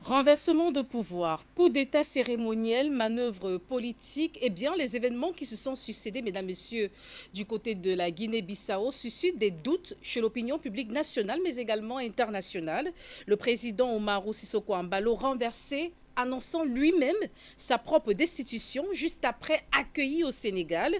Renversement de pouvoir, coup d'État cérémoniel, manœuvre politique, eh bien, les événements qui se sont succédés, mesdames, messieurs, du côté de la Guinée-Bissau, suscitent des doutes chez l'opinion publique nationale, mais également internationale. Le président Umaru Sissoko Embalo renversé annonçant lui-même sa propre destitution juste après accueilli au Sénégal.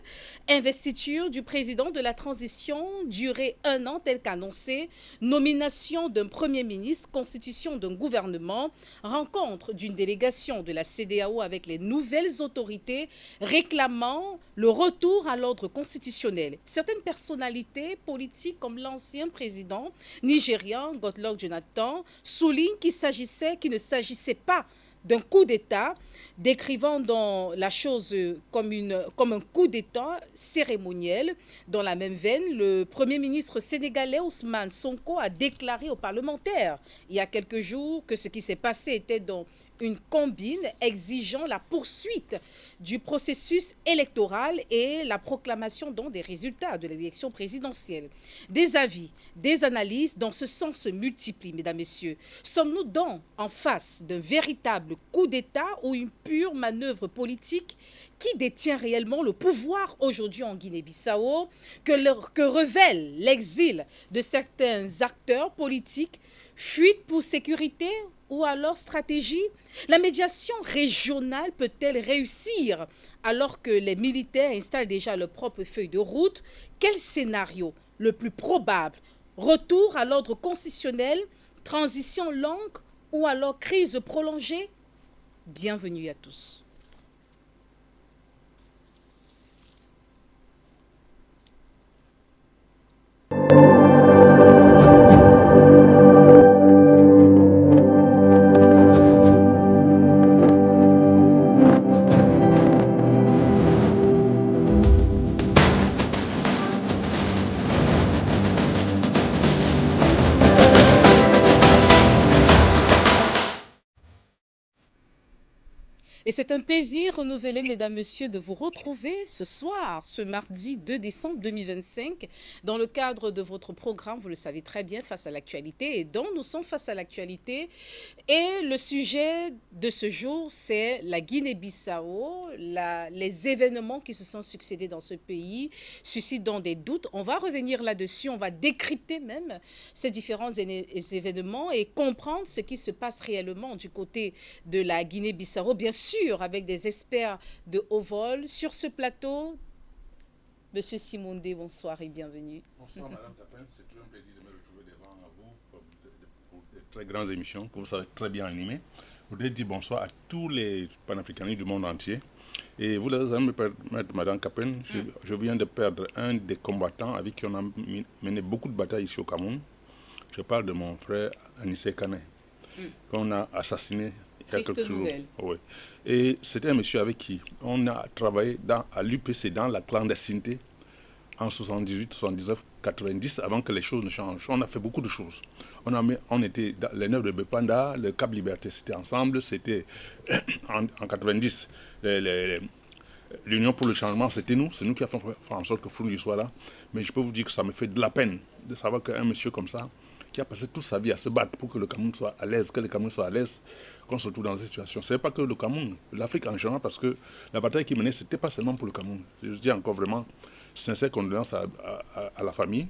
Investiture du président de la transition, durée 1 an tel qu'annoncé, nomination d'un premier ministre, constitution d'un gouvernement, rencontre d'une délégation de la CEDEAO avec les nouvelles autorités réclamant le retour à l'ordre constitutionnel. Certaines personnalités politiques comme l'ancien président nigérian Goodluck Jonathan soulignent qu'il ne s'agissait pas d'un coup d'État, décrivant dans la chose comme un coup d'État cérémoniel. Dans la même veine, le Premier ministre sénégalais Ousmane Sonko a déclaré aux parlementaires il y a quelques jours que ce qui s'est passé était dans une combine exigeant la poursuite du processus électoral et la proclamation donc des résultats de l'élection présidentielle. Des avis, des analyses dans ce sens se multiplient, mesdames, messieurs. Sommes-nous donc en face d'un véritable coup d'État ou une pure manœuvre politique? Qui détient réellement le pouvoir aujourd'hui en Guinée-Bissau? Que révèle l'exil de certains acteurs politiques? Fuite pour sécurité ou alors stratégie? La médiation régionale peut-elle réussir alors que les militaires installent déjà leur propre feuille de route? Quel scénario le plus probable? Retour à l'ordre constitutionnel, transition longue ou alors crise prolongée? Bienvenue à tous. Et c'est un plaisir renouvelé, mesdames, messieurs, de vous retrouver ce soir, ce mardi 2 décembre 2025, dans le cadre de votre programme, vous le savez très bien, Face à l'actualité. Et donc, nous sommes face à l'actualité. Et le sujet de ce jour, c'est la Guinée-Bissau, les événements qui se sont succédés dans ce pays suscitent donc des doutes. On va revenir là-dessus, on va décrypter même ces différents événements et comprendre ce qui se passe réellement du côté de la Guinée-Bissau, bien sûr, avec des experts de haut vol. Sur ce plateau, Monsieur Simonde, bonsoir et bienvenue. Bonsoir Madame Tapin, c'est toujours un plaisir de me retrouver devant vous pour de très grandes émissions que vous savez très bien animer. Je voudrais dire bonsoir à tous les panafricanistes du monde entier. Et vous allez me permettre, Madame Capin, je viens de perdre un des combattants avec qui on a mené beaucoup de batailles ici au Cameroun. Je parle de mon frère Anissé Kane, qu'on a assassiné il y a Triste quelques jours. nouvelle. Oui. Et c'était un monsieur avec qui on a travaillé à l'UPC dans la clandestinité en 78, 79, 90, avant que les choses ne changent. On a fait beaucoup de choses. On était dans les Neuves de Bepanda, le Cap Liberté, c'était ensemble. C'était en 90, l'Union pour le changement, c'était nous. C'est nous qui avons fait en sorte que Founou soit là. Mais je peux vous dire que ça me fait de la peine de savoir qu'un monsieur comme ça, qui a passé toute sa vie à se battre pour que le Cameroun soit à l'aise, que le Cameroun soit à l'aise, qu'on se retrouve dans cette situation. Ce n'est pas que le Cameroun, l'Afrique en général, parce que la bataille qui menait, ce n'était pas seulement pour le Cameroun. Je dis encore vraiment sincère condoléances à la famille.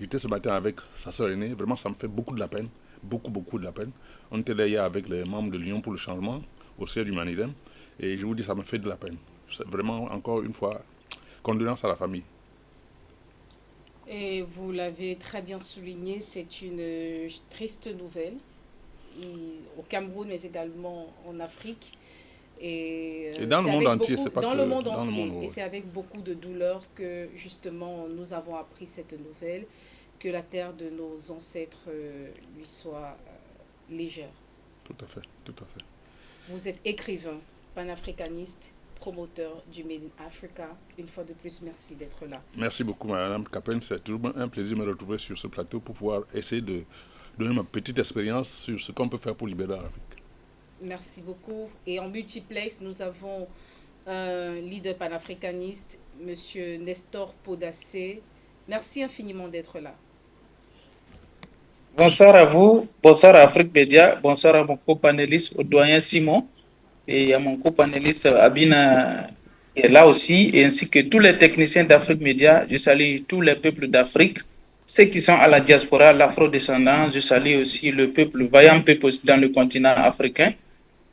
J'étais ce matin avec sa soeur aînée. Vraiment, ça me fait beaucoup de la peine. Beaucoup, beaucoup de la peine. On était là hier avec les membres de l'Union pour le changement, au siège du Manidem. Et je vous dis, ça me fait de la peine. C'est vraiment, encore une fois, condoléances à la famille. Et vous l'avez très bien souligné, c'est une triste nouvelle au Cameroun, mais également en Afrique. Et Et dans le c'est monde avec entier, beaucoup, c'est pas dans le que monde dans le entier, monde. et Ouais. c'est avec beaucoup de douleur que justement nous avons appris cette nouvelle, que la terre de nos ancêtres lui soit légère. Tout à fait, tout à fait. Vous êtes écrivain, panafricaniste, promoteur du Made in Africa. Une fois de plus, merci d'être là. Merci beaucoup, Madame Capen. C'est toujours un plaisir de me retrouver sur ce plateau pour pouvoir essayer de donner ma petite expérience sur ce qu'on peut faire pour libérer l'Afrique. Merci beaucoup. Et en multiplex, nous avons un leader panafricaniste, Monsieur Nestor Podassé. Merci infiniment d'être là. Bonsoir à vous, bonsoir à Afrique Média, bonsoir à mon co-panéliste, au doyen Simon, et à mon co-panéliste Abina qui est là aussi, et ainsi que tous les techniciens d'Afrique Média. Je salue tous les peuples d'Afrique, ceux qui sont à la diaspora, l'afro-descendance. Je salue aussi le peuple, vaillant peuple dans le continent africain,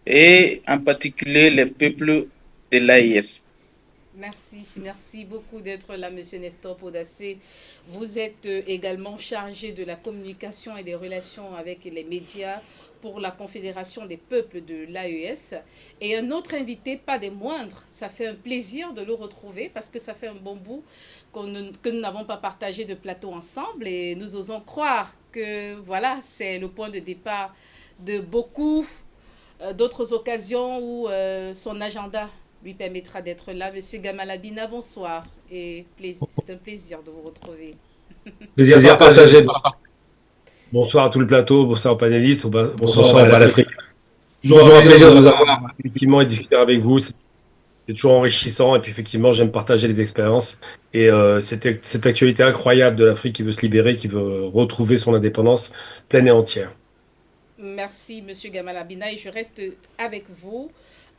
et en particulier les peuples de l'AIS. Merci, merci beaucoup d'être là, Monsieur Nestor Podacé. Vous êtes également chargé de la communication et des relations avec les médias pour la Confédération des peuples de l'AES. Et un autre invité, pas des moindres, ça fait un plaisir de le retrouver parce que ça fait un bon bout que nous n'avons pas partagé de plateau ensemble et nous osons croire que voilà, c'est le point de départ de beaucoup d'autres occasions où son agenda lui permettra d'être là. Monsieur Gamalabina, bonsoir. Et c'est un plaisir de vous retrouver. Plaisir partagé. Bonsoir à tout le plateau, bonsoir aux panélistes, bonsoir à l'Afrique. Toujours un plaisir de vous avoir effectivement et discuter avec vous. C'est toujours enrichissant et puis effectivement j'aime partager les expériences et cette actualité incroyable de l'Afrique qui veut se libérer, qui veut retrouver son indépendance pleine et entière. Merci, Monsieur Gamalabina, et je reste avec vous.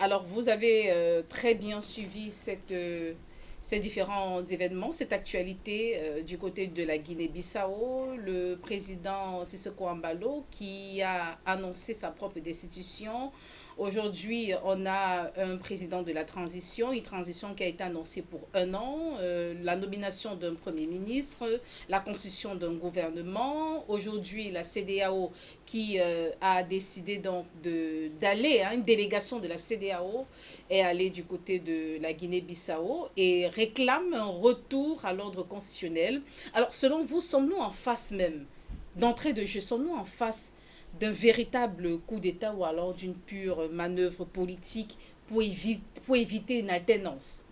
Alors, vous avez très bien suivi ces différents événements, cette actualité du côté de la Guinée-Bissau, le président Sissoko Ambalo qui a annoncé sa propre destitution. Aujourd'hui, on a un président de la transition, une transition qui a été annoncée pour un an, la nomination d'un premier ministre, la constitution d'un gouvernement. Aujourd'hui, la CEDEAO qui a décidé donc d'aller, hein, une délégation de la CEDEAO est allée du côté de la Guinée-Bissau et réclame un retour à l'ordre constitutionnel. Alors, selon vous, sommes-nous en face même, d'entrée de jeu, sommes-nous en face d'un véritable coup d'État ou alors d'une pure manœuvre politique pour éviter une alternance?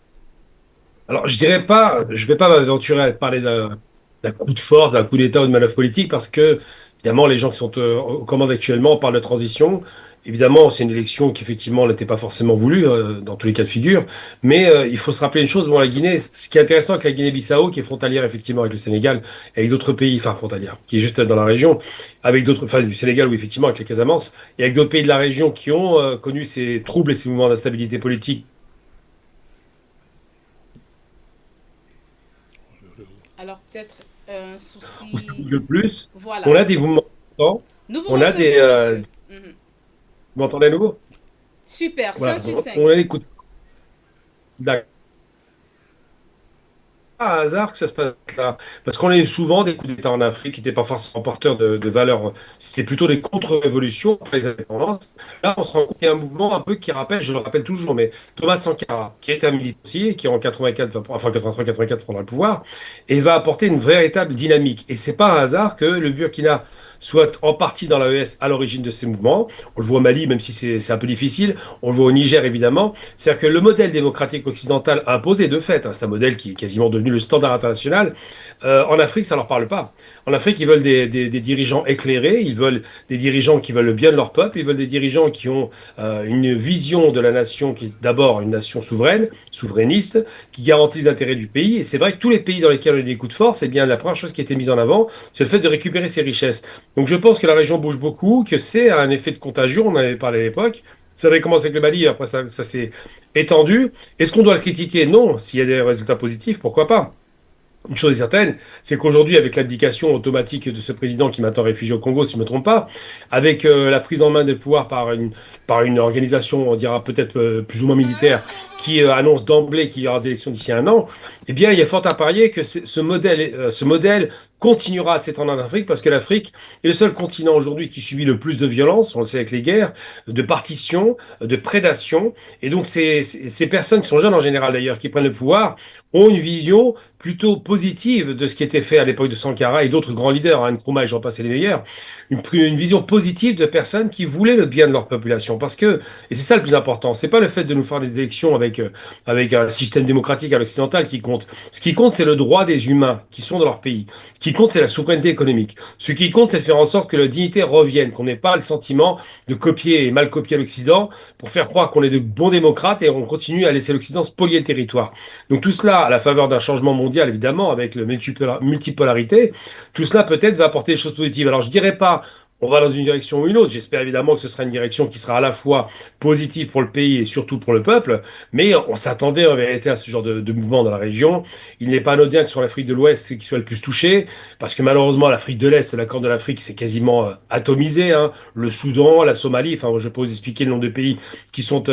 Alors je dirais pas, je vais pas m'aventurer à parler d'un coup de force, d'un coup d'État ou de manœuvre politique parce que évidemment les gens qui sont aux commandes actuellement parlent de transition. Évidemment, c'est une élection qui effectivement n'était pas forcément voulue dans tous les cas de figure, mais il faut se rappeler une chose, bon, la Guinée, ce qui est intéressant avec la Guinée-Bissau, qui est frontalière effectivement avec le Sénégal, et avec d'autres pays, enfin frontalière, qui est juste dans la région, avec d'autres, enfin du Sénégal, oui, effectivement, avec les Casamance, et avec d'autres pays de la région qui ont connu ces troubles et ces mouvements d'instabilité politique. Alors peut-être un Où ça souci. bouge le plus, on Voilà. a des mouvements importants, Nous vous on a des... recevons, monsieur. Mhm. vous m'entendez à nouveau? Super, Voilà, 5 sur on 5. a des coups de... Pas un hasard que ça se passe là. Parce qu'on a eu souvent des coups d'État en Afrique qui n'étaient pas forcément porteurs de valeurs. C'était plutôt des contre-révolutions après les indépendances. Là, on se rend compte qu'il y a un mouvement un peu qui rappelle, je le rappelle toujours, mais Thomas Sankara, qui est un militant aussi, qui en 84, enfin 83-84 prendra le pouvoir, et va apporter une véritable dynamique. Et c'est pas un hasard que le Burkina soit en partie dans l'AES à l'origine de ces mouvements. On le voit au Mali, même si c'est un peu difficile. On le voit au Niger, évidemment. C'est-à-dire que le modèle démocratique occidental imposé de fait, hein, c'est un modèle qui est quasiment devenu le standard international, en Afrique, ça leur parle pas. En Afrique, ils veulent des dirigeants éclairés, ils veulent des dirigeants qui veulent le bien de leur peuple, ils veulent des dirigeants qui ont une vision de la nation qui est d'abord une nation souveraine, souverainiste, qui garantit les intérêts du pays. Et c'est vrai que tous les pays dans lesquels on a des coups de force, eh bien, la première chose qui a été mise en avant, c'est le fait de récupérer ces richesses. Donc je pense que la région bouge beaucoup, que c'est un effet de contagion, on en avait parlé à l'époque. Ça avait commencé avec le Mali, après ça s'est étendu. Est-ce qu'on doit le critiquer? Non. S'il y a des résultats positifs, pourquoi pas? Une chose est certaine, c'est qu'aujourd'hui, avec l'abdication automatique de ce président qui est maintenant réfugié au Congo, si je ne me trompe pas, avec la prise en main des pouvoirs par une organisation, on dira peut-être plus ou moins militaire, qui annonce d'emblée qu'il y aura des élections d'ici un an, eh bien, il y a fort à parier que ce modèle continuera à s'étendre en Afrique parce que l'Afrique est le seul continent aujourd'hui qui subit le plus de violence, on le sait avec les guerres, de partition, de prédation. Et donc, ces personnes qui sont jeunes en général d'ailleurs, qui prennent le pouvoir, ont une vision plutôt positive de ce qui était fait à l'époque de Sankara et d'autres grands leaders, hein, Nkrumah et j'en passe et les meilleurs, une vision positive de personnes qui voulaient le bien de leur population. Parce que, et c'est ça le plus important, c'est pas le fait de nous faire des élections avec un système démocratique à l'occidental qui compte. Ce qui compte, c'est le droit des humains qui sont dans leur pays. Ce qui qui compte, c'est la souveraineté économique. Ce qui compte, c'est de faire en sorte que la dignité revienne, qu'on n'ait pas le sentiment de copier et mal copier l'Occident pour faire croire qu'on est de bons démocrates et on continue à laisser l'Occident spolier le territoire. Donc tout cela, à la faveur d'un changement mondial, évidemment, avec la multipolarité, tout cela peut-être va apporter des choses positives. Alors je dirais pas on va dans une direction ou une autre. J'espère évidemment que ce sera une direction qui sera à la fois positive pour le pays et surtout pour le peuple, mais on s'attendait en vérité à ce genre de mouvement dans la région. Il n'est pas anodin que sur l'Afrique de l'Ouest qui soit le plus touché, parce que malheureusement l'Afrique de l'Est, la Corne de l'Afrique, c'est quasiment atomisé, hein. Le Soudan, la Somalie, enfin je peux vous expliquer le nombre de pays qui sont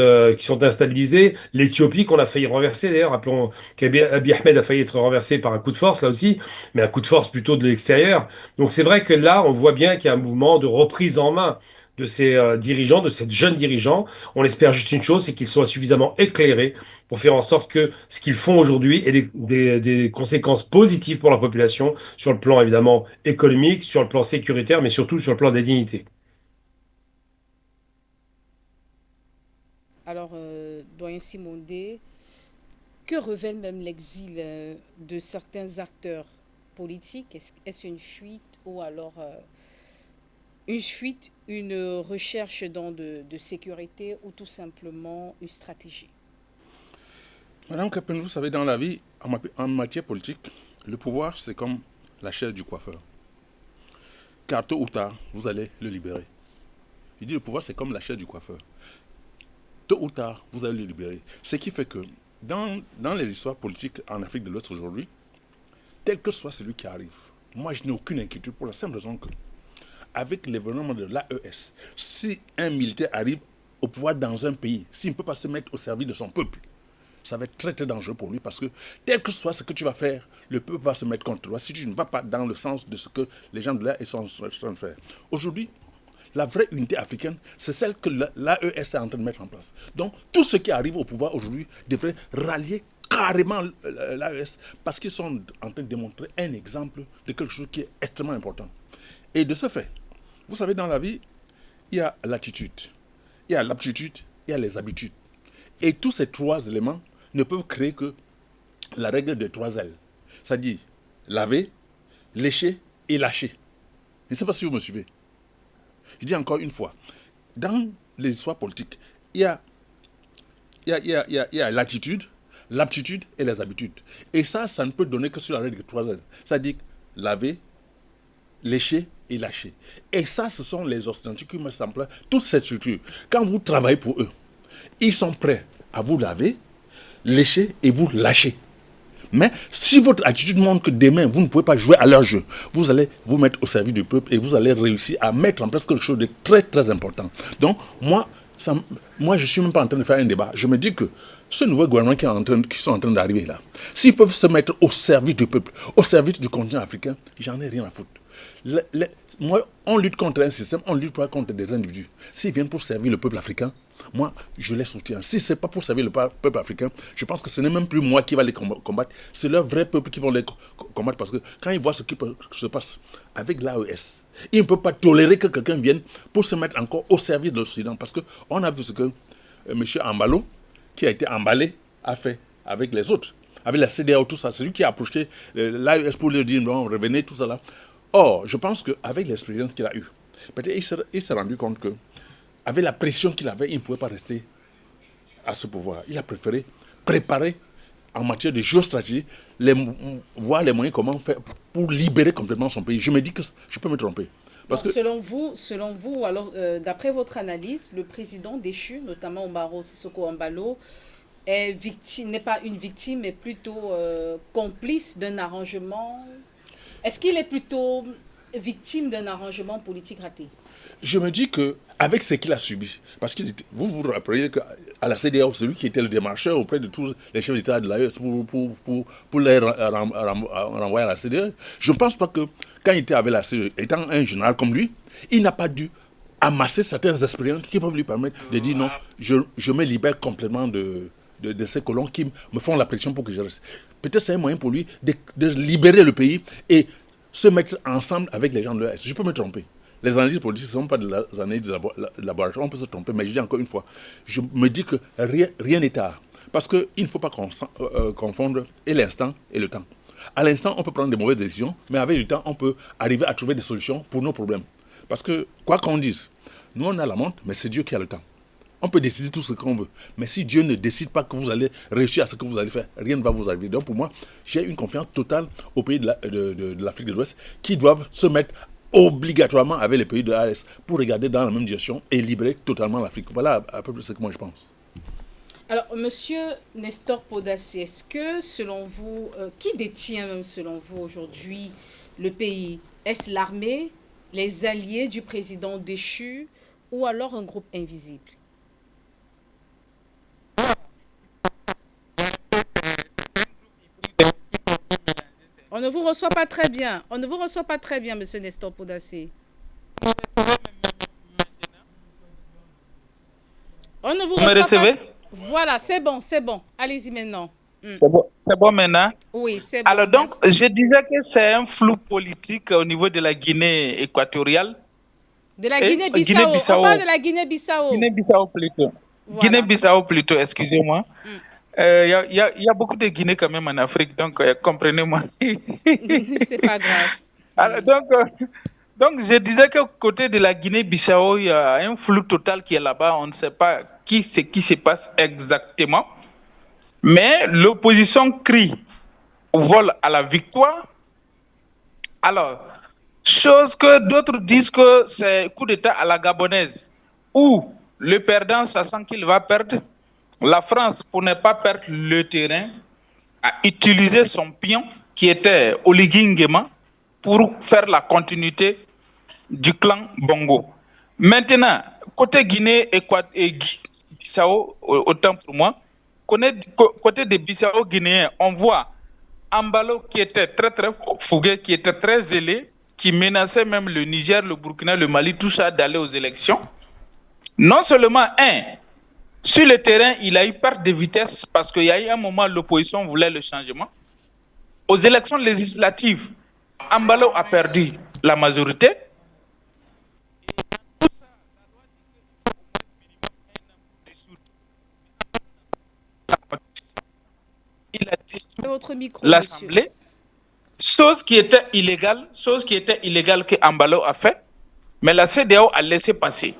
instabilisés. L'Éthiopie qu'on a failli renverser d'ailleurs, rappelons qu'Abiy Ahmed a failli être renversé par un coup de force là aussi, mais un coup de force plutôt de l'extérieur. Donc c'est vrai que là, on voit bien qu'il y a un mouvement de reprise en main de ces dirigeants, de ces jeunes dirigeants. On espère juste une chose, c'est qu'ils soient suffisamment éclairés pour faire en sorte que ce qu'ils font aujourd'hui ait des conséquences positives pour la population, sur le plan évidemment économique, sur le plan sécuritaire, mais surtout sur le plan des dignités. Alors, doyen Simondé, que révèle même l'exil de certains acteurs politiques? Est-ce une fuite ou alors une fuite, une recherche de sécurité ou tout simplement une stratégie? Madame Capel, vous savez, dans la vie, en matière politique, le pouvoir, c'est comme la chair du coiffeur. Car tôt ou tard, vous allez le libérer. Je dis le pouvoir, c'est comme la chair du coiffeur. Tôt ou tard, vous allez le libérer. Ce qui fait que dans les histoires politiques en Afrique de l'Ouest aujourd'hui, tel que soit celui qui arrive, moi je n'ai aucune inquiétude pour la simple raison que, avec l'événement de l'AES, si un militaire arrive au pouvoir dans un pays, s'il ne peut pas se mettre au service de son peuple, ça va être très très dangereux pour lui parce que tel que soit ce que tu vas faire, le peuple va se mettre contre toi si tu ne vas pas dans le sens de ce que les gens de l'AES sont en train de faire. Aujourd'hui, la vraie unité africaine, c'est celle que l'AES est en train de mettre en place. Donc, tous ceux qui arrivent au pouvoir aujourd'hui devraient rallier carrément l'AES parce qu'ils sont en train de démontrer un exemple de quelque chose qui est extrêmement important. Et de ce fait, vous savez, dans la vie, il y a l'attitude, il y a l'aptitude, il y a les habitudes. Et tous ces trois éléments ne peuvent créer que la règle des trois L. C'est-à-dire laver, lécher et lâcher. Je ne sais pas si vous me suivez. Je dis encore une fois, dans les histoires politiques, il y a l'attitude, l'aptitude et les habitudes. Et ça ne peut donner que sur la règle des trois L. C'est-à-dire laver, lécher et lâcher. Et ça, ce sont les Occidentaux qui mettent en place toutes ces structures. Quand vous travaillez pour eux, ils sont prêts à vous laver, lécher et vous lâcher. Mais si votre attitude montre que demain, vous ne pouvez pas jouer à leur jeu, vous allez vous mettre au service du peuple et vous allez réussir à mettre en place quelque chose de très très important. Donc, moi, je ne suis même pas en train de faire un débat. Je me dis que ce nouveau gouvernement qui sont en train d'arriver là, s'ils peuvent se mettre au service du peuple, au service du continent africain, j'en ai rien à foutre. Moi, on lutte contre un système, on ne lutte pas contre des individus. S'ils viennent pour servir le peuple africain, moi, je les soutiens. Si ce n'est pas pour servir le peuple africain, je pense que ce n'est même plus moi qui va les combattre. C'est leur vrai peuple qui vont les combattre parce que quand ils voient ce qui se passe avec l'AES, ils ne peuvent pas tolérer que quelqu'un vienne pour se mettre encore au service de l'Occident. Parce qu'on a vu ce que M. Ambalo, qui a été emballé, a fait avec les autres. Avec la CEDEAO, tout ça. C'est lui qui a approché l'AES pour lui dire non, revenez, tout ça là. Or, je pense qu'avec l'expérience qu'il a eue, peut-être il s'est rendu compte que avec la pression qu'il avait, il ne pouvait pas rester à ce pouvoir. Il a préféré préparer en matière de géostratégie, voir les moyens comment faire pour libérer complètement son pays. Je me dis que je peux me tromper. Parce que selon vous, alors d'après votre analyse, le président déchu, notamment Umaro Sissoco Embalo, n'est pas une victime, mais plutôt complice d'un arrangement. Est-ce qu'il est plutôt victime d'un arrangement politique raté? Je me dis qu'avec ce qu'il a subi, parce que vous vous rappelez qu'à la CEDEAO, celui qui était le démarcheur auprès de tous les chefs d'État de l'AES pour les renvoyer à la CEDEAO, je ne pense pas que quand il était avec la CEDEAO, étant un général comme lui, il n'a pas dû amasser certaines expériences qui peuvent lui permettre de dire non, je me libère complètement de ces colons qui me font la pression pour que je reste. Peut-être c'est un moyen pour lui de libérer le pays et se mettre ensemble avec les gens de l'AES. Je peux me tromper. Les analyses politiques ne sont pas des analyses de laboratoire, on peut se tromper, mais je dis encore une fois, je me dis que rien n'est tard. Parce qu'il ne faut pas confondre et l'instant et le temps. À l'instant, on peut prendre des mauvaises décisions, mais avec du temps, on peut arriver à trouver des solutions pour nos problèmes. Parce que, quoi qu'on dise, nous on a la montre, mais c'est Dieu qui a le temps. On peut décider tout ce qu'on veut. Mais si Dieu ne décide pas que vous allez réussir à ce que vous allez faire, rien ne va vous arriver. Donc pour moi, j'ai une confiance totale aux pays de l'Afrique de l'Ouest qui doivent se mettre obligatoirement avec les pays de l'AS pour regarder dans la même direction et libérer totalement l'Afrique. Voilà à peu près ce que moi je pense. Alors, monsieur Nestor Podassi, est-ce que selon vous, qui détient même selon vous aujourd'hui le pays? Est-ce l'armée, les alliés du président déchu ou alors un groupe invisible? On ne vous reçoit pas très bien. On ne vous reçoit pas très bien, monsieur Nestor Podassi. On ne vous Vous me reçoit pas. recevez? Voilà, c'est bon, c'est bon. Allez-y maintenant. C'est bon maintenant. Oui, c'est bon. Alors donc, Merci. je disais que c'est un flou politique au niveau de la Guinée équatoriale De la et Guinée-Bissau. On Guinée-Bissau. parle de la Guinée-Bissau. Guinée-Bissau plutôt. Voilà. Guinée-Bissau plutôt, excusez-moi. Il y a beaucoup de Guinée quand même en Afrique, donc comprenez-moi. C'est pas grave. Alors, donc, je disais qu'au côté de la Guinée-Bissau, il y a un flou total qui est là-bas. On ne sait pas qui se passe exactement. Mais l'opposition crie au vol à la victoire. Alors, chose que d'autres disent que c'est coup d'État à la gabonaise, où le perdant, sachant qu'il va perdre, la France, pour ne pas perdre le terrain, a utilisé son pion, qui était Oligui Nguema, pour faire la continuité du clan Bongo. Maintenant, côté Guinée et Bissau, autant pour moi, côté des Bissau-Guinéens, on voit Ambalo qui était très très fougué, qui était très zélé, qui menaçait même le Niger, le Burkina, le Mali, tout ça d'aller aux élections. Non seulement, sur le terrain, il a eu perte de vitesse parce qu'il y a eu un moment l'opposition voulait le changement. Aux élections législatives, Ambalo a perdu la majorité. Il a dissous Votre micro, monsieur. l'Assemblée, chose qui était illégale que Ambalo a fait, mais la CEDEAO a laissé passer.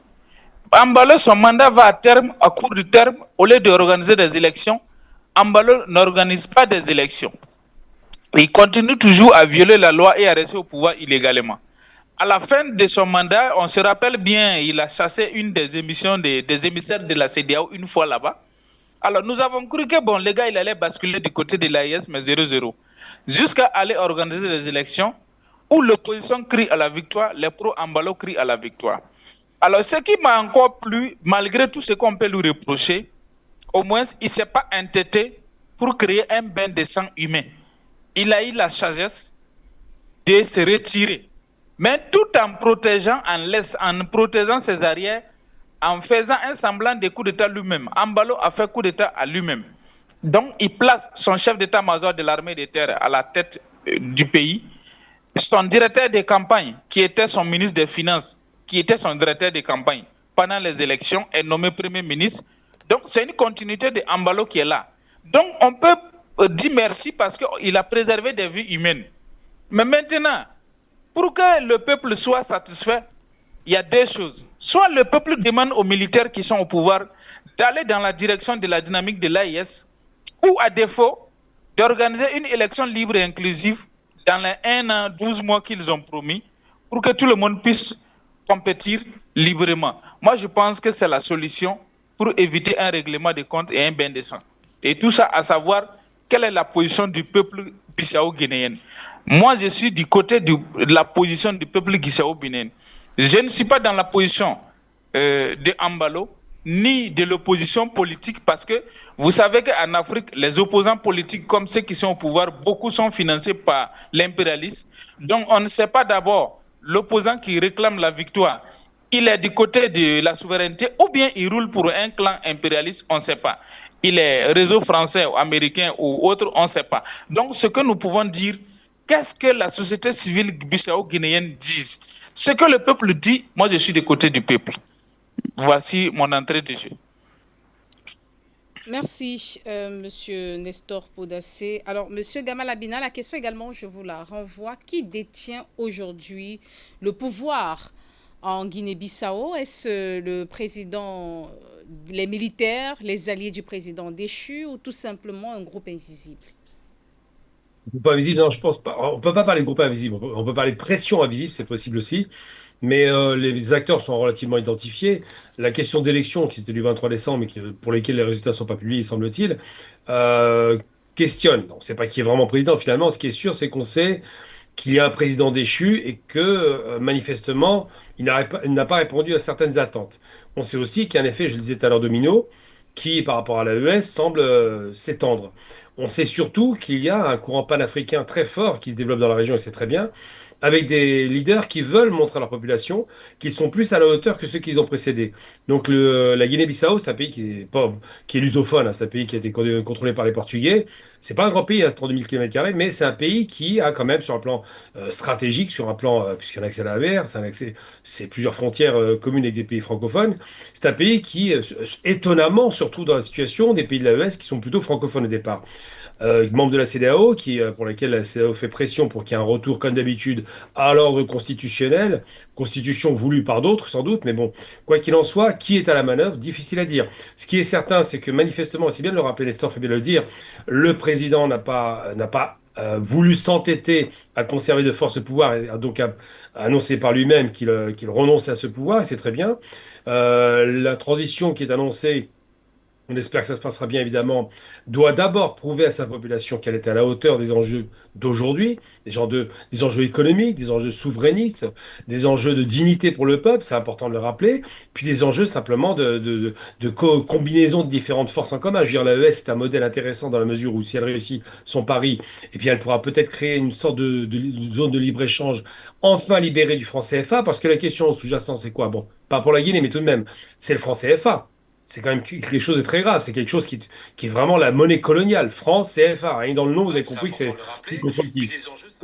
Ambalo, son mandat va à terme, à court du terme, au lieu d'organiser des élections, Ambalo n'organise pas des élections. Il continue toujours à violer la loi et à rester au pouvoir illégalement. À la fin de son mandat, on se rappelle bien, il a chassé une des émissions des émissaires de la CEDEAO une fois là-bas. Alors nous avons cru que bon, les gars, il allait basculer du côté de l'AIS, mais 0-0. Jusqu'à aller organiser des élections où l'opposition crie à la victoire, les pro-Ambalo crient à la victoire. Alors ce qui m'a encore plu, malgré tout ce qu'on peut lui reprocher, au moins il ne s'est pas entêté pour créer un bain de sang humain. Il a eu la sagesse de se retirer, mais tout en protégeant, en protégeant ses arrières, en faisant un semblant de coup d'État lui-même. Ambalo a fait coup d'État à lui-même. Donc, il place son chef d'état-major de l'armée de terre à la tête du pays, son directeur de campagne, qui était son ministre des Finances, qui était son directeur de campagne pendant les élections, est nommé Premier ministre. Donc, c'est une continuité de Ambalo qui est là. Donc, on peut dire merci parce qu'il a préservé des vies humaines. Mais maintenant, pour que le peuple soit satisfait, il y a deux choses. Soit le peuple demande aux militaires qui sont au pouvoir d'aller dans la direction de la dynamique de l'AIS, ou à défaut, d'organiser une élection libre et inclusive dans les 1 an, 12 mois qu'ils ont promis, pour que tout le monde puisse compétir librement. Moi, je pense que c'est la solution pour éviter un règlement de comptes et un bain de sang. Et tout ça à savoir quelle est la position du peuple bissau-guinéen. Moi, je suis du côté de la position du peuple bissau-guinéen. Je ne suis pas dans la position de Ambalo, ni de l'opposition politique, parce que vous savez qu'en Afrique, les opposants politiques, comme ceux qui sont au pouvoir, beaucoup sont financés par l'impérialisme. Donc, on ne sait pas d'abord l'opposant qui réclame la victoire, il est du côté de la souveraineté, ou bien il roule pour un clan impérialiste, on ne sait pas. Il est réseau français, ou américain ou autre, on ne sait pas. Donc, ce que nous pouvons dire, qu'est-ce que la société civile bissau-guinéenne dit? Ce que le peuple dit, moi je suis du côté du peuple. Voici mon entrée de jeu. Merci, Monsieur Nestor Podassé. Alors, Monsieur Gamal Abina, la question également, je vous la renvoie. Qui détient aujourd'hui le pouvoir en Guinée-Bissau? Est-ce le président, les militaires, les alliés du président déchu ou tout simplement un groupe invisible? Groupe invisible, non, je pense pas. On peut pas parler de groupe invisible. On peut parler de pression invisible, c'est possible aussi. Mais les acteurs sont relativement identifiés. La question d'élection, qui était du 23 décembre, mais pour lesquelles les résultats ne sont pas publiés, semble-t-il, euh, questionne. On ne sait pas qui est vraiment président finalement. Ce qui est sûr, c'est qu'on sait qu'il y a un président déchu et que manifestement, il n'a pas répondu à certaines attentes. On sait aussi qu'il y a un effet, je le disais tout à l'heure, domino, qui, par rapport à l'AES, semble s'étendre. On sait surtout qu'il y a un courant panafricain très fort qui se développe dans la région, et c'est très bien, avec des leaders qui veulent montrer à leur population qu'ils sont plus à la hauteur que ceux qui les ont précédés. Donc la Guinée-Bissau, c'est un pays qui est, pas, qui est lusophone, hein, c'est un pays qui a été contrôlé par les Portugais. C'est pas un grand pays, à 32 000 km², mais c'est un pays qui a quand même, sur un plan stratégique, sur un plan, puisqu'il y a un accès à la mer, c'est plusieurs frontières communes avec des pays francophones. C'est un pays qui, étonnamment, se retrouve dans la situation des pays de l'AES qui sont plutôt francophones au départ. Membre de la CEDEAO, pour laquelle la CEDEAO fait pression pour qu'il y ait un retour, comme d'habitude, à l'ordre constitutionnel, constitution voulue par d'autres, sans doute, mais bon, quoi qu'il en soit, qui est à la manœuvre, difficile à dire. Ce qui est certain, c'est que manifestement, c'est bien de le rappeler, Nestor fait bien de le dire, le président n'a pas voulu s'entêter à conserver de force ce pouvoir et a donc annoncé par lui-même qu'il renonçait à ce pouvoir, et c'est très bien. La transition qui est annoncée, on espère que ça se passera bien évidemment, doit d'abord prouver à sa population qu'elle est à la hauteur des enjeux d'aujourd'hui, des enjeux économiques, des enjeux souverainistes, des enjeux de dignité pour le peuple, c'est important de le rappeler, puis des enjeux simplement de combinaison de différentes forces en commun. Je veux dire, l'AES est un modèle intéressant dans la mesure où si elle réussit son pari, et puis elle pourra peut-être créer une sorte de zone de libre-échange enfin libérée du franc CFA, parce que la question sous-jacente, c'est quoi? Bon, pas pour la Guinée, mais tout de même, c'est le franc CFA. C'est quand même quelque chose de très grave. C'est quelque chose qui est vraiment la monnaie coloniale. France, CFA. Rien que dans le nom, vous avez compris que c'est tout contre-petit.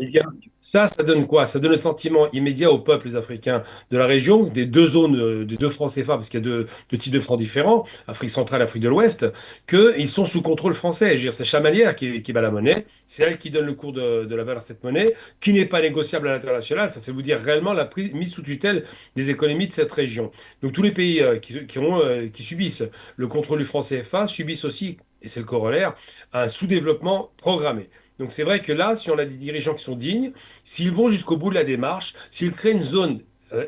Eh bien, ça donne quoi? Ça donne le sentiment immédiat aux peuples africains de la région, des deux zones, des deux francs CFA, parce qu'il y a deux types de francs différents, Afrique centrale, Afrique de l'Ouest, qu'ils sont sous contrôle français. Je veux dire, c'est Chamalières qui bat la monnaie. C'est elle qui donne le cours de la valeur de cette monnaie, qui n'est pas négociable à l'international. Enfin, c'est vous dire réellement la mise sous tutelle des économies de cette région. Donc tous les pays qui subissent le contrôle du franc CFA subissent aussi, et c'est le corollaire, un sous-développement programmé. Donc c'est vrai que là, si on a des dirigeants qui sont dignes, s'ils vont jusqu'au bout de la démarche, s'ils créent une zone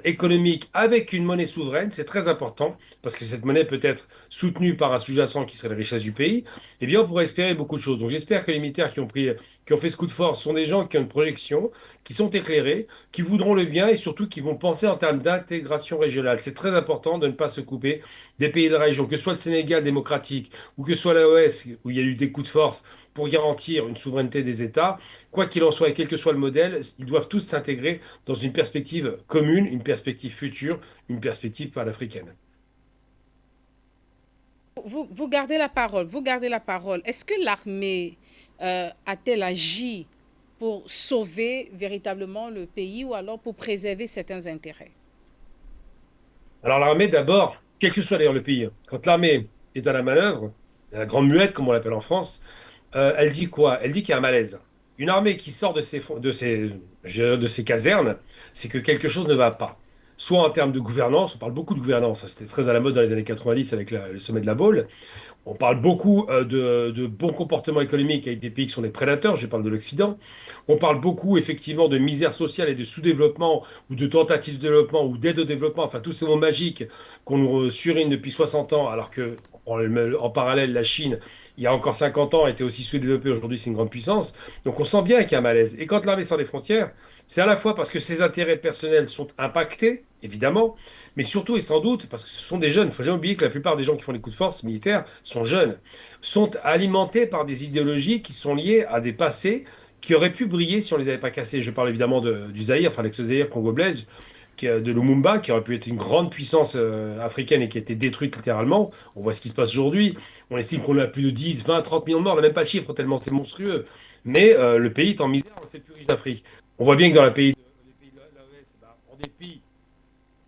économique avec une monnaie souveraine, c'est très important, parce que cette monnaie peut être soutenue par un sous-jacent qui serait la richesse du pays, eh bien on pourrait espérer beaucoup de choses. Donc j'espère que les militaires qui ont fait ce coup de force sont des gens qui ont une projection, qui sont éclairés, qui voudront le bien et surtout qui vont penser en termes d'intégration régionale. C'est très important de ne pas se couper des pays de la région, que ce soit le Sénégal démocratique ou que ce soit l'AOS, où il y a eu des coups de force pour garantir une souveraineté des États. Quoi qu'il en soit et quel que soit le modèle, ils doivent tous s'intégrer dans une perspective commune, une perspective future, une perspective panafricaine. Vous gardez la parole, vous gardez la parole. Est-ce que l'armée a-t-elle agi pour sauver véritablement le pays ou alors pour préserver certains intérêts? Alors l'armée, d'abord, quel que soit d'ailleurs le pays, quand l'armée est à la manœuvre, la grande muette, comme on l'appelle en France, elle dit quoi? Elle dit qu'il y a un malaise. Une armée qui sort de ses casernes, c'est que quelque chose ne va pas. Soit en termes de gouvernance, on parle beaucoup de gouvernance, ça, c'était très à la mode dans les années 90 avec le sommet de la Baule. On parle beaucoup de bons comportements économiques avec des pays qui sont des prédateurs, je parle de l'Occident. On parle beaucoup effectivement de misère sociale et de sous-développement ou de tentative de développement ou d'aide au développement, enfin tous ces mots magiques qu'on nous surine depuis 60 ans alors que en parallèle la Chine, il y a encore 50 ans, était aussi sous-développée, aujourd'hui c'est une grande puissance. Donc on sent bien qu'il y a un malaise. Et quand l'armée sort des frontières, c'est à la fois parce que ses intérêts personnels sont impactés, évidemment, mais surtout et sans doute parce que ce sont des jeunes. Il ne faut jamais oublier que la plupart des gens qui font les coups de force militaires sont jeunes, sont alimentés par des idéologies qui sont liées à des passés qui auraient pu briller si on les avait pas cassés. Je parle évidemment du Zaïre, enfin l'ex-Zaïre Congo-Blaise, de Lumumba, qui aurait pu être une grande puissance africaine et qui a été détruite littéralement. On voit ce qui se passe aujourd'hui. On estime qu'on a plus de 10, 20, 30 millions de morts. On n'a même pas le chiffre tellement c'est monstrueux. Mais le pays est en misère, c'est le plus riche d'Afrique. On voit bien que dans les pays de l'AES, en dépit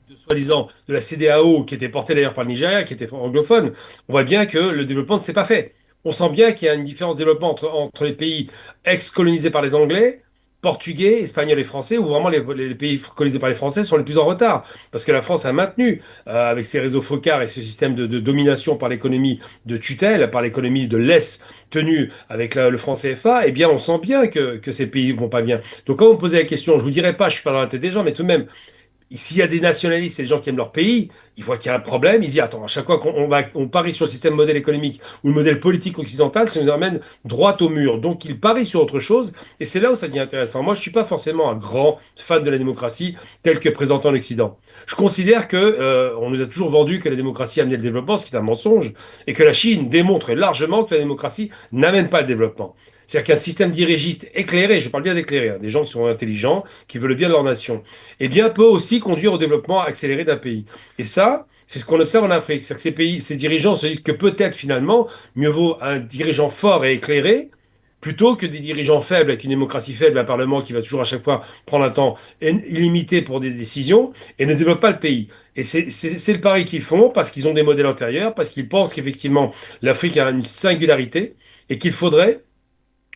de soi-disant, de la CEDEAO, qui était portée d'ailleurs par le Nigeria, qui était anglophone, on voit bien que le développement ne s'est pas fait. On sent bien qu'il y a une différence de développement entre les pays ex-colonisés par les Anglais, portugais, espagnols et français, où vraiment les pays colonisés par les Français sont les plus en retard. Parce que la France a maintenu, avec ses réseaux focards et ce système de domination par l'économie de tutelle, par l'économie de laisse tenue avec le franc CFA, eh bien, on sent bien que ces pays vont pas bien. Donc, quand vous me posez la question, je vous dirai pas, je suis pas dans la tête des gens, mais tout de même, s'il y a des nationalistes et des gens qui aiment leur pays, ils voient qu'il y a un problème, ils disent, attends, à chaque fois on parie sur le système modèle économique ou le modèle politique occidental, ça nous amène droit au mur. Donc ils parient sur autre chose, et c'est là où ça devient intéressant. Moi, je suis pas forcément un grand fan de la démocratie telle que présentée en Occident. Je considère que on nous a toujours vendu que la démocratie amenait le développement, ce qui est un mensonge, et que la Chine démontre largement que la démocratie n'amène pas le développement. C'est-à-dire qu'un système dirigiste éclairé, je parle bien d'éclairé, hein, des gens qui sont intelligents, qui veulent le bien de leur nation, eh bien, peut aussi conduire au développement accéléré d'un pays. Et ça, c'est ce qu'on observe en Afrique. C'est-à-dire que ces pays, ces dirigeants se disent que peut-être finalement, mieux vaut un dirigeant fort et éclairé plutôt que des dirigeants faibles avec une démocratie faible, un parlement qui va toujours à chaque fois prendre un temps illimité pour des décisions et ne développe pas le pays. Et c'est le pari qu'ils font parce qu'ils ont des modèles antérieurs, parce qu'ils pensent qu'effectivement l'Afrique a une singularité et qu'il faudrait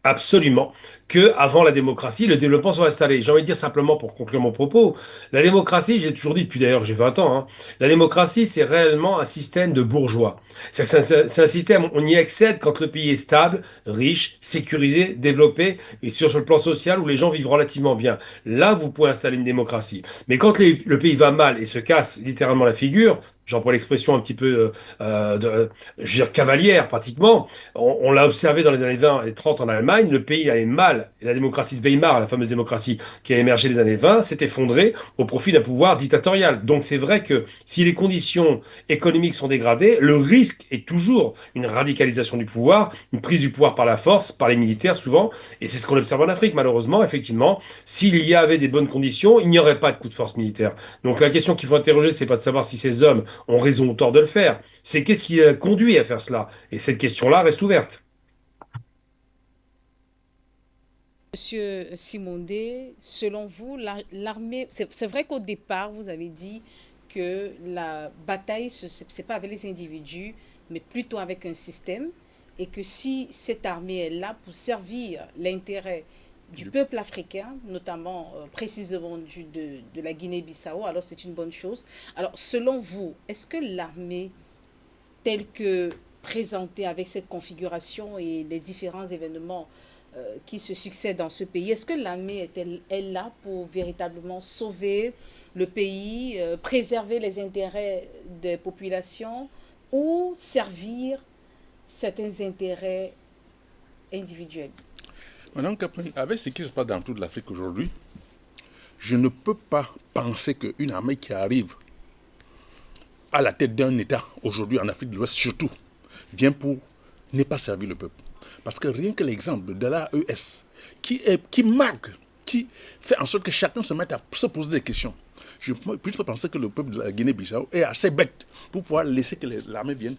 absolument que avant la démocratie, le développement soit installé. J'ai envie de dire simplement pour conclure mon propos, la démocratie, j'ai toujours dit depuis d'ailleurs que j'ai 20 ans, hein, la démocratie c'est réellement un système de bourgeois. C'est un système, on y accède quand le pays est stable, riche, sécurisé, développé et sur le plan social où les gens vivent relativement bien. Là, vous pouvez installer une démocratie. Mais quand le pays va mal et se casse littéralement la figure, j'emploie l'expression un petit peu, je veux dire, cavalière pratiquement. On l'a observé dans les années 20 et 30 en Allemagne, le pays allait mal, et la démocratie de Weimar, la fameuse démocratie qui a émergé les années 20, s'est effondrée au profit d'un pouvoir dictatorial. Donc c'est vrai que si les conditions économiques sont dégradées, le risque est toujours une radicalisation du pouvoir, une prise du pouvoir par la force, par les militaires souvent, et c'est ce qu'on observe en Afrique malheureusement, effectivement. S'il y avait des bonnes conditions, il n'y aurait pas de coup de force militaire. Donc la question qu'il faut interroger, c'est pas de savoir si ces hommes ont raison ou tort de le faire, c'est qu'est-ce qui a conduit à faire cela. Et cette question-là reste ouverte. Monsieur Simondé, selon vous, l'armée, c'est vrai qu'au départ, vous avez dit que la bataille, ce n'est pas avec les individus, mais plutôt avec un système, et que si cette armée est là pour servir l'intérêt du peuple africain, notamment précisément de la Guinée-Bissau, alors c'est une bonne chose. Alors, selon vous, est-ce que l'armée telle que présentée avec cette configuration et les différents événements qui se succèdent dans ce pays, est-ce que l'armée est là pour véritablement sauver le pays, préserver les intérêts des populations ou servir certains intérêts individuels? Madame Capri, avec ce qui se passe dans toute l'Afrique aujourd'hui, je ne peux pas penser qu'une armée qui arrive à la tête d'un État, aujourd'hui en Afrique de l'Ouest surtout, vient pour ne pas servir le peuple. Parce que rien que l'exemple de l'AES, qui marque, qui fait en sorte que chacun se mette à se poser des questions. Je peux penser que le peuple de la Guinée-Bissau est assez bête pour pouvoir laisser que l'armée vienne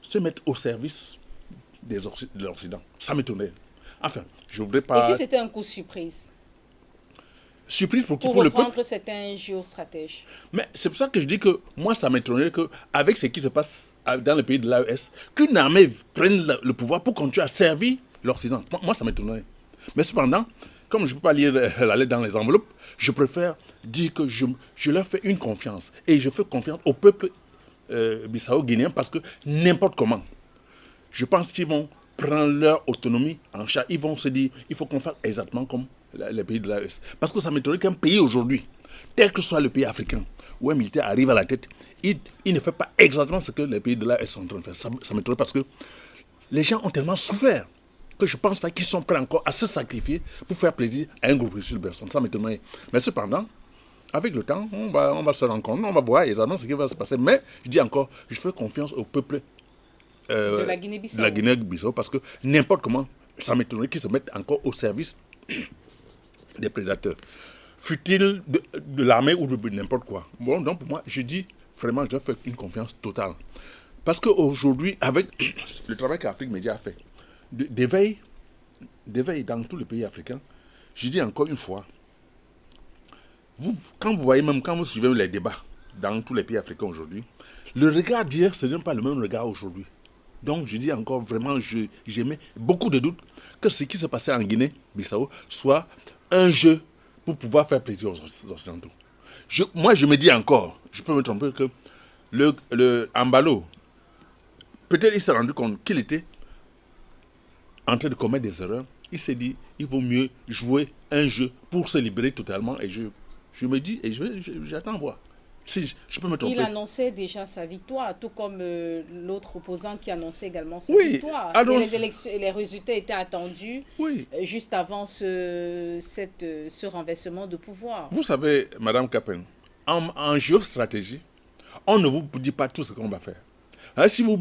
se mettre au service de l'Occident. Ça m'étonnerait. Enfin, je ne voudrais pas... Et si c'était un coup surprise? Surprise pour qui? Pour Pour le peuple? reprendre certains géostratèges. Mais c'est pour ça que je dis que moi, ça m'étonnerait qu'avec ce qui se passe dans le pays de l'AES, qu'une armée prenne le pouvoir pour continuer à servir l'Occident. Moi, ça m'étonnerait. Mais cependant, comme je ne peux pas lire la lettre dans les enveloppes, je préfère dire que je leur fais une confiance. Et je fais confiance au peuple bissau-guinéen parce que n'importe comment, je pense qu'ils vont prendre leur autonomie en charge. Ils vont se dire, il faut qu'on fasse exactement comme les pays de l'AES. Parce que ça m'étonnerait qu'un pays aujourd'hui, tel que soit le pays africain, où un militaire arrive à la tête, il ne fait pas exactement ce que les pays de l'AES sont en train de faire. Ça m'étonnerait parce que les gens ont tellement souffert que je ne pense pas qu'ils sont prêts encore à se sacrifier pour faire plaisir à un groupe de personnes. Ça m'étonnerait. Mais cependant, avec le temps, on va se rendre compte, on va voir exactement ce qui va se passer. Mais je dis encore, je fais confiance au peuple De la Guinée-Bissau. de la Guinée-Bissau parce que n'importe comment, ça m'étonnerait qu'ils se mettent encore au service des prédateurs. Fut-il de l'armée ou de n'importe quoi. Bon, donc pour moi, je dis vraiment, je dois faire une confiance totale. Parce qu'aujourd'hui, avec le travail qu'Afrique Média a fait, d'éveil dans tous les pays africains, je dis encore une fois, quand vous voyez, même quand vous suivez les débats dans tous les pays africains aujourd'hui, le regard d'hier, ce n'est pas le même regard aujourd'hui. Donc je dis encore vraiment, j'émets beaucoup de doutes que ce qui s'est passé en Guinée-Bissau soit un jeu pour pouvoir faire plaisir aux Occidentaux. Moi je me dis encore, je peux me tromper, que le Ambalo, peut-être il s'est rendu compte qu'il était en train de commettre des erreurs. Il s'est dit, il vaut mieux jouer un jeu pour se libérer totalement. Et je me dis, et j'attends voir. Si je peux me tromper. Il annonçait déjà sa victoire, tout comme l'autre opposant qui annonçait également sa Oui, victoire. Et les résultats étaient attendus juste avant ce renversement de pouvoir. Vous savez, Madame Capen, en géostratégie, on ne vous dit pas tout ce qu'on va faire. Alors, si vous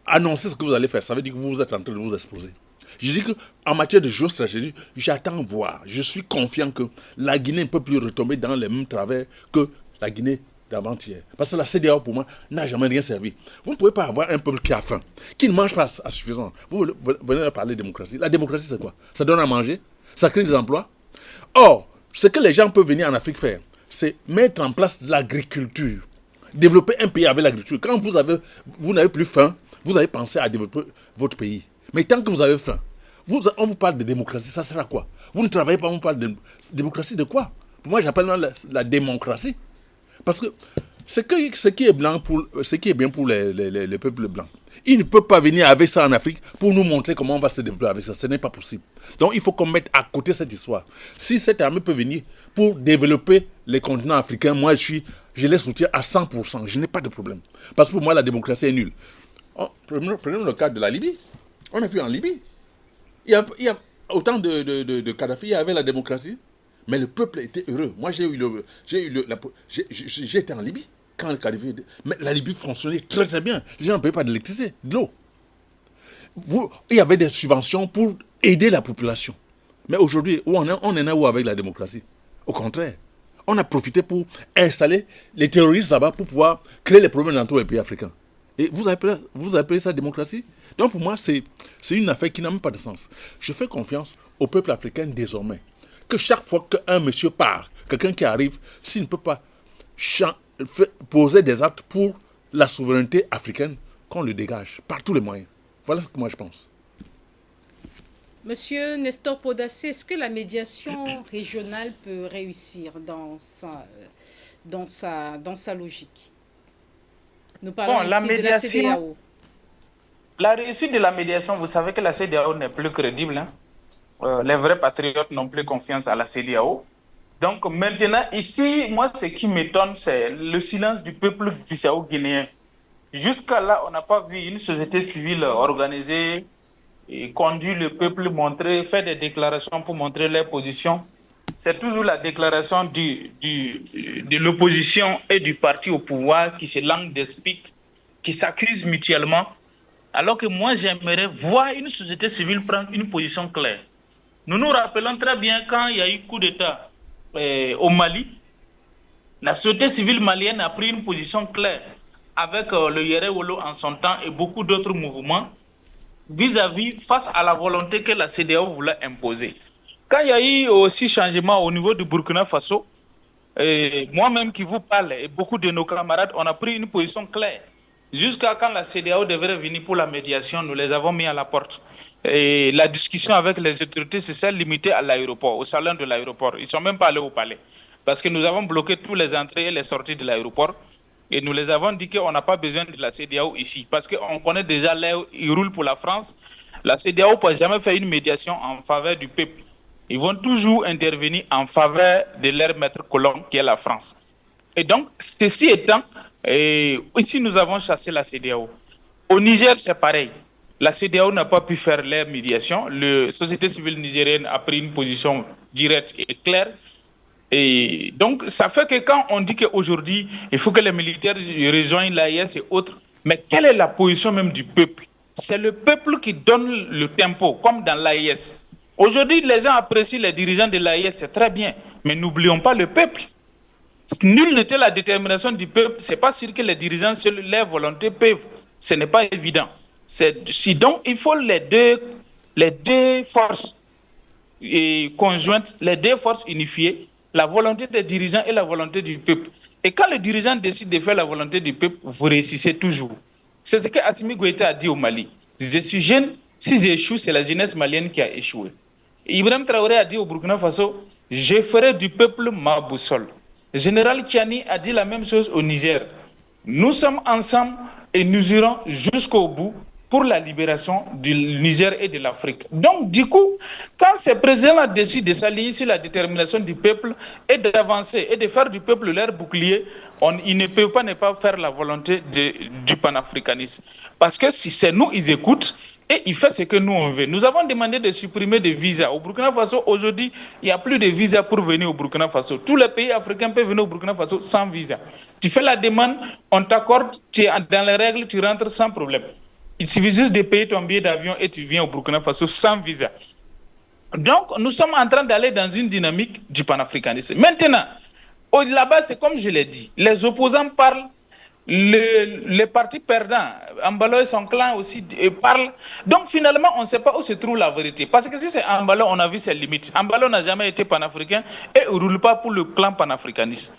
annoncez ce que vous allez faire, ça veut dire que vous êtes en train de vous exposer. Je dis qu'en matière de géostratégie, j'attends voir. Je suis confiant que la Guinée ne peut plus retomber dans les mêmes travers que la Guinée d'avant-hier. Parce que la CEDEAO, pour moi, n'a jamais rien servi. Vous ne pouvez pas avoir un peuple qui a faim, qui ne mange pas à suffisance. Vous venez de parler de démocratie. La démocratie, c'est quoi? Ça donne à manger, ça crée des emplois. Or, ce que les gens peuvent venir en Afrique faire, c'est mettre en place l'agriculture. Développer un pays avec l'agriculture. Quand vous n'avez plus faim, vous avez pensé à développer votre pays. Mais tant que vous avez faim, on vous parle de démocratie, ça sert à quoi? Vous ne travaillez pas, on vous parle de démocratie de quoi? Pour moi, j'appelle la démocratie. Parce que ce qui est bien pour les peuples blancs, ils ne peuvent pas venir avec ça en Afrique pour nous montrer comment on va se développer avec ça. Ce n'est pas possible. Donc il faut qu'on mette à côté cette histoire. Si cette armée peut venir pour développer les continents africains, moi je les soutiens à 100%. Je n'ai pas de problème. Parce que pour moi, la démocratie est nulle. Prenons le cas de la Libye. On a vu en Libye. Il y a autant de Kadhafi, il y avait la démocratie. Mais le peuple était heureux. Moi, j'étais en Libye quand le Kadhafi. Mais la Libye fonctionnait très très bien. Les gens ne payaient pas d'électricité, de l'eau. Il y avait des subventions pour aider la population. Mais aujourd'hui, on en est où avec la démocratie? Au contraire, on a profité pour installer les terroristes là-bas pour pouvoir créer les problèmes dans tous les pays africains. Et vous appelez ça démocratie? Donc pour moi, c'est une affaire qui n'a même pas de sens. Je fais confiance au peuple africain désormais. Que chaque fois qu'un monsieur part, quelqu'un qui arrive, s'il ne peut pas poser des actes pour la souveraineté africaine, qu'on le dégage par tous les moyens. Voilà ce que moi je pense. Monsieur Nestor Podassé, est-ce que la médiation régionale peut réussir dans sa logique? Nous parlons ici de la CEDEAO. La réussite de la médiation, vous savez que la CEDEAO n'est plus crédible. Les vrais patriotes n'ont plus confiance à la CEDEAO. Donc maintenant, ici, moi, ce qui m'étonne, c'est le silence du peuple bissau-guinéen. Jusqu'à là, on n'a pas vu une société civile organisée et conduire le peuple, faire des déclarations pour montrer leur position. C'est toujours la déclaration de l'opposition et du parti au pouvoir qui se langue d'esprit, qui s'accusent mutuellement. Alors que moi, j'aimerais voir une société civile prendre une position claire. Nous nous rappelons très bien quand il y a eu coup d'État au Mali, la société civile malienne a pris une position claire avec le Yere Wolo en son temps et beaucoup d'autres mouvements face à la volonté que la CEDEAO voulait imposer. Quand il y a eu aussi changement au niveau du Burkina Faso, moi-même qui vous parle et beaucoup de nos camarades, on a pris une position claire. Jusqu'à quand la CEDEAO devrait venir pour la médiation, nous les avons mis à la porte. Et la discussion avec les autorités, c'est celle limitée à l'aéroport, au salon de l'aéroport. Ils ne sont même pas allés au palais. Parce que nous avons bloqué toutes les entrées et les sorties de l'aéroport. Et nous les avons dit qu'on n'a pas besoin de la CEDEAO ici. Parce qu'on connaît déjà là où ils roulent pour la France. La CEDEAO ne peut jamais faire une médiation en faveur du peuple. Ils vont toujours intervenir en faveur de leur maître colon, qui est la France. Et donc, ceci étant, ici nous avons chassé la CEDEAO. Au Niger, c'est pareil. La CEDEAO n'a pas pu faire leur médiation. La société civile nigérienne a pris une position directe et claire. Et donc, ça fait que quand on dit qu'aujourd'hui, il faut que les militaires rejoignent l'AIS et autres, mais quelle est la position même du peuple? C'est le peuple qui donne le tempo, comme dans l'AIS. Aujourd'hui, les gens apprécient les dirigeants de l'AIS, c'est très bien, mais n'oublions pas le peuple. Nulle n'était la détermination du peuple, c'est pas sûr que les dirigeants, seuls leur volonté peuvent. Ce n'est pas évident. Donc, il faut les deux forces conjointes, les deux forces unifiées, la volonté des dirigeants et la volonté du peuple. Et quand le dirigeant décide de faire la volonté du peuple, vous réussissez toujours. C'est ce que Assimi Goïta a dit au Mali. Je suis jeune, si j'échoue, c'est la jeunesse malienne qui a échoué. Et Ibrahim Traoré a dit au Burkina Faso, je ferai du peuple ma boussole. Général Kiani a dit la même chose au Niger. Nous sommes ensemble et nous irons jusqu'au bout pour la libération du Niger et de l'Afrique. Donc, du coup, quand ces présidents-là décident de s'aligner sur la détermination du peuple et d'avancer et de faire du peuple leur bouclier, ils ne peuvent pas ne pas faire la volonté du panafricanisme. Parce que si c'est nous, ils écoutent et ils font ce que nous, on veut. Nous avons demandé de supprimer des visas. Au Burkina Faso, aujourd'hui, il n'y a plus de visas pour venir au Burkina Faso. Tous les pays africains peuvent venir au Burkina Faso sans visa. Tu fais la demande, on t'accorde, tu es dans les règles, tu rentres sans problème. Il suffit juste de payer ton billet d'avion et tu viens au Burkina Faso sans visa. Donc, nous sommes en train d'aller dans une dynamique du panafricanisme. Maintenant, là-bas, c'est comme je l'ai dit, les opposants parlent, les partis perdants, Ambalo et son clan aussi parlent. Donc, finalement, on ne sait pas où se trouve la vérité. Parce que si c'est Ambalo, on a vu ses limites. Ambalo n'a jamais été panafricain et ne roule pas pour le clan panafricaniste.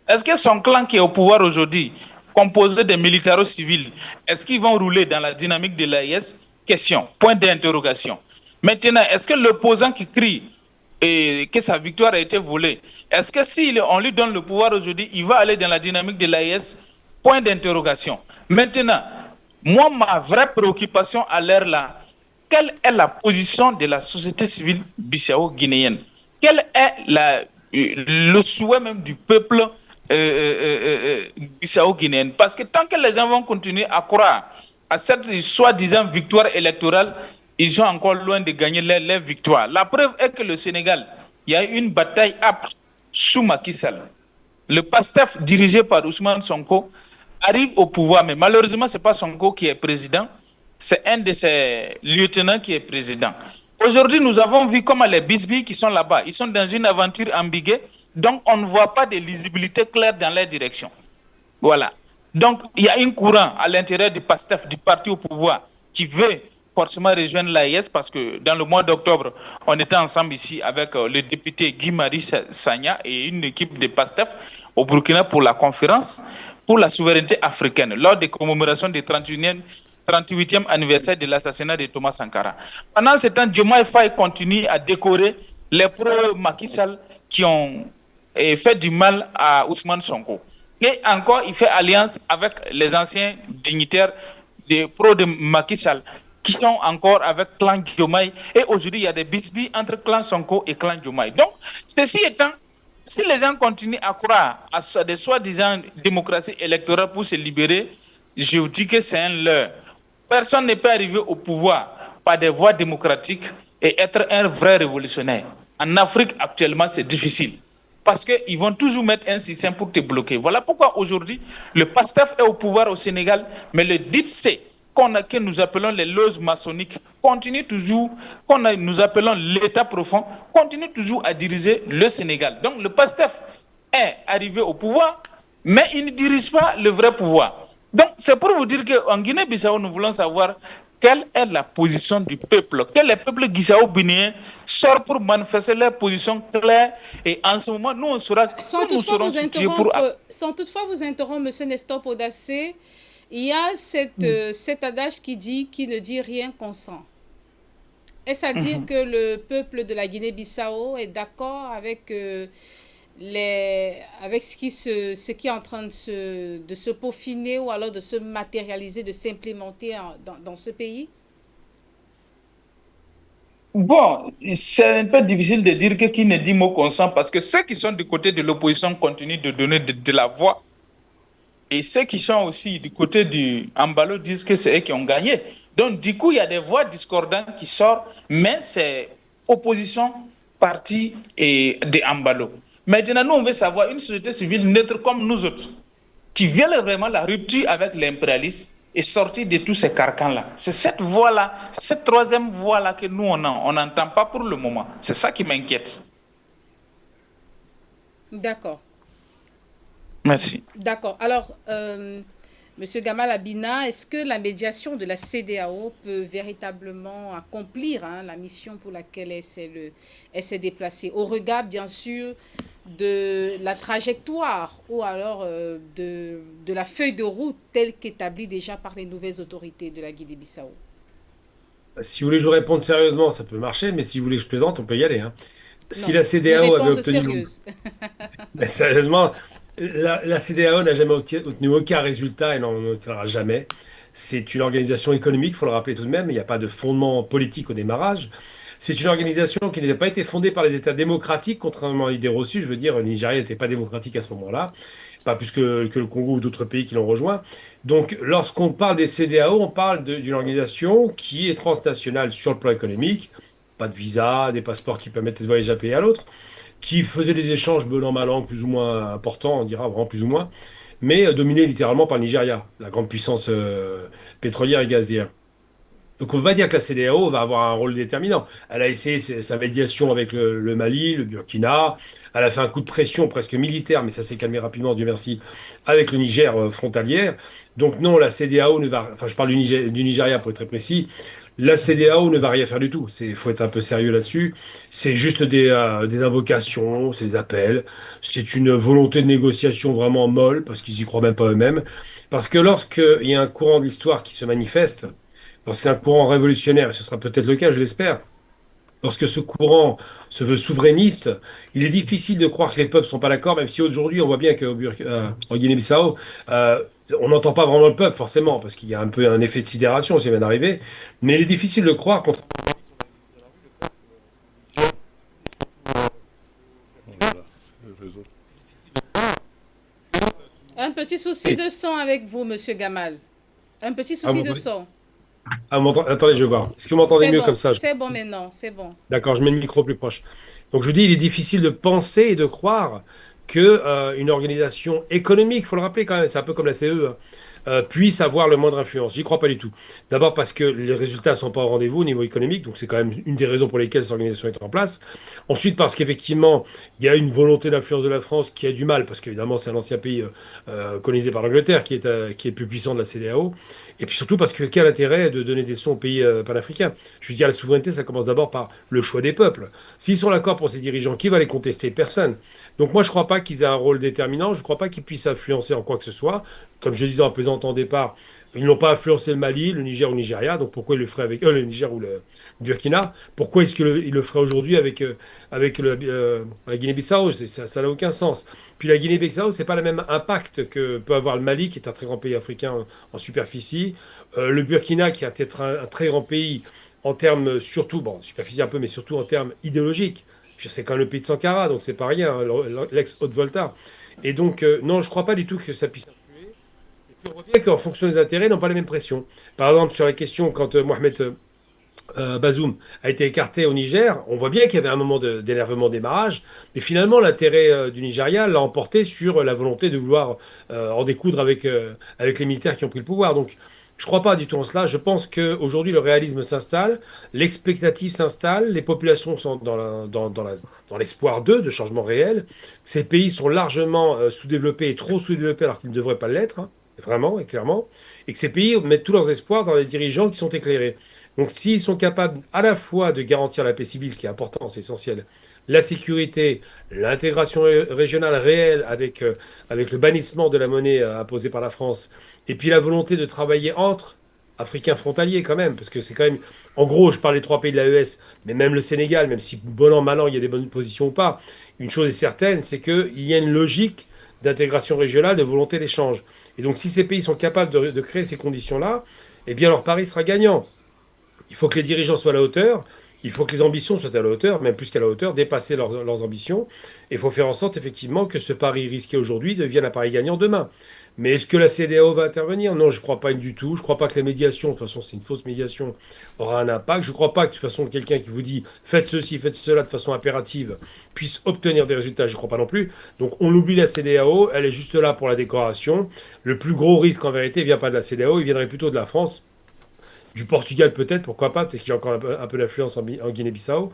Est-ce que son clan qui est au pouvoir aujourd'hui, composé des militaires civils, est-ce qu'ils vont rouler dans la dynamique de l'AIS? Question, point d'interrogation. Maintenant, est-ce que l'opposant qui crie que sa victoire a été volée, est-ce que si on lui donne le pouvoir aujourd'hui, il va aller dans la dynamique de l'AIS? Point d'interrogation. Maintenant, moi, ma vraie préoccupation à l'heure là, quelle est la position de la société civile bissau-guinéenne? Quel est le souhait même du peuple bissau-guinéenne? Parce que tant que les gens vont continuer à croire à cette soi-disant victoire électorale, ils sont encore loin de gagner leur victoire. La preuve est que le Sénégal, il y a eu une bataille âpre sous Macky Sall. Le PASTEF, dirigé par Ousmane Sonko, arrive au pouvoir, mais malheureusement, ce n'est pas Sonko qui est président, c'est un de ses lieutenants qui est président. Aujourd'hui, nous avons vu comment les bisbilles qui sont là-bas, ils sont dans une aventure ambiguë, donc on ne voit pas de lisibilité claire dans leur direction. Voilà. Donc, il y a un courant à l'intérieur du PASTEF, du parti au pouvoir, qui veut forcément rejoindre l'AIS parce que dans le mois d'octobre, on était ensemble ici avec le député Guy-Marie Sagna et une équipe de PASTEF au Burkina pour la conférence pour la souveraineté africaine lors des commémorations du 38e anniversaire de l'assassinat de Thomas Sankara. Pendant ce temps, Diomaye Faye continue à décorer les pro-Macky Sall qui ont fait du mal à Ousmane Sonko. Et encore, il fait alliance avec les anciens dignitaires des pros de Macky Sall qui sont encore avec clan Diomaye. Et aujourd'hui, il y a des bisbilles entre clan Sonko et clan Diomaye. Donc, ceci étant, si les gens continuent à croire à des soi-disant démocraties électorales pour se libérer, je vous dis que c'est un leurre. Personne ne peut arriver au pouvoir par des voies démocratiques et être un vrai révolutionnaire. En Afrique, actuellement, c'est difficile. Parce qu'ils vont toujours mettre un système pour te bloquer. Voilà pourquoi aujourd'hui, le PASTEF est au pouvoir au Sénégal, mais le DIPC, que nous appelons les loges maçonniques, continue toujours, nous appelons l'État profond, continue toujours à diriger le Sénégal. Donc le PASTEF est arrivé au pouvoir, mais il ne dirige pas le vrai pouvoir. Donc c'est pour vous dire qu'en Guinée-Bissau, nous voulons savoir quelle est la position du peuple, que les peuples guinéens sortent pour manifester leur position claire. Et en ce moment, nous, on saura sans nous serons situés pour... Sans toutefois vous interrompre, M. Nestor Podacé, il y a cet adage qui dit « qui ne dit rien consent ». Est-ce à dire que le peuple de la Guinée-Bissau est d'accord avec, avec ce qui est en train de se peaufiner ou alors de se matérialiser, de s'implémenter dans ce pays? Bon, c'est un peu difficile de dire que qui ne dit mot consent parce que ceux qui sont du côté de l'opposition continuent de donner de la voix. Et ceux qui sont aussi du côté du Ambalo disent que c'est eux qui ont gagné. Donc, du coup, il y a des voix discordantes qui sortent, mais c'est opposition, parti et de Ambalo. Maintenant, nous, on veut savoir une société civile neutre comme nous autres, qui vient vraiment la rupture avec l'impérialisme et sortir de tous ces carcans-là. C'est cette voie-là, cette troisième voie-là que nous, on n'entend pas pour le moment. C'est ça qui m'inquiète. D'accord. Merci. D'accord. Alors, Monsieur Gamal Abina, est-ce que la médiation de la CEDEAO peut véritablement accomplir la mission pour laquelle elle s'est déplacée, au regard, bien sûr, de la trajectoire ou alors de la feuille de route telle qu'établie déjà par les nouvelles autorités de la Guinée-Bissau? Si vous voulez que je vous réponde sérieusement, ça peut marcher, mais si vous voulez que je plaisante, on peut y aller, hein. Si Non, la une CEDEAO avait réponse obtenu sérieuse. mais sérieusement, la CEDEAO n'a jamais obtenu aucun résultat et n'en obtiendra jamais. C'est une organisation économique, il faut le rappeler tout de même, il n'y a pas de fondement politique au démarrage. C'est une organisation qui n'avait pas été fondée par les États démocratiques, contrairement à l'idée reçue. Je veux dire, le Nigeria n'était pas démocratique à ce moment-là, pas plus que le Congo ou d'autres pays qui l'ont rejoint. Donc, lorsqu'on parle des CEDEAO, on parle d'une organisation qui est transnationale sur le plan économique, pas de visa, des passeports qui permettent de voyager d'un pays à l'autre, qui faisait des échanges bon an, mal an, plus ou moins importants, on dira vraiment plus ou moins, mais dominé littéralement par le Nigeria, la grande puissance pétrolière et gazière. Donc on ne peut pas dire que la CEDEAO va avoir un rôle déterminant. Elle a essayé sa médiation avec le Mali, le Burkina, elle a fait un coup de pression presque militaire, mais ça s'est calmé rapidement, Dieu merci, avec le Niger frontalière. Donc non, la CEDEAO ne va, enfin je parle du Nigeria pour être très précis, la CEDEAO ne va rien faire du tout. Il faut être un peu sérieux là-dessus. C'est juste des invocations, c'est des appels. C'est une volonté de négociation vraiment molle, parce qu'ils y croient même pas eux-mêmes. Parce que lorsqu'il y a un courant de l'histoire qui se manifeste, lorsque c'est un courant révolutionnaire, et ce sera peut-être le cas, je l'espère, lorsque ce courant se veut souverainiste, il est difficile de croire que les peuples ne sont pas d'accord, même si aujourd'hui on voit bien qu'en Guinée-Bissau, euh, on n'entend pas vraiment le peuple, forcément, parce qu'il y a un peu un effet de sidération, ça vient d'arriver, mais il est difficile de croire qu'on... Oh là là, le réseau. Un petit souci Oui. de son avec vous, monsieur Gamal. Un petit Ah, vous souci de m'entendez. son. Attendez, je vais voir. Est-ce que vous m'entendez mieux comme ça? C'est bon maintenant, c'est bon. D'accord, je mets le micro plus proche. Donc je vous dis, il est difficile de penser et de croire que une organisation économique, il faut le rappeler quand même, c'est un peu comme la CE, hein, puisse avoir le moindre influence. J'y crois pas du tout. D'abord parce que les résultats ne sont pas au rendez-vous au niveau économique, donc c'est quand même une des raisons pour lesquelles cette organisation est en place. Ensuite, parce qu'effectivement, il y a une volonté d'influence de la France qui a du mal, parce qu'évidemment, c'est un ancien pays colonisé par l'Angleterre qui est plus puissant de la CEDEAO. Et puis surtout parce que quel intérêt de donner des leçons aux pays panafricains? Je veux dire, la souveraineté, ça commence d'abord par le choix des peuples. S'ils sont d'accord pour ces dirigeants, qui va les contester? Personne. Donc moi, je ne crois pas qu'ils aient un rôle déterminant, je ne crois pas qu'ils puissent influencer en quoi que ce soit. Comme je le disais en plaisantant au départ, ils n'ont pas influencé le Mali, le Niger ou le Nigeria, donc pourquoi ils le feraient avec eux, le Niger ou le Burkina? Pourquoi est-ce qu'ils le feraient aujourd'hui avec la Guinée-Bissau? Ça n'a aucun sens. Puis la Guinée-Bissau, c'est pas le même impact que peut avoir le Mali, qui est un très grand pays africain en superficie. Le Burkina, qui est peut-être un très grand pays en termes surtout, bon, superficie un peu, mais surtout en termes idéologiques. C'est quand même le pays de Sankara, donc c'est pas rien, hein, l'ex-Haute-Volta. Et donc, non, je crois pas du tout que ça puisse influer. Et puis on voit bien qu'en fonction des intérêts, ils n'ont pas les mêmes pressions. Par exemple, sur la question, quand Mohamed Bazoum a été écarté au Niger, on voit bien qu'il y avait un moment d'énervement au démarrage, mais finalement l'intérêt du Nigeria l'a emporté sur la volonté de vouloir en découdre avec les militaires qui ont pris le pouvoir. Donc je ne crois pas du tout en cela. Je pense qu'aujourd'hui le réalisme s'installe, l'expectative s'installe, les populations sont dans l'espoir de changements réels. Ces pays sont largement sous-développés et trop sous-développés alors qu'ils ne devraient pas l'être, hein, vraiment et clairement, et que ces pays mettent tous leurs espoirs dans les dirigeants qui sont éclairés. Donc, s'ils sont capables à la fois de garantir la paix civile, ce qui est important, c'est essentiel, la sécurité, l'intégration régionale réelle avec le bannissement de la monnaie imposée par la France, et puis la volonté de travailler entre Africains frontaliers quand même, parce que c'est quand même, en gros, je parle des trois pays de l'AES, mais même le Sénégal, même si bon an, mal an, il y a des bonnes positions ou pas, une chose est certaine, c'est qu'il y a une logique d'intégration régionale, de volonté d'échange. Et donc, si ces pays sont capables de créer ces conditions-là, eh bien, leur pari sera gagnant. Il faut que les dirigeants soient à la hauteur, il faut que les ambitions soient à la hauteur, même plus qu'à la hauteur, dépasser leurs ambitions. Et il faut faire en sorte, effectivement, que ce pari risqué aujourd'hui devienne un pari gagnant demain. Mais est-ce que la CEDEAO va intervenir? Non, je ne crois pas du tout. Je ne crois pas que la médiation, de toute façon, c'est une fausse médiation, aura un impact. Je ne crois pas que, de toute façon, quelqu'un qui vous dit faites ceci, faites cela de façon impérative puisse obtenir des résultats. Je ne crois pas non plus. Donc, on oublie la CEDEAO. Elle est juste là pour la décoration. Le plus gros risque, en vérité, ne vient pas de la CEDEAO, il viendrait plutôt de la France, du Portugal peut-être, pourquoi pas, peut-être qu'il y a encore un peu d'influence en Guinée-Bissau,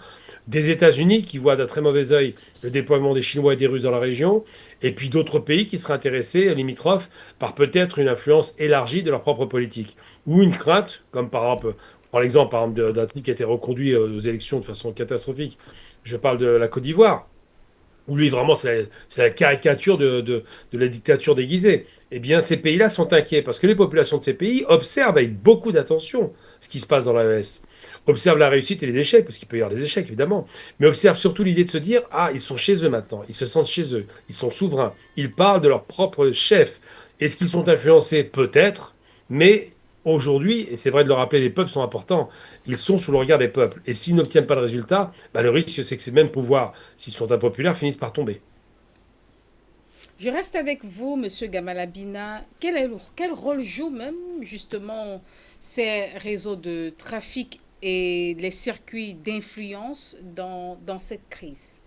des États-Unis qui voient d'un très mauvais œil le déploiement des Chinois et des Russes dans la région, et puis d'autres pays qui seraient intéressés, limitrophes, par peut-être une influence élargie de leur propre politique, ou une crainte, comme par exemple d'un truc qui a été reconduit aux élections de façon catastrophique. Je parle de la Côte d'Ivoire où lui vraiment c'est la caricature de la dictature déguisée, eh bien ces pays-là sont inquiets parce que les populations de ces pays observent avec beaucoup d'attention ce qui se passe dans l'AES. Observent la réussite et les échecs, parce qu'il peut y avoir des échecs évidemment, mais observent surtout l'idée de se dire, ah, ils sont chez eux maintenant, ils se sentent chez eux, ils sont souverains, ils parlent de leur propre chef. Est-ce qu'ils sont influencés? Peut-être, mais aujourd'hui, et c'est vrai de le rappeler, les peuples sont importants, ils sont sous le regard des peuples. Et s'ils n'obtiennent pas de résultat, bah, le risque, c'est que ces mêmes pouvoirs, s'ils sont impopulaires, finissent par tomber. Je reste avec vous, Monsieur Gamalabina. Quel rôle jouent même justement ces réseaux de trafic et les circuits d'influence dans cette crise?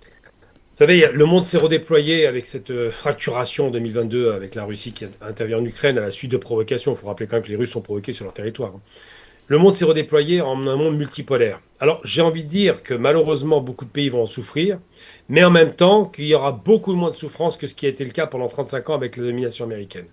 Vous savez, le monde s'est redéployé avec cette fracturation en 2022 avec la Russie qui intervient en Ukraine à la suite de provocations. Il faut rappeler quand même que les Russes sont provoqués sur leur territoire, hein. Le monde s'est redéployé en un monde multipolaire. Alors, j'ai envie de dire que malheureusement, beaucoup de pays vont en souffrir, mais en même temps, qu'il y aura beaucoup moins de souffrance que ce qui a été le cas pendant 35 ans avec la domination américaine.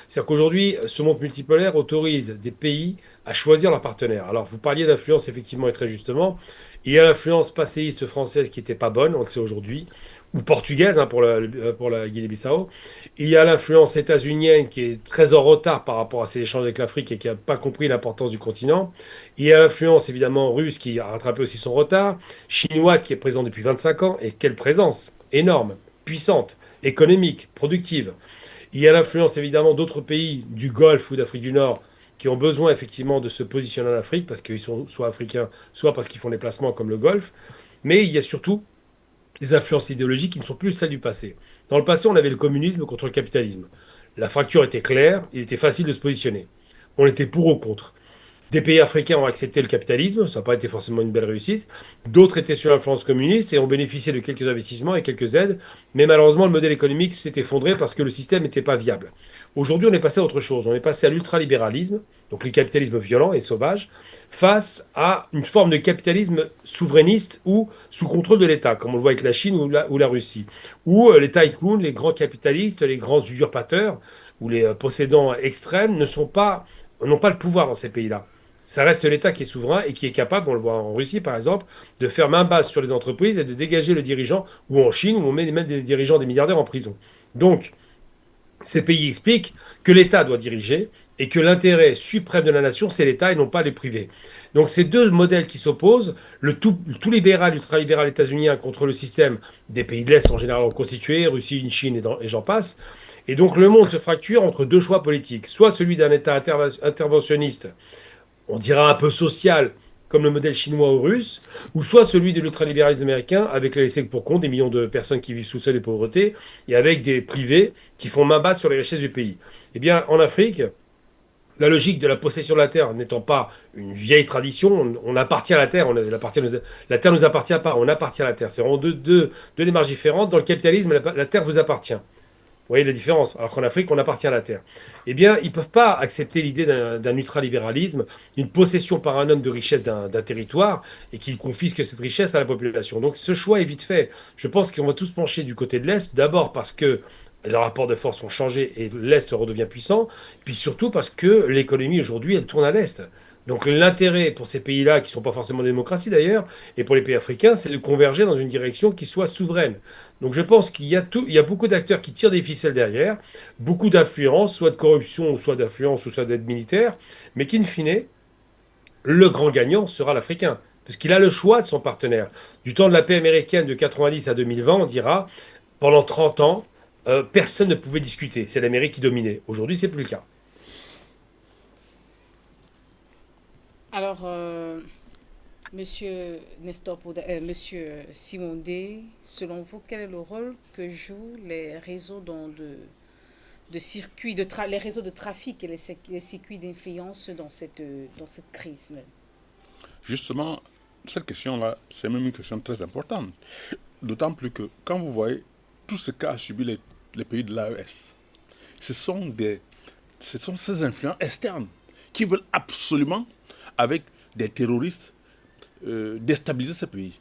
C'est-à-dire qu'aujourd'hui, ce monde multipolaire autorise des pays à choisir leurs partenaires. Alors, vous parliez d'influence, effectivement, et très justement. Il y a l'influence passéiste française qui n'était pas bonne, on le sait aujourd'hui, ou portugaise hein, pour la Guinée-Bissau. Il y a l'influence états-unienne qui est très en retard par rapport à ses échanges avec l'Afrique et qui n'a pas compris l'importance du continent. Il y a l'influence évidemment russe qui a rattrapé aussi son retard, chinoise qui est présente depuis 25 ans, et quelle présence énorme, puissante, économique, productive. Il y a l'influence évidemment d'autres pays du Golfe ou d'Afrique du Nord qui ont besoin effectivement de se positionner en Afrique parce qu'ils sont soit africains, soit parce qu'ils font des placements comme le Golfe. Mais il y a surtout des influences idéologiques qui ne sont plus celles du passé. Dans le passé, on avait le communisme contre le capitalisme. La fracture était claire, il était facile de se positionner. On était pour ou contre. Des pays africains ont accepté le capitalisme, ça n'a pas été forcément une belle réussite. D'autres étaient sous l'influence communiste et ont bénéficié de quelques investissements et quelques aides. Mais malheureusement, le modèle économique s'est effondré parce que le système n'était pas viable. Aujourd'hui, on est passé à autre chose. On est passé à l'ultralibéralisme, donc le capitalisme violent et sauvage, face à une forme de capitalisme souverainiste ou sous contrôle de l'État, comme on le voit avec la Chine ou la Russie. Où les tycoons, les grands capitalistes, les grands usurpateurs ou les possédants extrêmes n'ont pas le pouvoir dans ces pays-là. Ça reste l'État qui est souverain et qui est capable, on le voit en Russie par exemple, de faire main basse sur les entreprises et de dégager le dirigeant, ou en Chine, où on met même des dirigeants, des milliardaires en prison. Donc, ces pays expliquent que l'État doit diriger et que l'intérêt suprême de la nation, c'est l'État et non pas les privés. Donc ces deux modèles qui s'opposent, le tout libéral, ultralibéral états-unien contre le système des pays de l'Est en général constitué, Russie, Chine et j'en passe. Et donc le monde se fracture entre deux choix politiques, soit celui d'un État interventionniste, on dira un peu social, comme le modèle chinois ou russe, ou soit celui de l'ultralibéralisme américain, avec les laissés pour compte, des millions de personnes qui vivent sous le seuil de pauvreté, et avec des privés qui font main basse sur les richesses du pays. Eh bien, en Afrique, la logique de la possession de la terre n'étant pas une vieille tradition, on appartient à la terre, la terre ne nous appartient pas, on appartient à la terre. C'est vraiment deux démarches différentes. Dans le capitalisme, la terre vous appartient. Vous voyez la différence? Alors qu'en Afrique, on appartient à la terre. Eh bien, ils ne peuvent pas accepter l'idée d'un ultralibéralisme, d'une possession par un homme de richesse d'un territoire et qu'il confisque cette richesse à la population. Donc ce choix est vite fait. Je pense qu'on va tous pencher du côté de l'Est, d'abord parce que les rapports de force ont changé et l'Est redevient puissant, puis surtout parce que l'économie aujourd'hui, elle tourne à l'Est. Donc l'intérêt pour ces pays-là, qui ne sont pas forcément des démocraties d'ailleurs, et pour les pays africains, c'est de converger dans une direction qui soit souveraine. Donc je pense il y a beaucoup d'acteurs qui tirent des ficelles derrière, beaucoup d'influence, soit de corruption, soit d'influence, ou soit d'aide militaire, mais qu'in fine, le grand gagnant sera l'Africain, parce qu'il a le choix de son partenaire. Du temps de la paix américaine de 90 à 2020, on dira, pendant 30 ans, personne ne pouvait discuter, c'est l'Amérique qui dominait. Aujourd'hui, c'est plus le cas. Alors, Monsieur Monsieur Simondé, selon vous, quel est le rôle que jouent les réseaux de circuits, les réseaux de trafic et les circuits d'influence dans cette crise même? Justement, cette question-là, c'est même une question très importante. D'autant plus que quand vous voyez tout ce qu'a subi les pays de l'AES, ce sont ces influences externes qui veulent absolument, avec des terroristes, déstabiliser ces pays.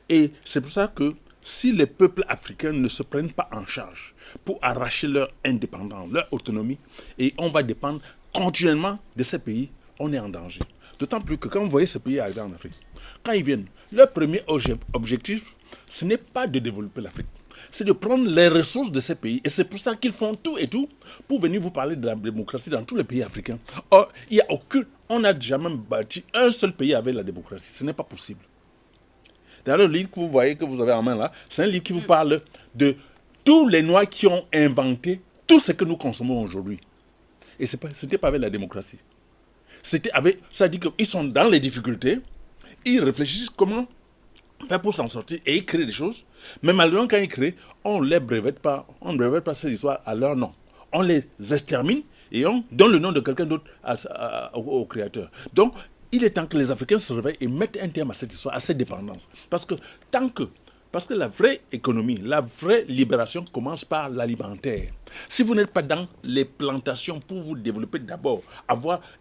Et c'est pour ça que si les peuples africains ne se prennent pas en charge pour arracher leur indépendance, leur autonomie, et on va dépendre continuellement de ces pays, on est en danger. D'autant plus que quand vous voyez ces pays arriver en Afrique, quand ils viennent, leur premier objectif, ce n'est pas de développer l'Afrique. C'est de prendre les ressources de ces pays. Et c'est pour ça qu'ils font tout et tout pour venir vous parler de la démocratie dans tous les pays africains. Or, il y a aucun, on n'a jamais bâti un seul pays avec la démocratie. Ce n'est pas possible. D'ailleurs, le livre que vous voyez, que vous avez en main là, c'est un livre qui vous parle de tous les Noirs qui ont inventé tout ce que nous consommons aujourd'hui. Et ce n'était pas avec la démocratie. C'était avec, ça dit qu'ils sont dans les difficultés, ils réfléchissent comment faire pour s'en sortir et ils créent des choses. Mais malheureusement, quand ils créent, on ne brevette pas ces histoires à leur nom. On les extermine et on donne le nom de quelqu'un d'autre au créateur. Donc, il est temps que les Africains se réveillent et mettent un terme à cette histoire, à cette dépendance. Parce que la vraie économie, la vraie libération commence par l'alimentaire. Si vous n'êtes pas dans les plantations pour vous développer d'abord,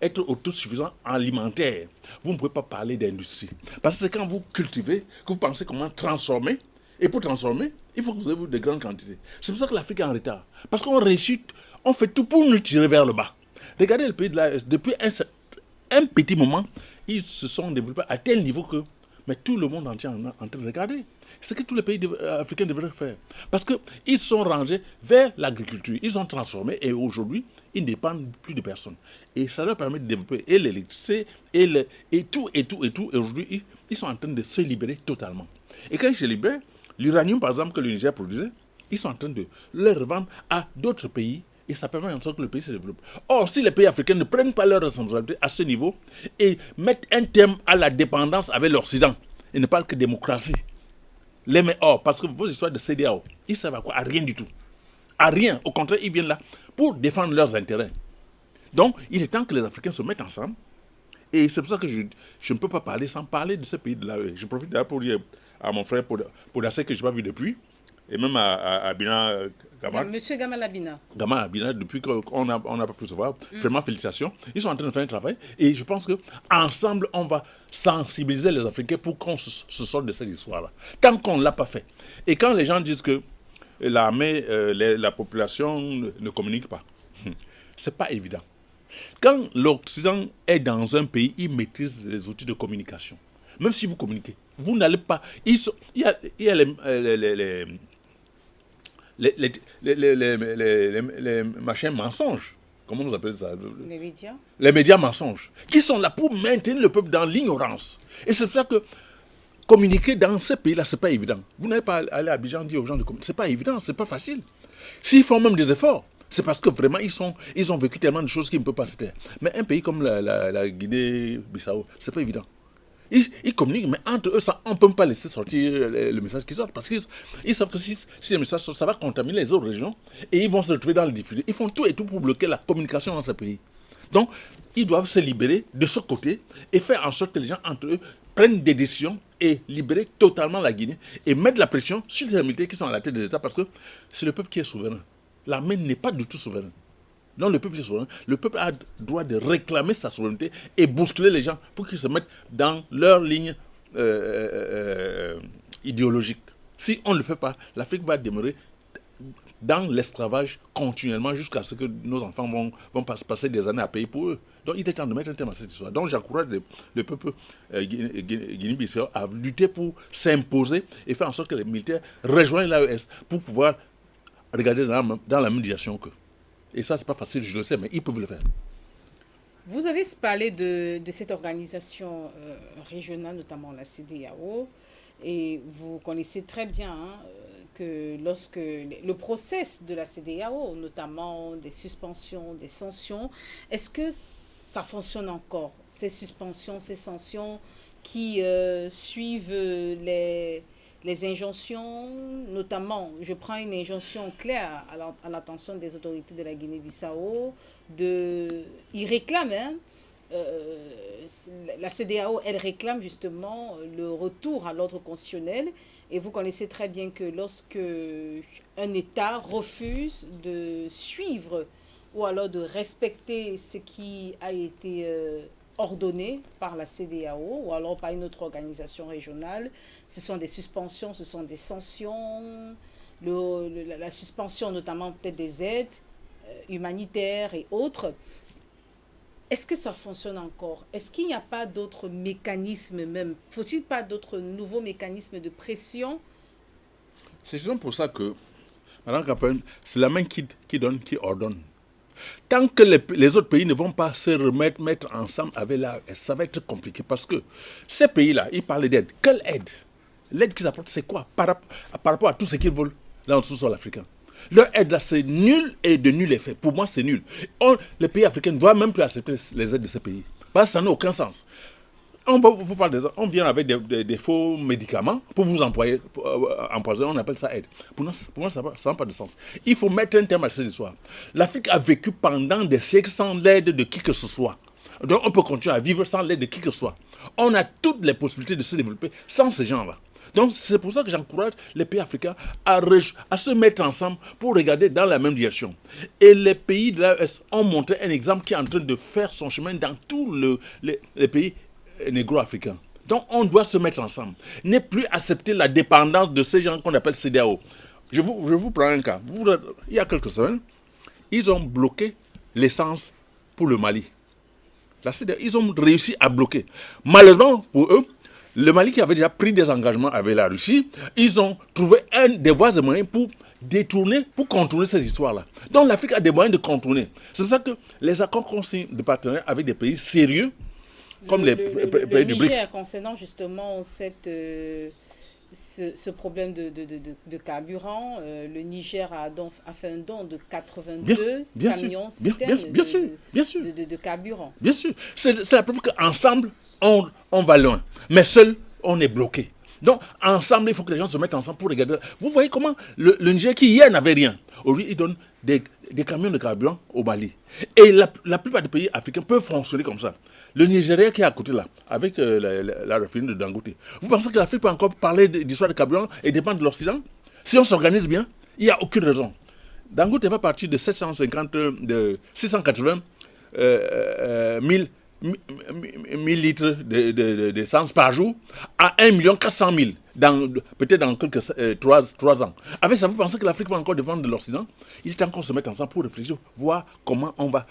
être autosuffisant alimentaire, vous ne pouvez pas parler d'industrie. Parce que c'est quand vous cultivez que vous pensez comment transformer. Et pour transformer, il faut que vous ayez de grandes quantités. C'est pour ça que l'Afrique est en retard. Parce qu'on réussit, on fait tout pour nous tirer vers le bas. Regardez le pays de l'AES, depuis un petit moment, ils se sont développés à tel niveau que mais tout le monde entier est en train de regarder. C'est ce que tous les pays africains devraient faire. Parce qu'ils sont rangés vers l'agriculture. Ils ont transformé et aujourd'hui, ils ne dépendent plus de personne. Et ça leur permet de développer et l'électricité et tout. Et aujourd'hui, ils sont en train de se libérer totalement. Et quand ils se libèrent, l'uranium, par exemple, que le Niger produisait, ils sont en train de le revendre à d'autres pays. Et ça permet en sorte que le pays se développe. Or, si les pays africains ne prennent pas leurs responsabilités à ce niveau et mettent un terme à la dépendance avec l'Occident, et ne parlent que démocratie, les met hors, parce que vos histoires de CEDEAO, ils servent à quoi? À rien du tout. À rien. Au contraire, ils viennent là pour défendre leurs intérêts. Donc, il est temps que les Africains se mettent ensemble. Et c'est pour ça que je ne peux pas parler sans parler de ce pays de là. Je profite d'ailleurs pour dire à mon frère Podassé que je n'ai pas vu depuis, et même à Bina Gamal. Monsieur Gamal Abina. Gamal Abina, depuis qu'on n'a pas pu se voir, vraiment félicitations. Ils sont en train de faire un travail et je pense qu'ensemble, on va sensibiliser les Africains pour qu'on se sorte de cette histoire-là. Tant qu'on ne l'a pas fait. Et quand les gens disent que l'armée, la population ne communique pas, c'est pas évident. Quand l'Occident est dans un pays, il maîtrise les outils de communication. Même si vous communiquez, vous n'allez pas... Il y a les machins mensonges. Comment vous appelez ça? Les médias. Les médias mensonges. Qui sont là pour maintenir le peuple dans l'ignorance. Et c'est pour ça que communiquer dans ces pays-là, ce n'est pas évident. Vous n'allez pas aller à Abidjan dire aux gens de communiquer. Ce n'est pas évident, ce n'est pas facile. S'ils font même des efforts, c'est parce que vraiment, ils ont vécu tellement de choses qu'ils ne peuvent pas se taire. Mais un pays comme la Guinée-Bissau, ce n'est pas évident. Ils communiquent, mais entre eux, on ne peut pas laisser sortir le message qui sort. Parce qu'ils savent que si le message sort, ça va contaminer les autres régions. Et ils vont se retrouver dans les difficultés. Ils font tout et tout pour bloquer la communication dans ce pays. Donc, ils doivent se libérer de ce côté et faire en sorte que les gens, entre eux, prennent des décisions et libérer totalement la Guinée. Et mettre la pression sur ces militaires qui sont à la tête des États. Parce que c'est le peuple qui est souverain. L'armée n'est pas du tout souveraine. Non, le peuple est souverain. Le peuple a le droit de réclamer sa souveraineté et bousculer les gens pour qu'ils se mettent dans leur ligne idéologique. Si on ne le fait pas, l'Afrique va demeurer dans l'esclavage continuellement jusqu'à ce que nos enfants vont passer des années à payer pour eux. Donc il est temps de mettre un terme à cette histoire. Donc j'encourage le peuple guinéen-bissau à lutter pour s'imposer et faire en sorte que les militaires rejoignent l'AES pour pouvoir regarder dans la même direction qu'eux. Et ça, c'est pas facile, je le sais, mais ils peuvent le faire. Vous avez parlé de cette organisation régionale, notamment la CEDEAO, et vous connaissez très bien que lorsque le process de la CEDEAO, notamment des suspensions, des sanctions, est-ce que ça fonctionne encore, ces suspensions, ces sanctions qui suivent les injonctions, notamment, je prends une injonction claire à l'attention des autorités de la Guinée-Bissau, ils réclament, la CEDEAO, elle réclame justement le retour à l'ordre constitutionnel, et vous connaissez très bien que lorsque un État refuse de suivre ou alors de respecter ce qui a été ordonné par la CEDEAO ou alors par une autre organisation régionale, ce sont des suspensions, ce sont des sanctions, la suspension notamment peut-être des aides humanitaires et autres. Est-ce que ça fonctionne encore? Est-ce qu'il n'y a pas d'autres mécanismes même? Faut-il pas d'autres nouveaux mécanismes de pression C'est justement pour ça que, Madame Capel, c'est la main qui donne, qui ordonne. Tant que les autres pays ne vont pas se mettre ensemble avec l'AES, ça va être compliqué parce que ces pays-là, ils parlent d'aide. Quelle aide? L'aide qu'ils apportent, c'est quoi par rapport à tout ce qu'ils veulent dans le sous-sol africain? Leur aide là, c'est nul et de nul effet. Pour moi, c'est nul. Les pays africains ne doivent même plus accepter les aides de ces pays. Parce que ça n'a aucun sens. On vient avec des faux médicaments pour vous empoisonner, on appelle ça aide. Pour moi, ça n'a pas de sens. Il faut mettre un terme à cette histoire. L'Afrique a vécu pendant des siècles sans l'aide de qui que ce soit. Donc on peut continuer à vivre sans l'aide de qui que ce soit. On a toutes les possibilités de se développer sans ces gens-là. Donc c'est pour ça que j'encourage les pays africains à se mettre ensemble pour regarder dans la même direction. Et les pays de l'AES ont montré un exemple qui est en train de faire son chemin dans tous les pays négro-africains. Donc on doit se mettre ensemble. Ne plus accepter la dépendance de ces gens qu'on appelle CEDEAO. Je vous prends un cas. Il y a quelques semaines, ils ont bloqué l'essence pour le Mali. La CEDEAO, ils ont réussi à bloquer. Malheureusement pour eux, le Mali qui avait déjà pris des engagements avec la Russie, ils ont trouvé des voies et moyens pour détourner, pour contourner ces histoires-là. Donc l'Afrique a des moyens de contourner. C'est pour ça que les accords qu'on signe de partenariat avec des pays sérieux, comme les pays du BRICS. Niger, concernant justement ce problème de carburant, le Niger a fait un don de 82 camions de carburant. Bien sûr. C'est la preuve qu'ensemble, on va loin. Mais seul, on est bloqué. Donc, ensemble, il faut que les gens se mettent ensemble pour regarder. Vous voyez comment le Niger, qui hier n'avait rien, aujourd'hui, il donne des camions de carburant au Mali. Et la plupart des pays africains peuvent fonctionner comme ça. Le Nigeria qui est à côté là, avec la raffinerie de Dangote. Vous pensez que l'Afrique peut encore parler d'histoire de carburant et dépendre de l'Occident? Si on s'organise bien, il n'y a aucune raison. Dangote va partir de 680 000 litres d'essence par jour à 1 400 000, peut-être dans quelques 3 ans. Avec ça, vous pensez que l'Afrique va encore dépendre de l'Occident? Il est temps qu'on se mette ensemble pour réfléchir, voir comment on va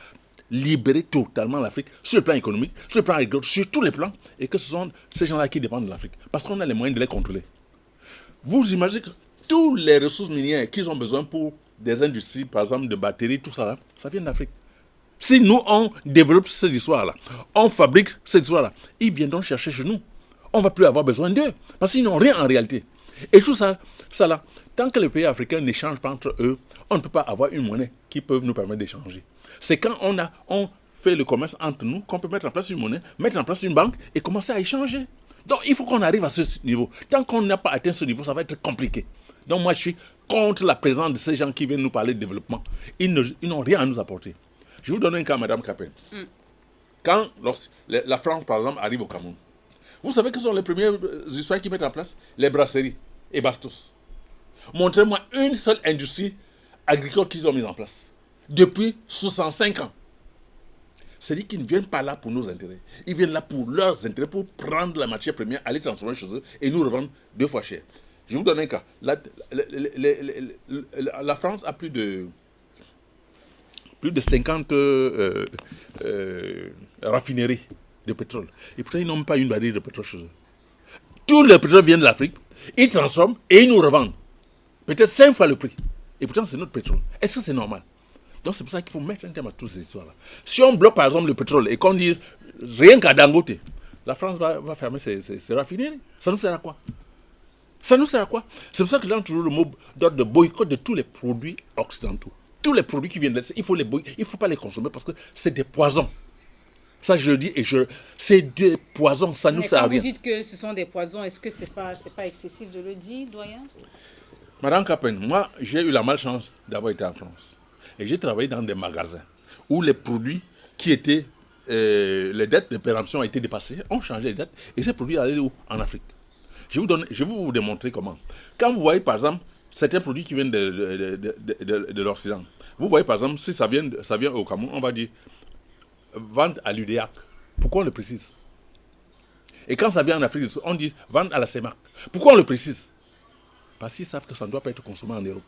libérer totalement l'Afrique sur le plan économique, sur le plan agricole, sur tous les plans, et que ce sont ces gens-là qui dépendent de l'Afrique. Parce qu'on a les moyens de les contrôler. Vous imaginez que toutes les ressources minières qu'ils ont besoin pour des industries, par exemple de batteries, tout ça, là, ça vient d'Afrique. Si nous, on développe cette histoire-là, on fabrique cette histoire-là, ils viendront chercher chez nous. On ne va plus avoir besoin d'eux, parce qu'ils n'ont rien en réalité. Et tout ça là, tant que les pays africains n'échangent pas entre eux, on ne peut pas avoir une monnaie qui peut nous permettre d'échanger. C'est quand on fait le commerce entre nous qu'on peut mettre en place une monnaie, mettre en place une banque et commencer à échanger. Donc il faut qu'on arrive à ce niveau. Tant qu'on n'a pas atteint ce niveau, ça va être compliqué. Donc moi je suis contre la présence de ces gens qui viennent nous parler de développement. Ils n'ont rien à nous apporter. Je vous donne un cas, Madame Capel. Quand la France, par exemple, arrive au Cameroun, vous savez que ce sont les premiers histoires qui mettent en place les brasseries et Bastos. Montrez-moi une seule industrie agricole qu'ils ont mise en place depuis 65 ans. C'est-à-dire qu'ils ne viennent pas là pour nos intérêts. Ils viennent là pour leurs intérêts, pour prendre la matière première, aller transformer chez eux et nous revendre 2 fois cher. Je vous donne un cas. La France a plus de 50 raffineries de pétrole. Et pourtant, ils n'ont même pas une barrière de pétrole chez eux. Tout le pétrole vient de l'Afrique. Ils transforment et ils nous revendent. Peut-être 5 fois le prix. Et pourtant, c'est notre pétrole. Est-ce que c'est normal? Donc, c'est pour ça qu'il faut mettre un terme à toutes ces histoires-là. Si on bloque, par exemple, le pétrole et qu'on dit rien qu'à Dangote, la France va fermer ses raffineries. Ça nous sert à quoi? Ça nous sert à quoi? C'est pour ça que j'ai toujours le mot d'ordre de boycott de tous les produits occidentaux. Tous les produits qui viennent de il faut faut pas les consommer parce que c'est des poisons. Ça, je le dis c'est des poisons, ça ne nous sert à rien. Quand vous dites que ce sont des poisons, est-ce que c'est pas excessif de le dire, doyen? Madame Capen, moi, j'ai eu la malchance d'avoir été en France. Et j'ai travaillé dans des magasins où les produits qui étaient, les dettes de péremption ont été dépassées, ont changé les dettes, et ces produits allaient où? En Afrique. Je vais vous démontrer comment. Quand vous voyez, par exemple, certains produits qui viennent de l'Occident, vous voyez, par exemple, si ça vient au Cameroun, on va dire vente à l'UDEAC. Pourquoi on le précise? Et quand ça vient en Afrique du Sud, on dit vente à la CEMAC. Pourquoi on le précise? Parce qu'ils savent que ça ne doit pas être consommé en Europe.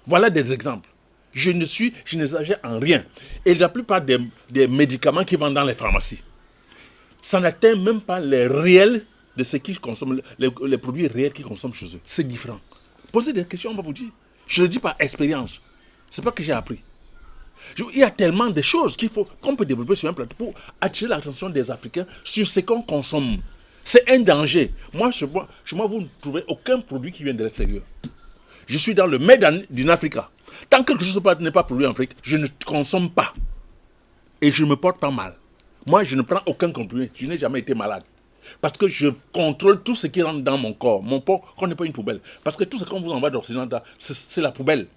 Voilà des exemples. Je n'exagère en rien. Et la plupart des médicaments qui vendent dans les pharmacies, ça n'atteint même pas les réels de ce qu'ils consomment, les produits réels qu'ils consomment chez eux. C'est différent. Posez des questions, on va vous dire. Je le dis par expérience. C'est pas que j'ai appris. Il y a tellement de choses qu'on peut développer sur un plateau pour attirer l'attention des Africains sur ce qu'on consomme. C'est un danger. Moi, chez moi, vous ne trouvez aucun produit qui vient de l'extérieur. Je suis dans le Made in Africa. Tant que quelque chose n'est pas produit en Afrique, je ne consomme pas. Et je ne me porte pas mal. Moi, je ne prends aucun comprimé. Je n'ai jamais été malade. Parce que je contrôle tout ce qui rentre dans mon corps. Mon corps n'est pas une poubelle. Parce que tout ce qu'on vous envoie d'Occident, c'est la poubelle.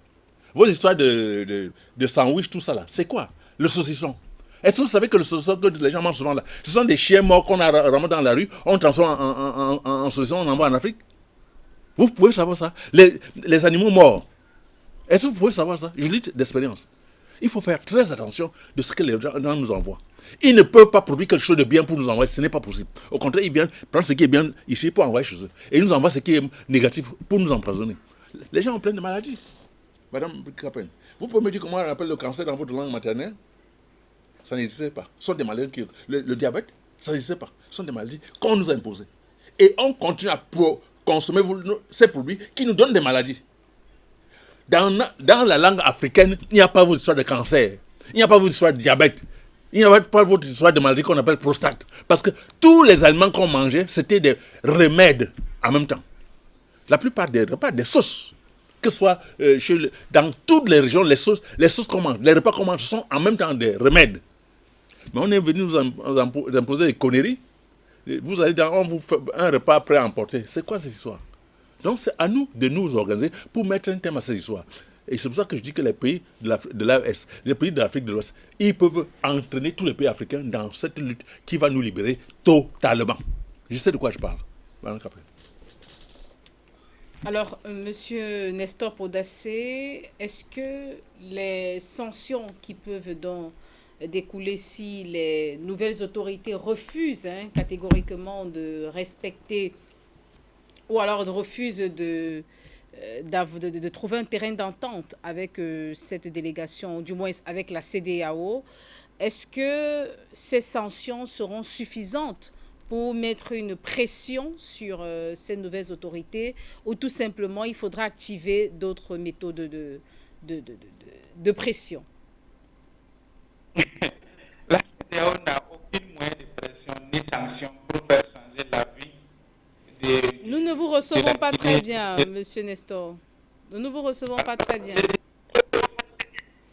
Vos histoires de sandwich, tout ça là, c'est quoi? Le saucisson. Est-ce que vous savez que le saucisson que les gens mangent souvent là, ce sont des chiens morts qu'on a ramassés dans la rue, on transforme en saucisson, on envoie en Afrique? Vous pouvez savoir ça? Les animaux morts. Est-ce que vous pouvez savoir ça? Je lis d'expérience. Il faut faire très attention de ce que les gens nous envoient. Ils ne peuvent pas produire quelque chose de bien pour nous envoyer, ce n'est pas possible. Au contraire, ils viennent prendre ce qui est bien ici pour envoyer chez eux. Et ils nous envoient ce qui est négatif pour nous empoisonner. Les gens ont plein de maladies. Madame Capen, vous pouvez me dire comment on appelle le cancer dans votre langue maternelle? Ça n'existait pas. Ce sont des maladies le diabète, ça n'existait pas. Ce sont des maladies qu'on nous a imposées. Et on continue à consommer ces produits qui nous donnent des maladies. Dans la langue africaine, il n'y a pas votre histoire de cancer. Il n'y a pas votre histoire de diabète. Il n'y a pas votre histoire de maladie qu'on appelle prostate. Parce que tous les aliments qu'on mangeait, c'était des remèdes en même temps. La plupart des repas, des sauces, que ce soit dans toutes les régions, les sauces qu'on mange, les repas qu'on mange sont en même temps des remèdes. Mais on est venu nous imposer des conneries. Vous allez on vous fait un repas prêt à emporter. C'est quoi cette histoire? Donc c'est à nous de nous organiser pour mettre un thème à cette histoire. Et c'est pour ça que je dis que les pays de l'AES, les pays de l'Afrique de l'Ouest, ils peuvent entraîner tous les pays africains dans cette lutte qui va nous libérer totalement. Je sais de quoi je parle. Alors, Monsieur Nestor Podacé, est-ce que les sanctions qui peuvent donc découler si les nouvelles autorités refusent catégoriquement de respecter ou alors refusent de trouver un terrain d'entente avec cette délégation, du moins avec la CEDEAO, est-ce que ces sanctions seront suffisantes pour mettre une pression sur ces nouvelles autorités ou tout simplement il faudra activer d'autres méthodes de pression? La CEDEAO n'a aucun moyen de pression ni sanction pour faire changer la vie Nous ne vous recevons pas très bien, Monsieur Nestor. Nous ne vous recevons pas très bien.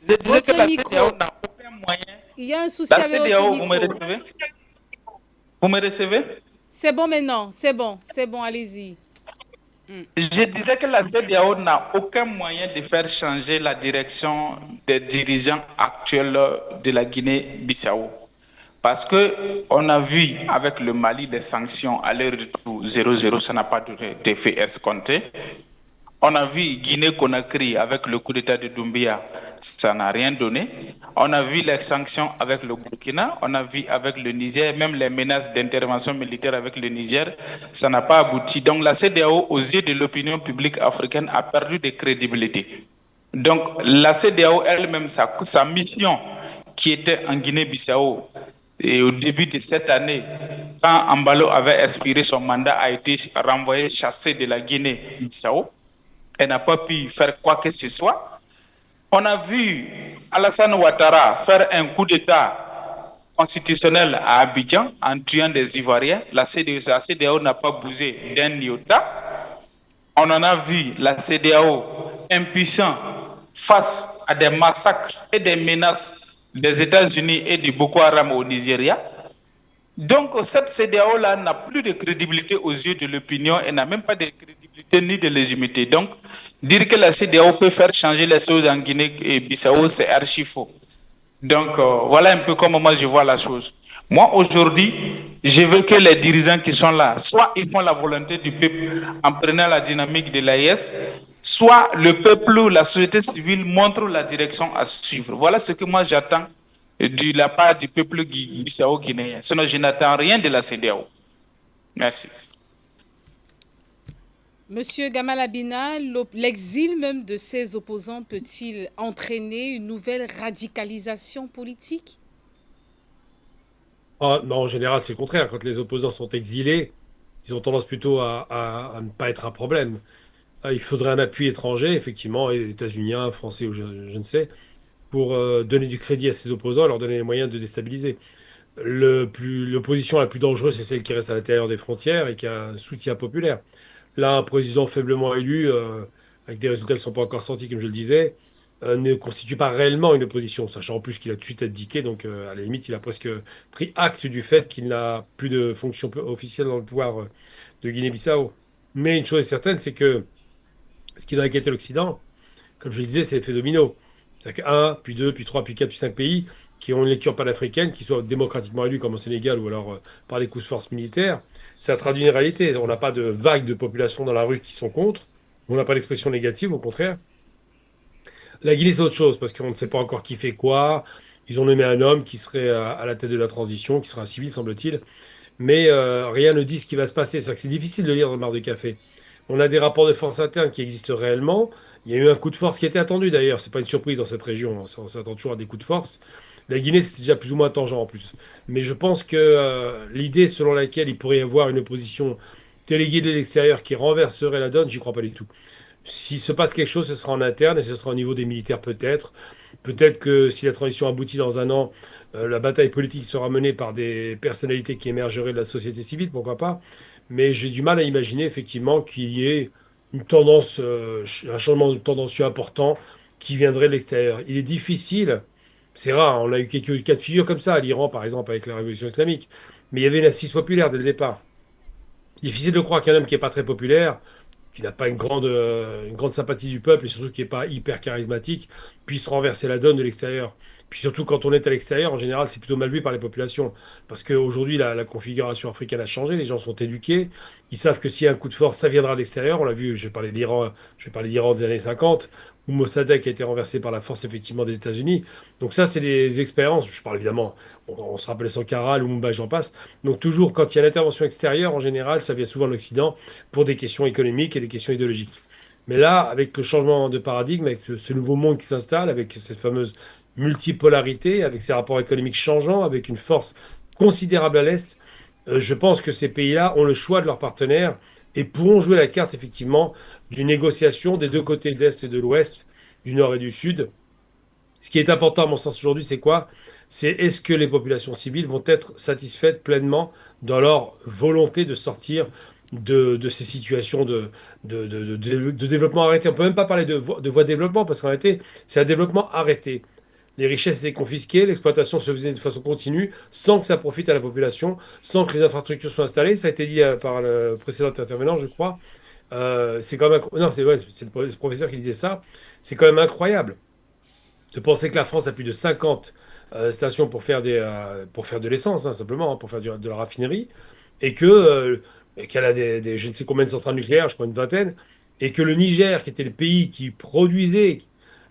Je disais que la CEDEAO n'a aucun moyen. Il y a un souci avec votre micro. Vous me recevez? C'est bon maintenant, c'est bon, allez-y. Je disais que la CEDEAO n'a aucun moyen de faire changer la direction des dirigeants actuels de la Guinée-Bissau. Parce qu'on a vu avec le Mali des sanctions à leur retour 0-0, ça n'a pas d'effet escompté. On a vu Guinée-Conakry avec le coup d'État de Doumbia, ça n'a rien donné. On a vu les sanctions avec le Burkina, on a vu avec le Niger, même les menaces d'intervention militaire avec le Niger, ça n'a pas abouti. Donc la CEDEAO, aux yeux de l'opinion publique africaine, a perdu de crédibilité. Donc la CEDEAO elle-même, sa mission qui était en Guinée-Bissau, et au début de cette année, quand Ambalo avait expiré son mandat, a été renvoyé, chassé de la Guinée-Bissau. Elle n'a pas pu faire quoi que ce soit. On a vu Alassane Ouattara faire un coup d'État constitutionnel à Abidjan en tuant des Ivoiriens. La CEDEAO n'a pas bougé d'un iota. On en a vu la CEDEAO impuissant face à des massacres et des menaces des États-Unis et du Boko Haram au Nigeria. Donc cette CEDEAO-là n'a plus de crédibilité aux yeux de l'opinion et n'a même pas de crédibilité ni de légitimité. Donc dire que la CEDEAO peut faire changer les choses en Guinée et Bissau, c'est archi faux. Donc voilà un peu comment moi je vois la chose. Moi aujourd'hui, je veux que les dirigeants qui sont là, soit ils font la volonté du peuple en prenant la dynamique de l'AES, soit le peuple ou la société civile montre la direction à suivre. Voilà ce que moi j'attends de la part du peuple bissau-guinéen. Sinon, je n'attends rien de la CEDEAO. Merci. Monsieur Gamal Abina, l'exil même de ses opposants peut-il entraîner une nouvelle radicalisation politique? Non, en général, c'est le contraire. Quand les opposants sont exilés, ils ont tendance plutôt à ne pas être un problème. il faudrait un appui étranger, effectivement, états-unien, français ou je ne sais, pour donner du crédit à ses opposants, leur donner les moyens de déstabiliser. L'opposition la plus dangereuse, c'est celle qui reste à l'intérieur des frontières et qui a un soutien populaire. Là, un président faiblement élu, avec des résultats qui ne sont pas encore sortis, comme je le disais, ne constitue pas réellement une opposition, sachant en plus qu'il a tout de suite abdiqué, donc à la limite, il a presque pris acte du fait qu'il n'a plus de fonction officielle dans le pouvoir de Guinée-Bissau. Mais une chose est certaine, c'est que ce qui va inquiéter l'Occident, comme je le disais, c'est l'effet domino. C'est-à-dire qu'un, puis deux, puis trois, puis quatre, puis cinq pays qui ont une lecture panafricaine, qui soient démocratiquement élus comme au Sénégal ou alors par les coups de force militaires, ça traduit une réalité. On n'a pas de vagues de population dans la rue qui sont contre, on n'a pas d'expression négative, au contraire. La Guinée, c'est autre chose, parce qu'on ne sait pas encore qui fait quoi. Ils ont nommé un homme qui serait à la tête de la transition, qui sera un civil, semble-t-il. Mais rien ne dit ce qui va se passer. C'est-à-dire que c'est difficile de lire dans le mar de café. On a des rapports de force internes qui existent réellement. Il y a eu un coup de force qui était attendu d'ailleurs. C'est pas une surprise dans cette région. On s'attend toujours à des coups de force. La Guinée, c'était déjà plus ou moins tangent en plus. Mais je pense que l'idée selon laquelle il pourrait y avoir une opposition téléguidée de l'extérieur qui renverserait la donne, j'y crois pas du tout. S'il se passe quelque chose, ce sera en interne et ce sera au niveau des militaires peut-être. Peut-être que si la transition aboutit dans un an, la bataille politique sera menée par des personnalités qui émergeraient de la société civile, pourquoi pas. Mais j'ai du mal à imaginer effectivement qu'il y ait une tendance, un changement tendancieux important qui viendrait de l'extérieur. Il est difficile, c'est rare, on a eu quelques cas de figure comme ça, à l'Iran par exemple avec la révolution islamique, mais il y avait une assise populaire dès le départ. Difficile de croire qu'un homme qui n'est pas très populaire qui n'a pas une grande sympathie du peuple et surtout qui n'est pas hyper charismatique, puisse renverser la donne de l'extérieur. Puis surtout, quand on est à l'extérieur, en général, c'est plutôt mal vu par les populations. Parce qu'aujourd'hui, la configuration africaine a changé, les gens sont éduqués, ils savent que s'il y a un coup de force, ça viendra de l'extérieur. On l'a vu, je vais parler d'Iran des années 50, où Mossadegh a été renversé par la force, effectivement, des États-Unis. Donc ça, c'est des expériences. Je parle évidemment, on se rappelle Sankara, Lumumba, j'en passe. Donc toujours, quand il y a l'intervention extérieure, en général, ça vient souvent de l'Occident pour des questions économiques et des questions idéologiques. Mais là, avec le changement de paradigme, avec ce nouveau monde qui s'installe, avec cette fameuse multipolarité, avec ces rapports économiques changeants, avec une force considérable à l'Est, je pense que ces pays-là ont le choix de leurs partenaires et pourront jouer la carte, effectivement, d'une négociation des deux côtés de l'Est et de l'Ouest, du Nord et du Sud. Ce qui est important, à mon sens, aujourd'hui, c'est quoi? C'est est-ce que les populations civiles vont être satisfaites pleinement dans leur volonté de sortir de ces situations de développement arrêté. On ne peut même pas parler de voie de développement parce qu'en réalité, c'est un développement arrêté. Les richesses étaient confisquées, l'exploitation se faisait de façon continue, sans que ça profite à la population, sans que les infrastructures soient installées. Ça a été dit par le précédent intervenant, je crois. C'est quand même... Non, c'est ouais, c'est le professeur qui disait ça. C'est quand même incroyable de penser que la France a plus de 50 stations pour faire de l'essence, hein, simplement, hein, pour faire de la raffinerie, et qu'elle a je ne sais combien de centrales nucléaires, je crois une vingtaine, et que le Niger, qui était le pays qui produisait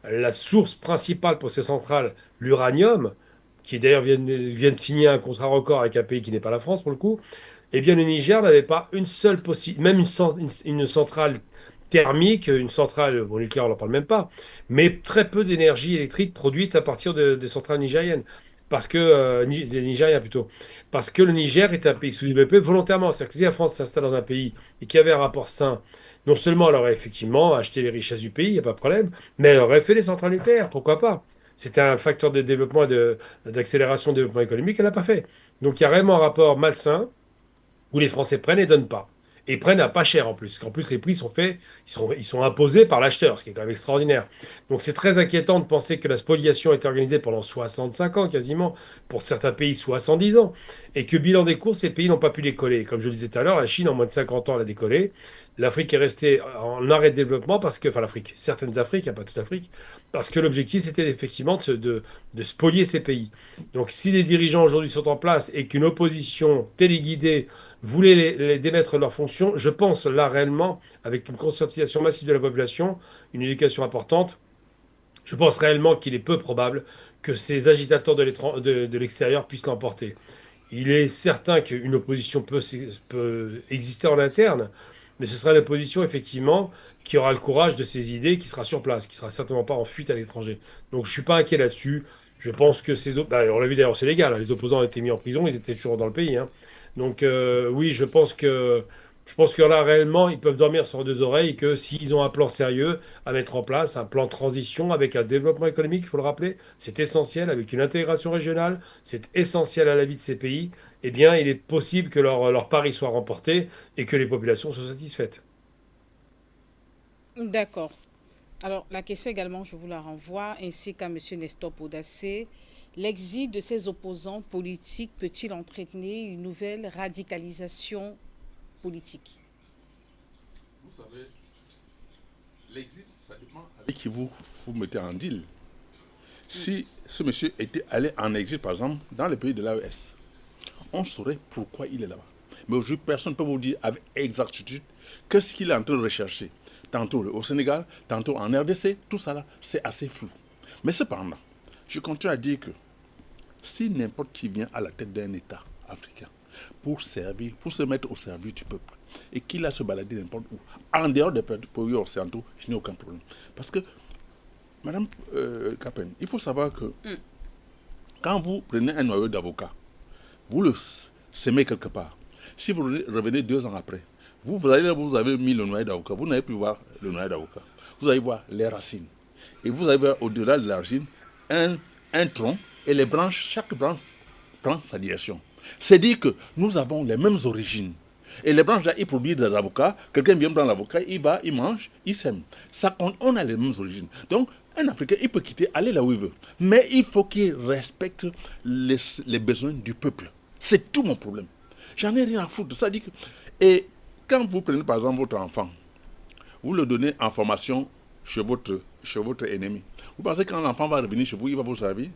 la source principale pour ces centrales, l'uranium, qui d'ailleurs vient de signer un contrat record avec un pays qui n'est pas la France pour le coup, eh bien le Niger n'avait pas une seule possibilité, même une centrale thermique, une centrale bon, nucléaire, on n'en parle même pas, mais très peu d'énergie électrique produite à partir des centrales nigériennes. Parce que, des Nigériens plutôt. Parce que le Niger est un pays sous-développé volontairement. C'est-à-dire que si la France s'installe dans un pays et qu'il y avait un rapport sain, non seulement elle aurait effectivement acheté les richesses du pays, il n'y a pas de problème, mais elle aurait fait des centrales nucléaires, pourquoi pas? C'était un facteur de développement et d'accélération du développement économique, elle n'a pas fait. Donc il y a vraiment un rapport malsain où les Français prennent et donnent pas. Et prennent à pas cher en plus. Qu'en plus, les prix sont faits, ils sont imposés par l'acheteur, ce qui est quand même extraordinaire. Donc c'est très inquiétant de penser que la spoliation a été organisée pendant 65 ans quasiment, pour certains pays 70 ans, et que bilan des courses, ces pays n'ont pas pu décoller. Comme je le disais tout à l'heure, la Chine, en moins de 50 ans, elle a décollé. L'Afrique est restée en arrêt de développement parce que, enfin l'Afrique, certaines Afriques, hein, pas toute l'Afrique, parce que l'objectif c'était effectivement de spolier ces pays. Donc si les dirigeants aujourd'hui sont en place et qu'une opposition téléguidée voulait les démettre de leurs fonctions, je pense là réellement, avec une conscientisation massive de la population, une éducation importante, je pense réellement qu'il est peu probable que ces agitateurs de l'extérieur puissent l'emporter. Il est certain qu'une opposition peut exister en interne, mais ce sera une opposition effectivement qui aura le courage de ses idées, qui sera sur place, qui sera certainement pas en fuite à l'étranger. Donc je suis pas inquiet là-dessus. Je pense que on l'a vu d'ailleurs, c'est légal, hein, les opposants ont été mis en prison, ils étaient toujours dans le pays, hein. Donc oui, je pense que Je pense que là, réellement, ils peuvent dormir sur deux oreilles que s'ils ont un plan sérieux à mettre en place, un plan de transition avec un développement économique, il faut le rappeler, c'est essentiel, avec une intégration régionale, c'est essentiel à la vie de ces pays, eh bien, il est possible que leur pari soit remporté et que les populations soient satisfaites. D'accord. Alors, la question également, je vous la renvoie, ainsi qu'à M. Nestor Podacé. L'exil de ses opposants politiques peut-il entraîner une nouvelle radicalisation politique? Vous savez, l'exil, ça dépend avec qui vous mettez en deal. Si ce monsieur était allé en exil, par exemple, dans les pays de l'AES, on saurait pourquoi il est là-bas. Mais aujourd'hui, personne ne peut vous dire avec exactitude qu'est-ce qu'il est en train de rechercher. Tantôt au Sénégal, tantôt en RDC, tout ça là, c'est assez flou. Mais cependant, je continue à dire que si n'importe qui vient à la tête d'un État africain pour servir, pour se mettre au service du peuple, et qu'il a se balader n'importe où, en dehors des pays occidentaux, je n'ai aucun problème. Parce que, Madame Capen, il faut savoir que quand vous prenez un noyau d'avocat, vous le semez quelque part. Si vous revenez 2 ans après, vous avez mis le noyau d'avocat, vous n'avez plus voir le noyau d'avocat. Vous allez voir les racines. Et vous allez voir au-delà de la racine un tronc et les branches, chaque branche prend sa direction. C'est dire que nous avons les mêmes origines. Et les branches là, ils produisent des avocats. Quelqu'un vient prendre l'avocat, il va, il mange, il sème. Ça, on a les mêmes origines. Donc, un Africain, il peut quitter, aller là où il veut. Mais il faut qu'il respecte les besoins du peuple. C'est tout mon problème. J'en ai rien à foutre. Ça dit que... Et quand vous prenez par exemple votre enfant, vous le donnez en formation chez votre ennemi. Vous pensez que quand l'enfant va revenir chez vous, il va vous servir?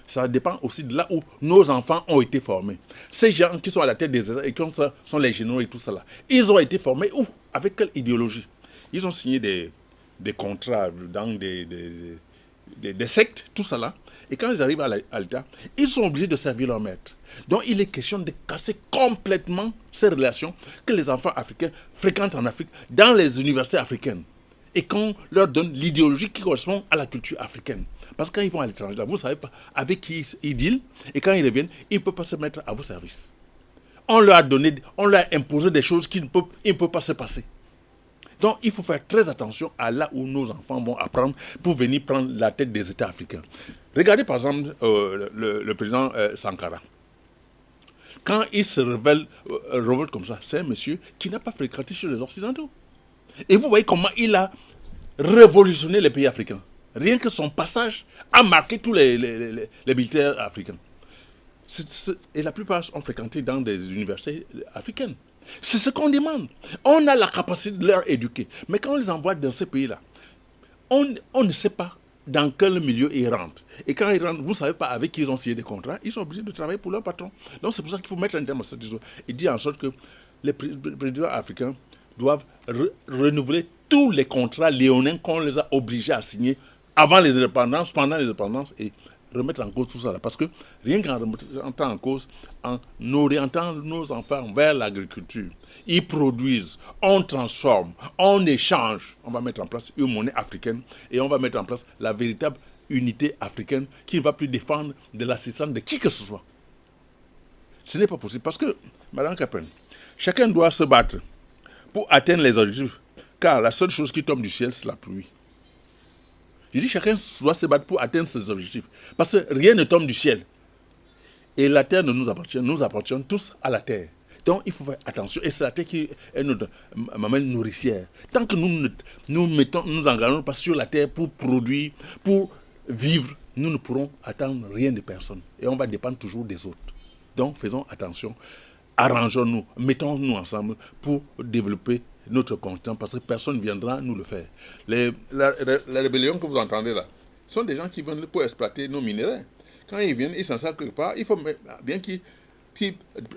Ça dépend aussi de là où nos enfants ont été formés. Ces gens qui sont à la tête des États et qui sont les généraux et tout ça là, ils ont été formés où? Avec quelle idéologie? Ils ont signé des contrats dans des sectes, tout ça là. Et quand ils arrivent à l'État, ils sont obligés de servir leur maître. Donc il est question de casser complètement ces relations que les enfants africains fréquentent en Afrique, dans les universités africaines. Et qu'on leur donne l'idéologie qui correspond à la culture africaine. Parce que quand ils vont à l'étranger, vous ne savez pas avec qui ils dealent. Et quand ils reviennent, ils ne peuvent pas se mettre à vos services. On leur a imposé des choses qu'ils ne peuvent pas se passer. Donc, il faut faire très attention à là où nos enfants vont apprendre pour venir prendre la tête des États africains. Regardez par exemple le président Sankara. Quand il se révolte comme ça, c'est un monsieur qui n'a pas fréquenté chez les Occidentaux. Et vous voyez comment il a révolutionné les pays africains. Rien que son passage a marqué tous les militaires africains. Et la plupart ont fréquenté dans des universités africaines. C'est ce qu'on demande. On a la capacité de leur éduquer. Mais quand on les envoie dans ces pays-là, on ne sait pas dans quel milieu ils rentrent. Et quand ils rentrent, vous ne savez pas avec qui ils ont signé des contrats, ils sont obligés de travailler pour leur patron. Donc c'est pour ça qu'il faut mettre un terme à cette histoire et dire en sorte que les présidents africains doivent renouveler tous les contrats léonins qu'on les a obligés à signer avant les indépendances, pendant les indépendances et remettre en cause tout ça là. Parce que rien qu'en remettant en cause, en orientant nos enfants vers l'agriculture, ils produisent, on transforme, on échange, on va mettre en place une monnaie africaine et on va mettre en place la véritable unité africaine qui ne va plus défendre de l'assistance de qui que ce soit. Ce n'est pas possible parce que, Madame Capen, chacun doit se battre pour atteindre les objectifs, car la seule chose qui tombe du ciel, c'est la pluie. Je dis chacun doit se battre pour atteindre ses objectifs, parce que rien ne tombe du ciel. Et la terre ne nous appartient tous à la terre. Donc il faut faire attention, et c'est la terre qui est notre maman nourricière. Tant que nous nous engageons pas sur la terre pour produire, pour vivre, nous ne pourrons attendre rien de personne. Et on va dépendre toujours des autres. Donc faisons attention. Arrangeons-nous, mettons-nous ensemble pour développer notre continent parce que personne ne viendra nous le faire. La rébellion que vous entendez là, sont des gens qui viennent pour exploiter nos minéraux. Quand ils viennent, ils s'en savent quelque part, il faut bien qu'ils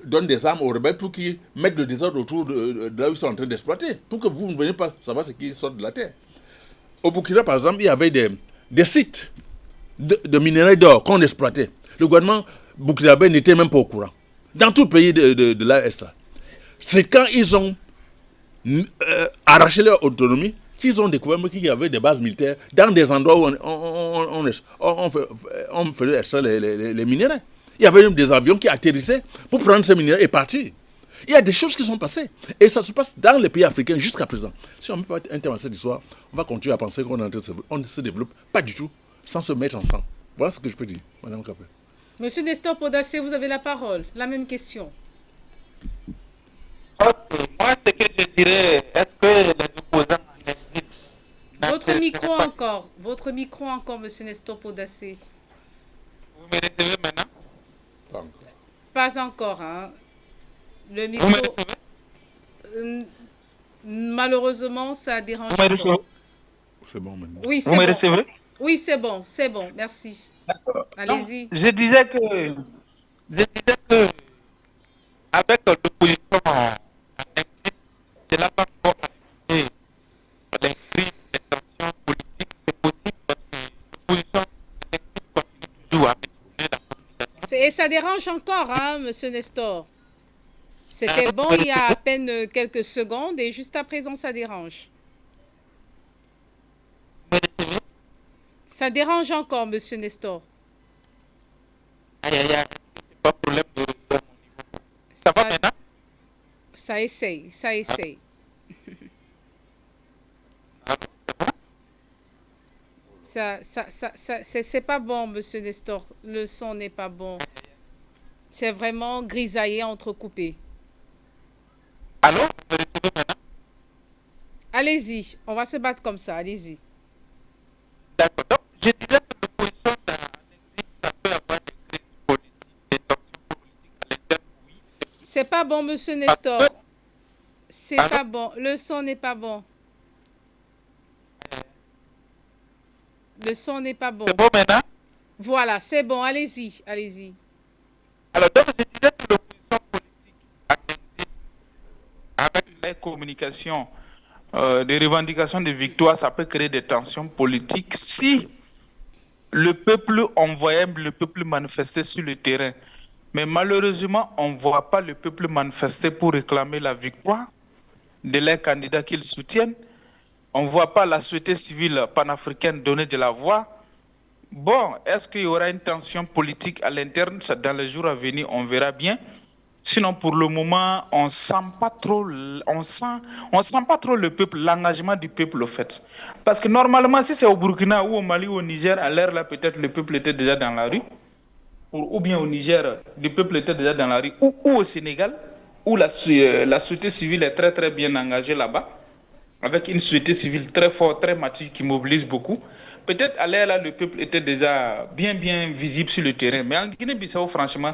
donnent des armes aux rebelles pour qu'ils mettent le désordre autour de là où ils sont en train d'exploiter, pour que vous ne veniez pas savoir ce qui sort de la terre. Au Burkina, par exemple, il y avait des sites de minerais d'or qu'on exploitait. Le gouvernement burkinabé n'était même pas au courant. Dans tout le pays de l'AES. C'est quand ils ont arraché leur autonomie qu'ils ont découvert qu'il y avait des bases militaires dans des endroits où on faisait extraire les minéraux. Il y avait même des avions qui atterrissaient pour prendre ces minéraux et partir. Il y a des choses qui sont passées. Et ça se passe dans les pays africains jusqu'à présent. Si on ne met pas un terme à cette histoire, on va continuer à penser qu'on se développe. Pas du tout, sans se mettre ensemble. Voilà ce que je peux dire, Madame Capet. Monsieur Nestor Podassé, vous avez la parole. La même question. Ok, moi, ce que je dirais, est-ce que les opposants en exil Votre micro encore, monsieur Nestor Podassé. vous me recevez maintenant? Pas encore. Pas encore, hein. Le Vous micro, me recevez? malheureusement, ça dérange Vous me encore. recevez? C'est bon maintenant. Oui, Vous c'est me bon. recevez? Oui, c'est bon, merci. Donc, Allez-y. je disais que avec l'opposition en exil, cela va encore ajouter les crises, les tensions politiques. C'est possible parce que l'opposition en exil continue toujours à mener la communication. Et ça dérange encore, hein, monsieur Nestor. C'était bon il y a à peine quelques secondes et juste à présent, ça dérange. Vous me recevez? Ça dérange encore, monsieur Nestor. Aïe, aïe, aïe, c'est pas problème de retour à mon niveau. Ça va maintenant? Ça essaye, ça essaye. Ah, c'est bon? C'est pas bon, monsieur Nestor. Le son n'est pas bon. C'est vraiment grisaillé, entrecoupé. Allô? Vous me recevez maintenant? Allez-y, on va se battre comme ça, allez-y. D'accord. Donc, je disais que l'opposition en exil, ça peut avoir des crises politiques, des tensions politiques à l'interne. Oui, c'est C'est pas bon, monsieur parce Nestor. que... C'est Allô? pas bon. Le son n'est pas bon. Le son n'est pas bon. C'est bon maintenant? Voilà, c'est bon, allez-y, allez-y. Alors, donc, je disais que l'opposition politique en exil, avec les communications, des revendications de victoire, ça peut créer des tensions politiques si le peuple envoyait le peuple manifester sur le terrain. Mais malheureusement, on ne voit pas le peuple manifester pour réclamer la victoire de leurs candidats qu'ils soutiennent. On ne voit pas la société civile panafricaine donner de la voix. Bon, est-ce qu'il y aura une tension politique à l'interne? Dans les jours à venir, on verra bien. Sinon, pour le moment, on sent pas trop le peuple, l'engagement du peuple, au fait. Parce que normalement, si c'est au Burkina ou au Mali ou au Niger, à l'heure là, peut-être le peuple était déjà dans la rue. Ou bien au Niger, le peuple était déjà dans la rue. Ou au Sénégal, où la société civile est très très bien engagée là-bas, avec une société civile très forte, très mature, qui mobilise beaucoup. Peut-être à l'heure là, le peuple était déjà bien visible sur le terrain. Mais en Guinée-Bissau, franchement,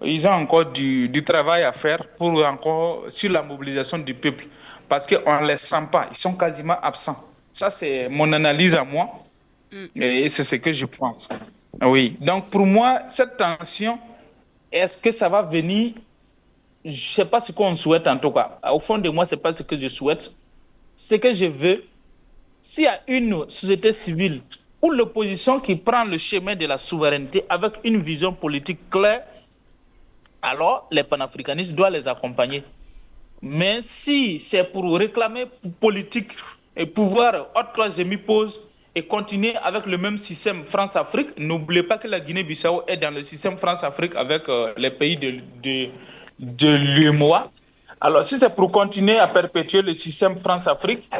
ils ont encore du travail à faire pour encore sur la mobilisation du peuple. Parce qu'on ne les sent pas, ils sont quasiment absents. Ça, c'est mon analyse à moi. Et c'est ce que je pense. Oui. Donc, pour moi, cette tension, est-ce que ça va venir? Je ne sais pas ce qu'on souhaite en tout cas. Au fond de moi, ce n'est pas ce que je souhaite. Ce que je veux, s'il y a une société civile ou l'opposition qui prend le chemin de la souveraineté avec une vision politique claire, alors les panafricanistes doivent les accompagner. Mais si c'est pour réclamer politique et pouvoir, autre troisième pose et continuer avec le même système France-Afrique, n'oubliez pas que la Guinée-Bissau est dans le système France-Afrique avec les pays de l'UEMOA. Alors, si c'est pour continuer à perpétuer le système France-Afrique,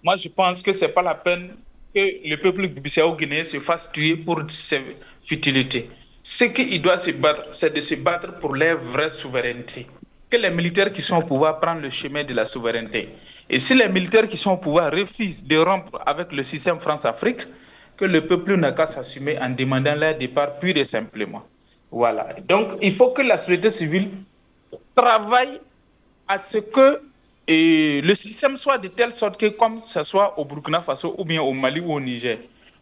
moi, je pense que ce n'est pas la peine que le peuple bissau-guinéen se fasse tuer pour ces futilités. Ce qu'il doit se battre, c'est de se battre pour leur vraie souveraineté. Que les militaires qui sont au pouvoir prennent le chemin de la souveraineté. Et si les militaires qui sont au pouvoir refusent de rompre avec le système France-Afrique, que le peuple n'a qu'à s'assumer en demandant leur départ pur et simplement. Voilà. Donc, il faut que la société civile travaille à ce que le système soit de telle sorte que, comme ce soit au Burkina Faso ou bien au Mali ou au Niger,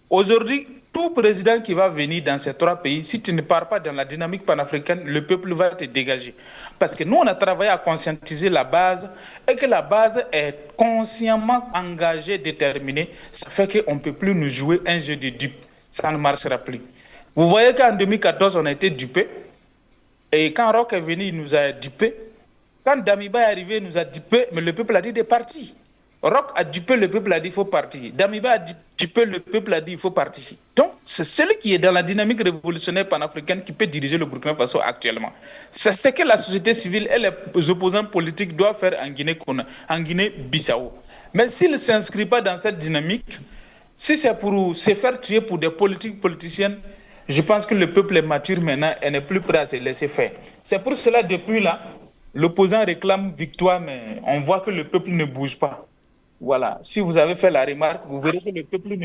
aujourd'hui, tout président qui va venir dans ces trois pays, si tu ne pars pas dans la dynamique panafricaine, le peuple va te dégager. Parce que nous, on a travaillé à conscientiser la base et que la base est consciemment engagée, déterminée. Ça fait qu'on ne peut plus nous jouer un jeu de dupes. Ça ne marchera plus. Vous voyez qu'en 2014, on a été dupés. Et quand Roch est venu, il nous a dupés. Quand Damiba est arrivé, il nous a dupés, mais le peuple a dit de partir. Roch a dupé le peuple, a dit il faut partir. Damiba a dupé le peuple, a dit il faut partir. Donc, c'est celui qui est dans la dynamique révolutionnaire panafricaine qui peut diriger le Burkina Faso actuellement. C'est ce que la société civile et les opposants politiques doivent faire en Guinée-Bissau. Mais s'ils ne s'inscrivent pas dans cette dynamique, si c'est pour se faire tuer pour des politiques politiciennes, je pense que le peuple est mature maintenant et n'est plus prêt à se laisser faire. C'est pour cela, depuis là, l'opposant réclame victoire, mais on voit que le peuple ne bouge pas. Voilà. Si vous avez fait la remarque, vous verrez que le peuple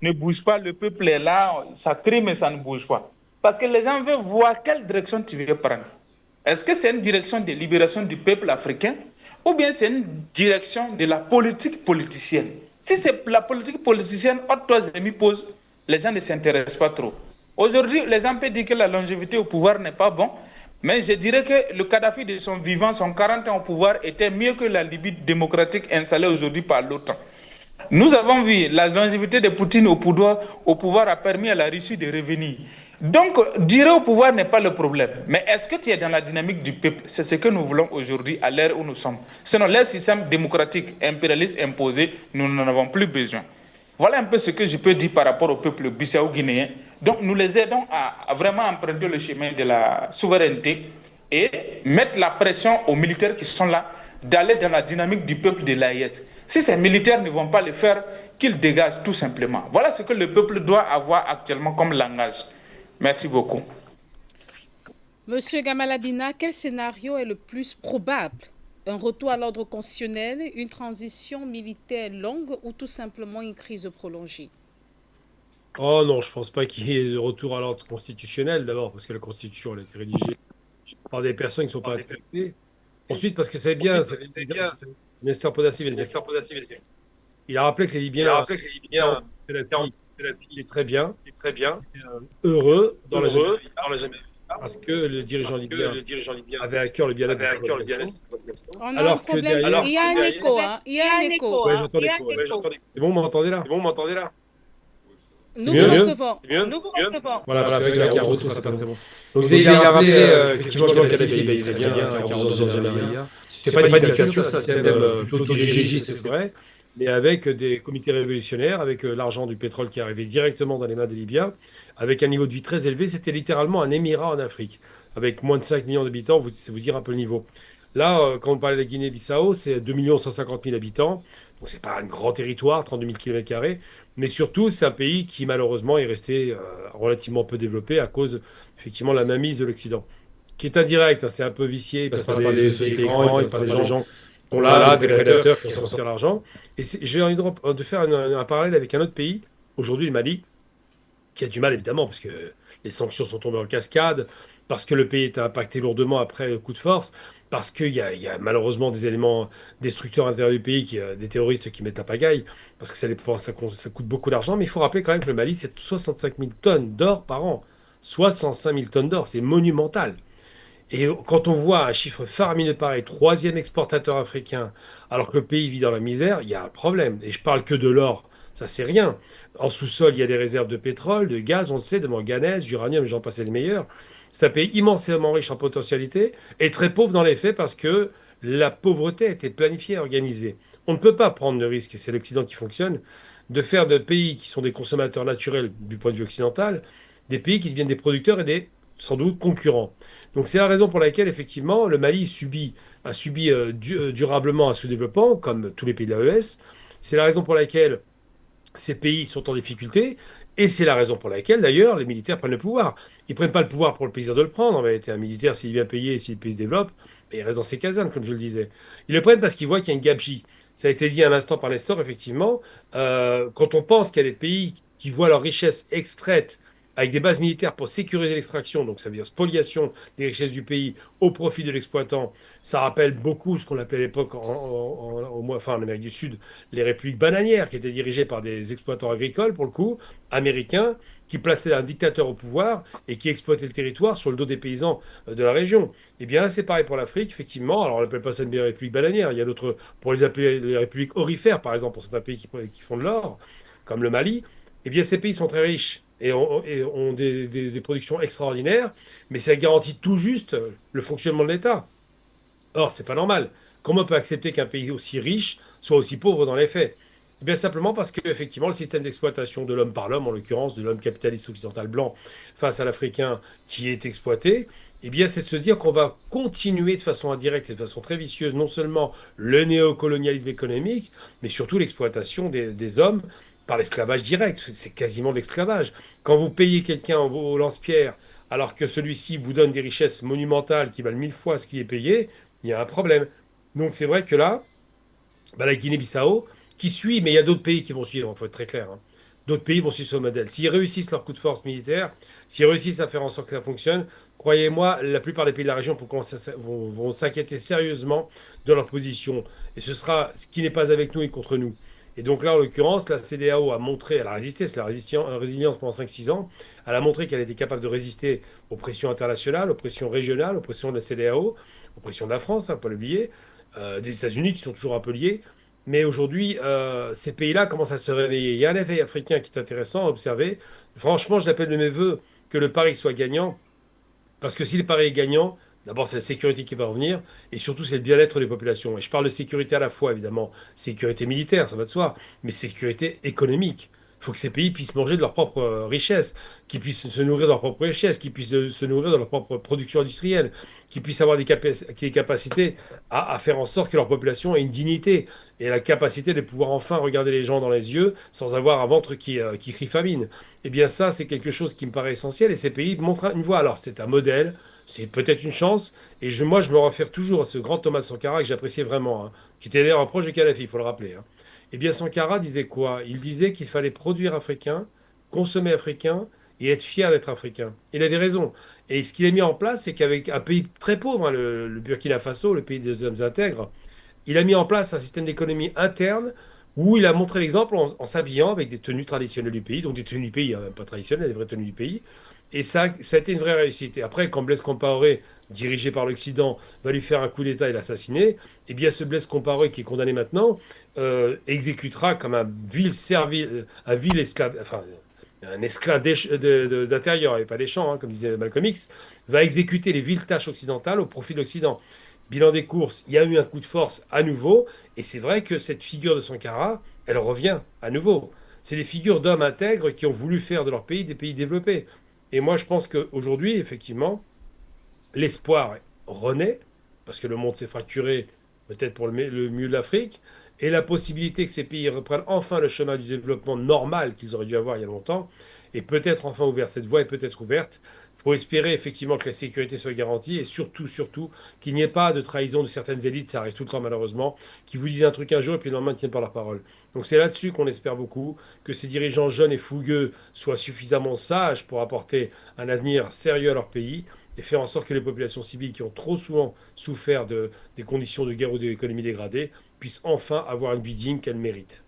ne bouge pas. Le peuple est là, ça crie, mais ça ne bouge pas. Parce que les gens veulent voir quelle direction tu veux prendre. Est-ce que c'est une direction de libération du peuple africain ou bien c'est une direction de la politique politicienne? Si c'est la politique politicienne, haute pose, les gens ne s'intéressent pas trop. Aujourd'hui, les gens peuvent dire que la longévité au pouvoir n'est pas bon, mais je dirais que le Kadhafi de son vivant, son 40 ans au pouvoir, était mieux que la Libye démocratique installée aujourd'hui par l'OTAN. Nous avons vu la longévité de Poutine au pouvoir a permis à la Russie de revenir. Donc, durer au pouvoir n'est pas le problème. Mais est-ce que tu es dans la dynamique du peuple? C'est ce que nous voulons aujourd'hui à l'ère où nous sommes. Sinon, les systèmes démocratiques impérialistes imposés, nous n'en avons plus besoin. Voilà un peu ce que je peux dire par rapport au peuple bissau-guinéen. Donc, nous les aidons à vraiment emprunter le chemin de la souveraineté et mettre la pression aux militaires qui sont là d'aller dans la dynamique du peuple de l'AIS. Si ces militaires ne vont pas le faire, qu'ils dégagent tout simplement. Voilà ce que le peuple doit avoir actuellement comme langage. Merci beaucoup. Monsieur Gamalabina, quel scénario est le plus probable? Un retour à l'ordre constitutionnel, une transition militaire longue ou tout simplement une crise prolongée? Oh non, je pense pas qu'il y ait de retour à l'ordre constitutionnel, d'abord, parce que la Constitution, elle a été rédigée par des personnes qui ne sont pas intéressées. Ensuite, parce que c'est bien, Nestor Podassi vient de dire, il a rappelé que les Libyens, Kadhafi est très bien, heureux dans la jeune parce que le dirigeant libyen avait à cœur le bien-être de sa population. On a un Alors que problème. derrière, Il y a un écho, hein? Il y a un écho. ouais, j'entends l'écho. C'est bon, vous m'entendez là? Nous mieux, vous mieux recevons. Voilà, avec la carte rouge, ça pas très bon. Donc, il a rappelé effectivement que Kadhafi il était bien, 42 ans de Jamelia. C'était pas une dictature, ça, c'est même plutôt dirigiste, c'est vrai, mais avec des comités révolutionnaires, avec l'argent du pétrole qui arrivait directement dans les mains des Libyens, avec un niveau de vie très élevé. C'était littéralement un émirat en Afrique, avec moins de 5 millions d'habitants, c'est vous dire un peu le niveau. Là, quand on parlait de la Guinée-Bissau, c'est 2 150 000 habitants, donc c'est pas un grand territoire, 32 000 km², mais surtout, c'est un pays qui, malheureusement, est resté relativement peu développé à cause, effectivement, de la mainmise de l'Occident, qui est indirecte, hein, c'est un peu vicié, il passe par des sociétés grandes, il passe par des gens qui sont là, des prédateurs qui sont sortir l'argent. Et j'ai envie de faire un parallèle avec un autre pays, aujourd'hui le Mali, qui a du mal, évidemment, parce que les sanctions sont tombées en cascade, parce que le pays est impacté lourdement après le coup de force, parce qu'il y a malheureusement des éléments destructeurs à l'intérieur du pays, des terroristes qui mettent la pagaille, parce que ça coûte beaucoup d'argent. Mais il faut rappeler quand même que le Mali, c'est 65 000 tonnes d'or par an. 65 000 tonnes d'or, c'est monumental. Et quand on voit un chiffre faramineux pareil, troisième exportateur africain, alors que le pays vit dans la misère, il y a un problème. Et je parle que de l'or, ça c'est rien. En sous-sol, il y a des réserves de pétrole, de gaz, on le sait, de manganèse, d'uranium, j'en passe les meilleurs. C'est un pays immensément riche en potentialité et très pauvre dans les faits parce que la pauvreté a été planifiée et organisée. On ne peut pas prendre le risque, et c'est l'Occident qui fonctionne, de faire de pays qui sont des consommateurs naturels du point de vue occidental, des pays qui deviennent des producteurs et des, sans doute, concurrents. Donc c'est la raison pour laquelle, effectivement, le Mali a subi durablement un sous-développement, comme tous les pays de l'AES. C'est la raison pour laquelle ces pays sont en difficulté, et c'est la raison pour laquelle, d'ailleurs, les militaires prennent le pouvoir. Ils ne prennent pas le pouvoir pour le plaisir de le prendre. En vérité, un militaire, s'il est bien payé et si le pays se développe, ben, il reste dans ses casernes, comme je le disais. Ils le prennent parce qu'ils voient qu'il y a une gabegie. Ça a été dit un instant par Nestor, effectivement. Quand on pense qu'il y a des pays qui voient leur richesse extraite avec des bases militaires pour sécuriser l'extraction, donc ça veut dire spoliation des richesses du pays au profit de l'exploitant. Ça rappelle beaucoup ce qu'on appelait à l'époque, en Amérique du Sud, les républiques bananières, qui étaient dirigées par des exploitants agricoles, pour le coup, américains, qui plaçaient un dictateur au pouvoir et qui exploitaient le territoire sur le dos des paysans de la région. Et bien là, c'est pareil pour l'Afrique, effectivement. Alors, on n'appelle pas ça des républiques bananières. Il y a d'autres, pour les appeler les républiques orifères, par exemple, pour certains pays qui font de l'or, comme le Mali. Eh bien, ces pays sont très riches et ont des productions extraordinaires, mais ça garantit tout juste le fonctionnement de l'État. Or, c'est pas normal. Comment on peut accepter qu'un pays aussi riche soient aussi pauvres dans les faits? Eh bien simplement parce que effectivement le système d'exploitation de l'homme par l'homme, en l'occurrence de l'homme capitaliste occidental blanc face à l'Africain qui est exploité, eh bien c'est de se dire qu'on va continuer de façon indirecte et de façon très vicieuse non seulement le néocolonialisme économique, mais surtout l'exploitation des hommes par l'esclavage direct. C'est quasiment de l'esclavage. Quand vous payez quelqu'un au lance-pierre alors que celui-ci vous donne des richesses monumentales qui valent 1000 fois ce qui est payé, il y a un problème. Donc c'est vrai que là, bah, la Guinée-Bissau, qui suit, mais il y a d'autres pays qui vont suivre, il faut être très clair, hein. D'autres pays vont suivre ce modèle. S'ils réussissent leur coup de force militaire, s'ils réussissent à faire en sorte que ça fonctionne, croyez-moi, la plupart des pays de la région vont s'inquiéter sérieusement de leur position. Et ce sera ce qui n'est pas avec nous et contre nous. Et donc là, en l'occurrence, la CEDEAO a montré, elle a résisté, c'est la résilience pendant 5 6 ans, elle a montré qu'elle était capable de résister aux pressions internationales, aux pressions régionales, aux pressions de la CEDEAO, aux pressions de la France, hein, pas l'oublier, des États-Unis qui sont toujours un peu liés. Mais aujourd'hui, ces pays-là commencent à se réveiller. Il y a un éveil africain qui est intéressant à observer. Franchement, je l'appelle de mes voeux que le pari soit gagnant. Parce que si le pari est gagnant, d'abord, c'est la sécurité qui va revenir. Et surtout, c'est le bien-être des populations. Et je parle de sécurité à la fois, évidemment. Sécurité militaire, ça va de soi. Mais sécurité économique. Il faut que ces pays puissent manger de leur propre richesse, qu'ils puissent se nourrir de leur propre richesse, qu'ils puissent se nourrir de leur propre production industrielle, qu'ils puissent avoir des capacités à faire en sorte que leur population ait une dignité et la capacité de pouvoir enfin regarder les gens dans les yeux sans avoir un ventre qui crie famine. Eh bien ça, c'est quelque chose qui me paraît essentiel et ces pays montrent une voie. Alors c'est un modèle, c'est peut-être une chance et moi je me réfère toujours à ce grand Thomas Sankara que j'appréciais vraiment, hein, qui était d'ailleurs un proche de Kadhafi, il faut le rappeler, hein. Eh bien Sankara disait quoi? Il disait qu'il fallait produire africain, consommer africain et être fier d'être africain. Il avait raison. Et ce qu'il a mis en place, c'est qu'avec un pays très pauvre, hein, le Burkina Faso, le pays des hommes intègres, il a mis en place un système d'économie interne où il a montré l'exemple en s'habillant avec des tenues traditionnelles du pays, donc des tenues du pays, hein, même pas traditionnelles, des vraies tenues du pays. Et ça a été une vraie réussite. Et après, quand Blaise Compaoré, dirigé par l'Occident, va lui faire un coup d'État et l'assassiner, eh bien ce Blaise Compaoré, qui est condamné maintenant, exécutera comme un vil esclave, enfin un esclave d'intérieur et pas des champs, hein, comme disait Malcolm X, va exécuter les villes tâches occidentales au profit de l'Occident. Bilan des courses, il y a eu un coup de force à nouveau, et c'est vrai que cette figure de Sankara, elle revient à nouveau. C'est des figures d'hommes intègres qui ont voulu faire de leur pays des pays développés. Et moi, je pense qu'aujourd'hui, effectivement, l'espoir renaît, parce que le monde s'est fracturé, peut-être pour le mieux de l'Afrique, et la possibilité que ces pays reprennent enfin le chemin du développement normal qu'ils auraient dû avoir il y a longtemps, est peut-être enfin ouverte. Cette voie est peut-être ouverte. Il faut espérer effectivement que la sécurité soit garantie et surtout, surtout, qu'il n'y ait pas de trahison de certaines élites, ça arrive tout le temps malheureusement, qui vous disent un truc un jour et puis le lendemain ne tiennent pas leur parole. Donc c'est là-dessus qu'on espère beaucoup, que ces dirigeants jeunes et fougueux soient suffisamment sages pour apporter un avenir sérieux à leur pays et faire en sorte que les populations civiles qui ont trop souvent souffert des conditions de guerre ou d'économie dégradée puissent enfin avoir une vie digne qu'elles méritent.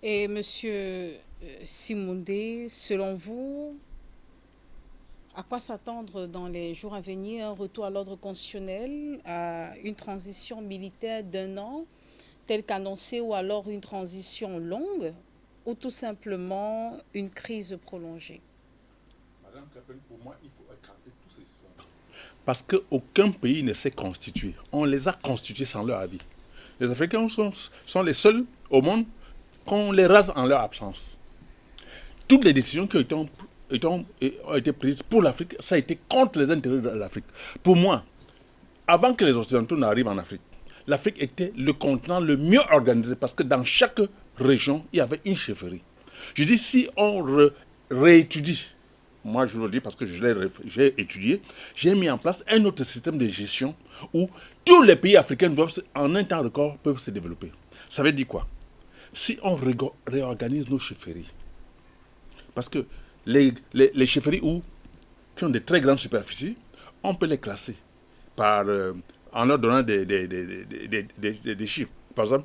Et monsieur Simoundé, selon vous, à quoi s'attendre dans les jours à venir? Un retour à l'ordre constitutionnel, à une transition militaire d'1 an, telle qu'annoncée, ou alors une transition longue, ou tout simplement une crise prolongée? Madame Capel, pour moi, il faut écarter tous ces histoires. Parce qu'aucun pays ne s'est constitué. On les a constitués sans leur avis. Les Africains sont les seuls au monde qu'on les rase en leur absence. Toutes les décisions qui ont été prises pour l'Afrique, ça a été contre les intérêts de l'Afrique. Pour moi, avant que les Occidentaux n'arrivent en Afrique, l'Afrique était le continent le mieux organisé parce que dans chaque région, il y avait une chefferie. Je dis, si on réétudie, moi je le dis parce que j'ai étudié, j'ai mis en place un autre système de gestion où tous les pays africains en un temps record peuvent se développer. Ça veut dire quoi? Si on réorganise nos chefferies, parce que les chefferies qui ont de très grandes superficies, on peut les classer en leur donnant des chiffres. Par exemple,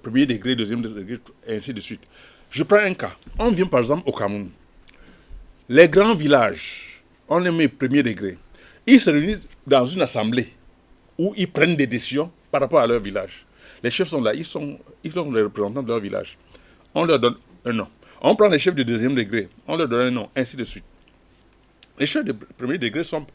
premier degré, deuxième degré, et ainsi de suite. Je prends un cas. On vient par exemple au Cameroun. Les grands villages, on les met premier degré. Ils se réunissent dans une assemblée où ils prennent des décisions par rapport à leur village. Les chefs sont là, ils sont les représentants de leur village. On leur donne un nom. On prend les chefs du deuxième degré, on leur donne un nom, ainsi de suite. Les chefs de premier degré sont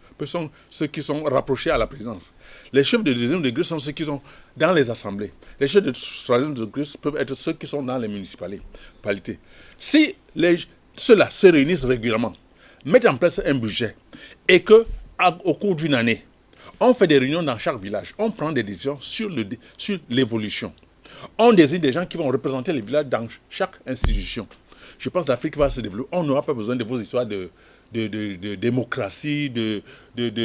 ceux qui sont rapprochés à la présidence. Les chefs de deuxième degré sont ceux qui sont dans les assemblées. Les chefs de troisième degré peuvent être ceux qui sont dans les municipalités. Si ceux-là se réunissent régulièrement, mettent en place un budget et qu'au cours d'une année, on fait des réunions dans chaque village, on prend des décisions sur l'évolution. On désigne des gens qui vont représenter les villages dans chaque institution. Je pense que l'Afrique va se développer. On n'aura pas besoin de vos histoires de démocratie, de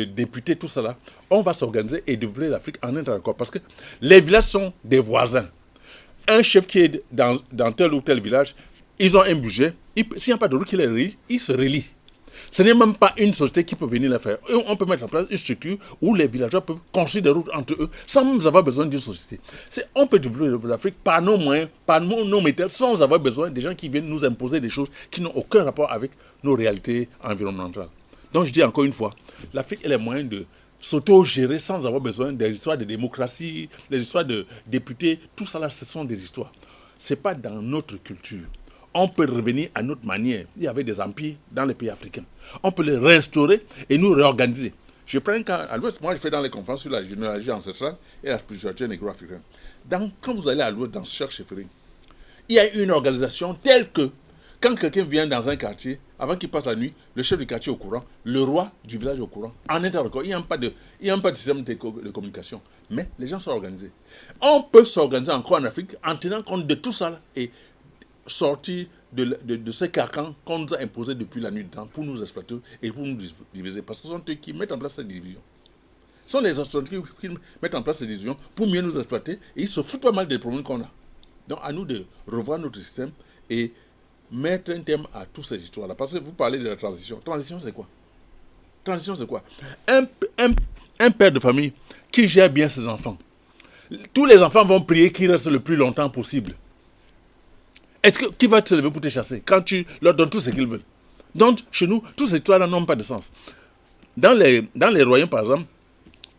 députés, tout cela. On va s'organiser et développer l'Afrique en interaccord. Parce que les villages sont des voisins. Un chef qui est dans tel ou tel village, ils ont un budget. S'il n'y a pas de route qui les relie, ils se relient. Ce n'est même pas une société qui peut venir le faire. Et on peut mettre en place une structure où les villageois peuvent construire des routes entre eux sans même avoir besoin d'une société. On peut développer l'Afrique par nos moyens, par nos méthodes, sans avoir besoin des gens qui viennent nous imposer des choses qui n'ont aucun rapport avec nos réalités environnementales. Donc je dis encore une fois, l'Afrique a les moyens de s'auto-gérer sans avoir besoin des histoires de démocratie, des histoires de députés. Tout ça là, ce sont des histoires. Ce n'est pas dans notre culture. On peut revenir à notre manière. Il y avait des empires dans les pays africains. On peut les restaurer et nous réorganiser. Je prends un cas à l'Ouest. Moi, je fais dans les conférences sur la généalogie ancestrale et la spiritualité négro-africaine. Quand vous allez à l'Ouest, dans chaque chefferie, il y a une organisation telle que quand quelqu'un vient dans un quartier, avant qu'il passe la nuit, le chef du quartier est au courant, le roi du village est au courant. En interaccord, il n'y a pas de système de communication. Mais les gens sont organisés. On peut s'organiser encore en Afrique en tenant compte de tout ça et sortir de ces carcans qu'on nous a imposés depuis la nuit de temps pour nous exploiter et pour nous diviser. Parce que ce sont eux qui mettent en place cette division. Ce sont les autorités qui mettent en place cette division pour mieux nous exploiter et ils se foutent pas mal des problèmes qu'on a. Donc à nous de revoir notre système et mettre un terme à toutes ces histoires-là. Parce que vous parlez de la transition. Transition, c'est quoi? Transition, c'est quoi? Un père de famille qui gère bien ses enfants. Tous les enfants vont prier qu'il reste le plus longtemps possible. Qui va te lever pour te chasser quand tu leur donnes tout ce qu'ils veulent? Donc, chez nous, toutes ces histoires-là n'ont pas de sens. Dans les royaumes, par exemple,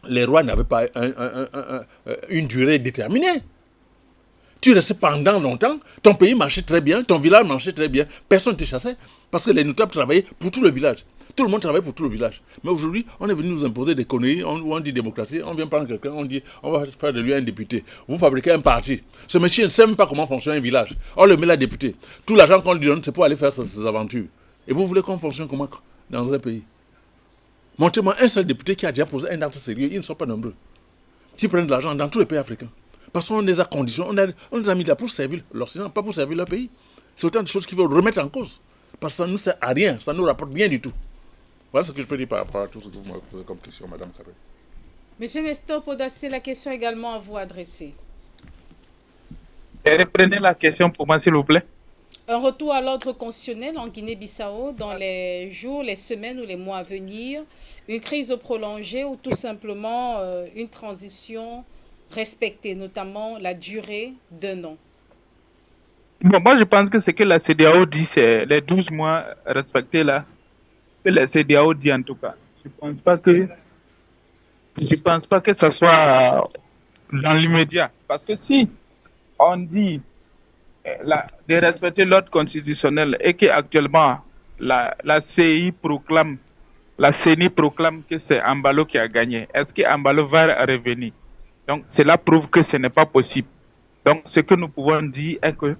les rois n'avaient pas une durée déterminée. Tu restais pendant longtemps, ton pays marchait très bien, ton village marchait très bien, personne ne te chassait, parce que les notables travaillaient pour tout le village. Tout le monde travaille pour tout le village. Mais aujourd'hui, on est venu nous imposer des conneries, on dit démocratie, on vient prendre quelqu'un, on dit on va faire de lui un député. Vous fabriquez un parti. Ce monsieur ne sait même pas comment fonctionne un village. On le met là député. Tout l'argent qu'on lui donne, c'est pour aller faire ses aventures. Et vous voulez qu'on fonctionne comment dans un pays? Montrez-moi un seul député qui a déjà posé un acte sérieux, ils ne sont pas nombreux. Qui prennent de l'argent dans tous les pays africains. Parce qu'on les a conditionnés, on les a mis là pour servir l'Occident, pas pour servir leur pays. C'est autant de choses qu'il faut remettre en cause. Parce que ça ne nous sert à rien, ça ne nous rapporte rien du tout. Voilà ce que je peux dire par rapport à tout ce que vous m'avez posé comme question, Madame Carré. Monsieur Nestor Podassé, la question est également à vous adressée. Reprenez la question pour moi, s'il vous plaît. Un retour à l'ordre constitutionnel en Guinée-Bissau dans les jours, les semaines ou les mois à venir, une crise prolongée ou tout simplement une transition respectée, notamment la durée d'un an. Bon, moi, je pense que ce que la CEDEAO dit, c'est les 12 mois respectés là. Que la CEDEAO dit en tout cas. Je pense pas que ça soit dans l'immédiat. Parce que si on dit de respecter l'ordre constitutionnel et qu'actuellement la CENI proclame que c'est Ambalo qui a gagné, est-ce que Ambalo va revenir? Donc cela prouve que ce n'est pas possible. Donc ce que nous pouvons dire est que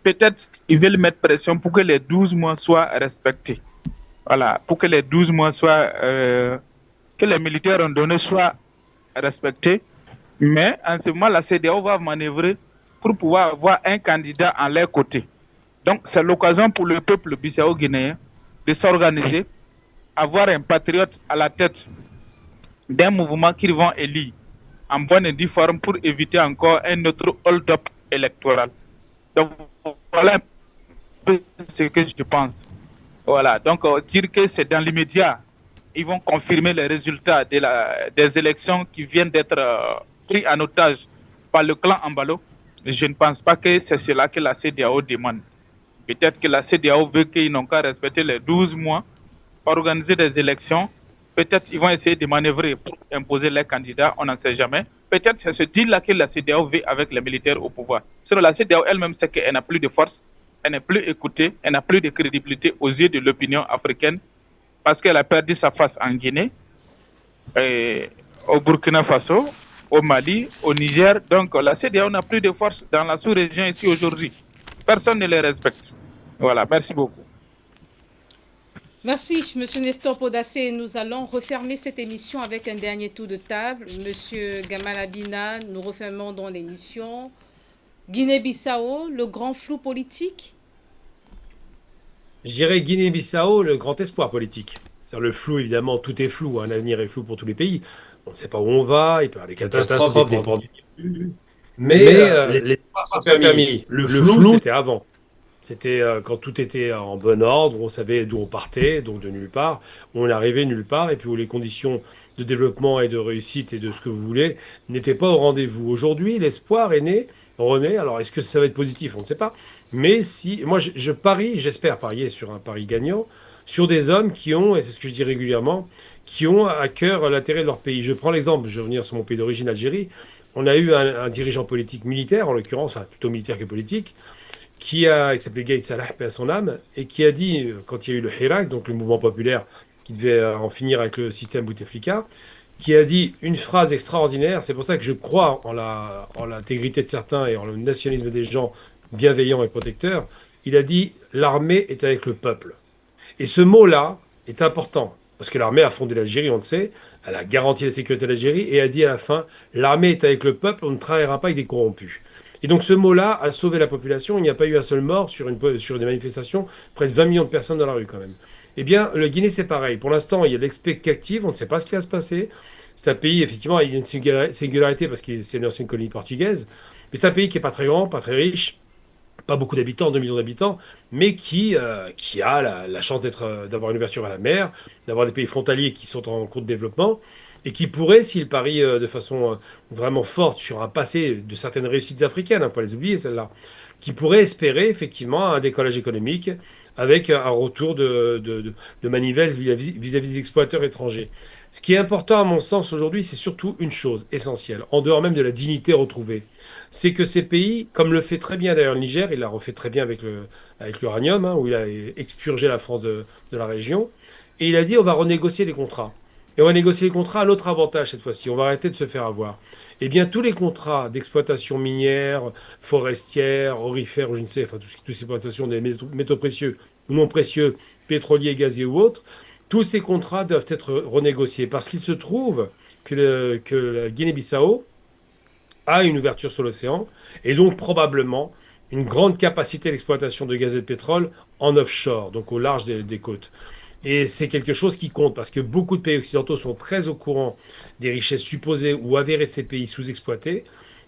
peut-être ils veulent mettre pression pour que les 12 mois soient respectés. Voilà, pour que les 12 mois soient, que les militaires ont donné soient respectés. Mais en ce moment, la CEDEAO va manœuvrer pour pouvoir avoir un candidat à leur côté. Donc, c'est l'occasion pour le peuple bissau-guinéen de s'organiser, avoir un patriote à la tête d'un mouvement qu'ils vont élire en bonne et due forme pour éviter encore un autre hold-up électoral. Donc, voilà un peu ce que je pense. Voilà, donc dire que c'est dans l'immédiat, ils vont confirmer les résultats des élections qui viennent d'être pris en otage par le clan Ambalo. Je ne pense pas que c'est cela que la CEDEAO demande. Peut-être que la CEDEAO veut qu'ils n'ont qu'à respecter les 12 mois, organiser des élections. Peut-être qu'ils vont essayer de manœuvrer pour imposer les candidats, on n'en sait jamais. Peut-être c'est ce deal-là que la CEDEAO veut avec les militaires au pouvoir. Sinon, la CEDEAO elle-même sait qu'elle n'a plus de force. Elle n'est plus écoutée, elle n'a plus de crédibilité aux yeux de l'opinion africaine. parce qu'elle a perdu sa face en Guinée, et au Burkina Faso, au Mali, au Niger. Donc la CEDEAO n'a plus de force dans la sous-région ici aujourd'hui. Personne ne les respecte. Voilà, merci beaucoup. Merci, Monsieur Nestor Podassé. Nous allons refermer cette émission avec un dernier tour de table. Monsieur Gamal Abina, nous refermons dans l'émission. Guinée-Bissau, le grand flou politique. Je dirais Guinée-Bissau, le grand espoir politique. C'est-à-dire le flou, évidemment, tout est flou. Un avenir est flou pour tous les pays. On ne sait pas où on va, il peut y avoir des catastrophes, des pandémies. Mais l'espoir s'est permis. Le flou, c'était avant. C'était quand tout était en bon ordre, on savait d'où on partait, donc de nulle part, où on arrivait nulle part, et puis où les conditions de développement et de réussite et de ce que vous voulez n'étaient pas au rendez-vous. Aujourd'hui, l'espoir est né, renaît. Alors, est-ce que ça va être positif? On ne sait pas. Mais si, moi, je parie, j'espère parier sur un pari gagnant, sur des hommes qui ont, et c'est ce que je dis régulièrement, qui ont à cœur l'intérêt de leur pays. Je prends l'exemple, je vais revenir sur mon pays d'origine, Algérie. On a eu un dirigeant politique militaire, en l'occurrence, enfin plutôt militaire que politique, qui s'appelait Gaïd Salah, paix à son âme, et qui a dit, quand il y a eu le Hirak, donc le mouvement populaire qui devait en finir avec le système Bouteflika, qui a dit une phrase extraordinaire. C'est pour ça que je crois en l'intégrité de certains et en le nationalisme des gens bienveillants et protecteurs. Il a dit l'armée est avec le peuple. Et ce mot-là est important, parce que l'armée a fondé l'Algérie, on le sait, elle a garanti la sécurité de l'Algérie, et a dit à la fin, l'armée est avec le peuple, on ne travaillera pas avec des corrompus. Et donc ce mot-là a sauvé la population, il n'y a pas eu un seul mort sur des manifestations, près de 20 millions de personnes dans la rue quand même. Eh bien, le Guinée, c'est pareil. Pour l'instant, il y a l'expectative, on ne sait pas ce qui va se passer. C'est un pays, effectivement, il y a une singularité parce que c'est une ancienne colonie portugaise, mais c'est un pays qui n'est pas très grand, pas très riche, pas beaucoup d'habitants, 2 millions d'habitants, mais qui a la chance d'avoir une ouverture à la mer, d'avoir des pays frontaliers qui sont en cours de développement, et qui pourrait, s'il parie de façon vraiment forte sur un passé de certaines réussites africaines, hein, pas les oublier celles-là, qui pourrait espérer effectivement un décollage économique avec un retour de manivelle vis-à-vis des exploiteurs étrangers. Ce qui est important à mon sens aujourd'hui, c'est surtout une chose essentielle, en dehors même de la dignité retrouvée. C'est que ces pays, comme le fait très bien d'ailleurs le Niger, il l'a refait très bien avec l'uranium, hein, où il a expurgé la France de la région, et il a dit on va renégocier les contrats. Et on va négocier les contrats à notre avantage cette fois-ci. On va arrêter de se faire avoir. Eh bien, tous les contrats d'exploitation minière, forestière, aurifère, ou je ne sais, enfin, toutes ces exploitations des métaux précieux ou non précieux, pétroliers, gaziers ou autres, tous ces contrats doivent être renégociés parce qu'il se trouve que la Guinée-Bissau a une ouverture sur l'océan et donc probablement une grande capacité d'exploitation de gaz et de pétrole en offshore, donc au large des côtes. Et c'est quelque chose qui compte parce que beaucoup de pays occidentaux sont très au courant des richesses supposées ou avérées de ces pays sous-exploités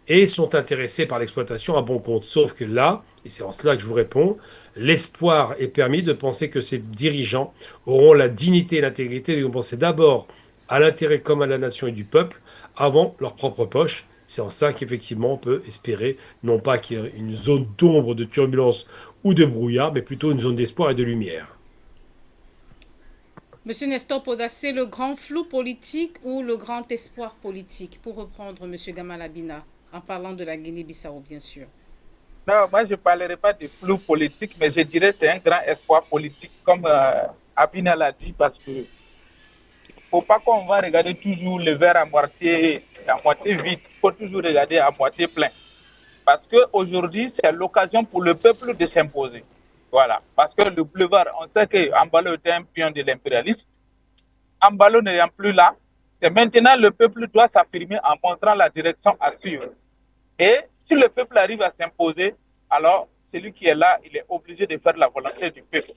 et sont intéressés par l'exploitation à bon compte. Sauf que là, et c'est en cela que je vous réponds, l'espoir est permis de penser que ces dirigeants auront la dignité et l'intégrité de penser d'abord à l'intérêt commun de la nation et du peuple avant leur propre poche. C'est en ça qu'effectivement on peut espérer non pas qu'il y ait une zone d'ombre, de turbulence ou de brouillard, mais plutôt une zone d'espoir et de lumière. Monsieur Nestor Podassé, le grand flou politique ou le grand espoir politique, pour reprendre Monsieur Gamal Abina, en parlant de la Guinée-Bissau, bien sûr. Non, moi je ne parlerai pas de flou politique, mais je dirais que c'est un grand espoir politique, comme Abina l'a dit, parce que faut pas qu'on va regarder toujours le verre à moitié vide, il faut toujours regarder à moitié plein. Parce qu'aujourd'hui, c'est l'occasion pour le peuple de s'imposer. Voilà. Parce que le boulevard, on sait que Ambalo était un pion de l'impérialisme. Ambalo n'ayant plus là, c'est maintenant le peuple doit s'affirmer en montrant la direction à suivre. Et si le peuple arrive à s'imposer, alors celui qui est là, il est obligé de faire la volonté du peuple.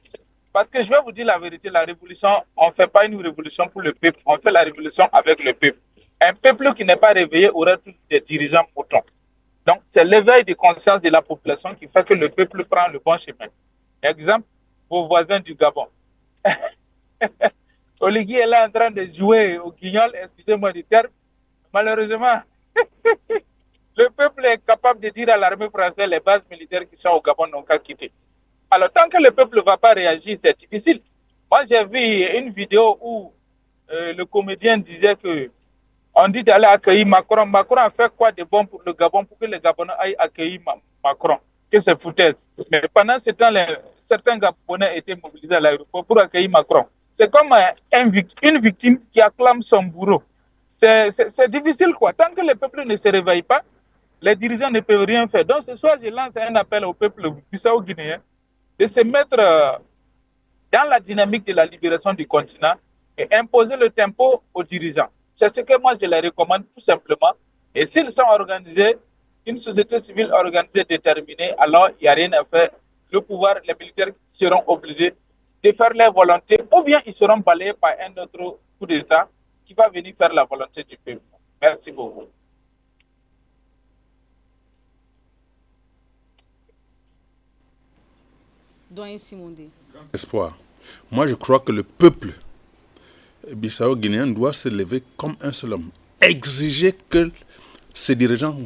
Parce que je vais vous dire la vérité, la révolution, on ne fait pas une révolution pour le peuple, on fait la révolution avec le peuple. Un peuple qui n'est pas réveillé aura tous des dirigeants moutons. Donc, c'est l'éveil de conscience de la population qui fait que le peuple prend le bon chemin. Exemple, vos voisins du Gabon. Oligui est là en train de jouer au guignol, excusez-moi du terme. Malheureusement, le peuple est capable de dire à l'armée française les bases militaires qui sont au Gabon n'ont qu'à quitter. Alors, tant que le peuple ne va pas réagir, c'est difficile. Moi, j'ai vu une vidéo où le comédien disait que on dit d'aller accueillir Macron. Macron a fait quoi de bon pour le Gabon pour que les Gabonais aillent accueillir Macron? Que c'est foutaise. Mais pendant ce temps, certains Gabonais étaient mobilisés à l'aéroport pour accueillir Macron. c'est comme une victime qui acclame son bourreau. C'est difficile, quoi. Tant que le peuple ne se réveille pas, les dirigeants ne peuvent rien faire. Donc, ce soir, je lance un appel au peuple bissau-guinéen de se mettre dans la dynamique de la libération du continent et imposer le tempo aux dirigeants. C'est ce que moi, je les recommande tout simplement. Et s'ils sont organisés, une société civile organisée, déterminée, alors il n'y a rien à faire. Le pouvoir, les militaires seront obligés de faire leur volonté, ou bien ils seront balayés par un autre coup d'État qui va venir faire la volonté du peuple. Merci beaucoup. Doyen Simondé. Espoir. Moi, je crois que le peuple bissau-guinéen doit se lever comme un seul homme. Exiger que ces dirigeants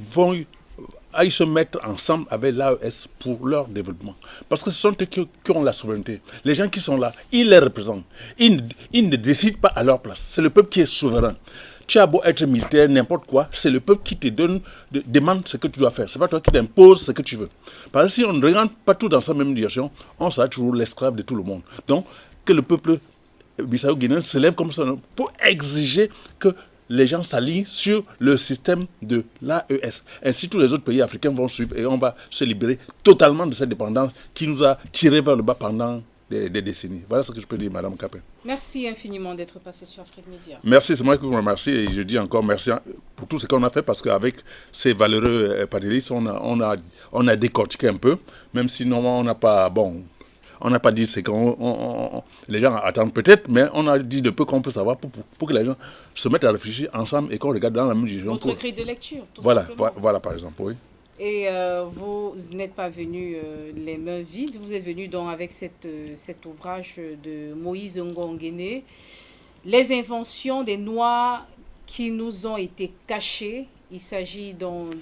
aillent se mettre ensemble avec l'AES pour leur développement. Parce que ce sont eux qui ont la souveraineté. Les gens qui sont là, ils les représentent. Ils ne décident pas à leur place. C'est le peuple qui est souverain. Tu as beau être militaire, n'importe quoi, c'est le peuple qui te demande ce que tu dois faire. Ce n'est pas toi qui t'imposes ce que tu veux. Parce que si on ne regarde pas tout dans sa même direction, on sera toujours l'esclave de tout le monde. Donc, que le peuple bissau-guinéen se lève comme ça pour exiger que les gens s'alignent sur le système de l'AES. Ainsi, tous les autres pays africains vont suivre et on va se libérer totalement de cette dépendance qui nous a tirés vers le bas pendant des décennies. Voilà ce que je peux dire, Madame Capin. Merci infiniment d'être passé sur Afrique Média. Merci, c'est moi qui vous remercie et je dis encore merci pour tout ce qu'on a fait parce qu'avec ces valeureux panélistes, on a décortiqué un peu, même si normalement on n'a pas, on n'a pas dit ce que les gens attendent peut-être, mais on a dit de peu qu'on peut savoir pour que les gens se mettent à réfléchir ensemble et qu'on regarde dans la même direction. Votre grille de lecture, tout voilà, simplement. Voilà, par exemple, oui. Et vous n'êtes pas venu les mains vides, vous êtes venu donc avec cet ouvrage de Moïse Nguongene, Les inventions des Noirs qui nous ont été cachées. Il s'agit donc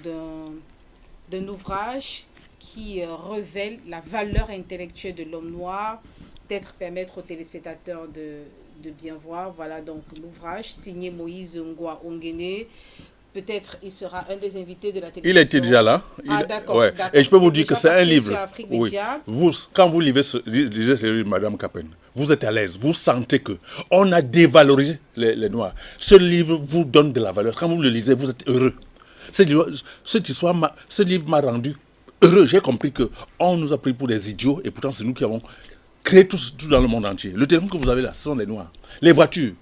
d'un ouvrage qui révèle la valeur intellectuelle de l'homme noir, peut-être permettre aux téléspectateurs de bien voir. Voilà donc l'ouvrage signé Moïse Nguongene. Peut-être il sera un des invités de la télévision. Il était déjà là. D'accord. Ouais. Et je peux vous dire que c'est un livre. Oui. Quand vous lisez ce livre, Madame Capin, vous êtes à l'aise. Vous sentez que on a dévalorisé les Noirs. Ce livre vous donne de la valeur. Quand vous le lisez, vous êtes heureux. Ce livre m'a rendu heureux. J'ai compris qu'on nous a pris pour des idiots et pourtant c'est nous qui avons créé tout dans le monde entier. Le téléphone que vous avez là, ce sont les Noirs. Les voitures.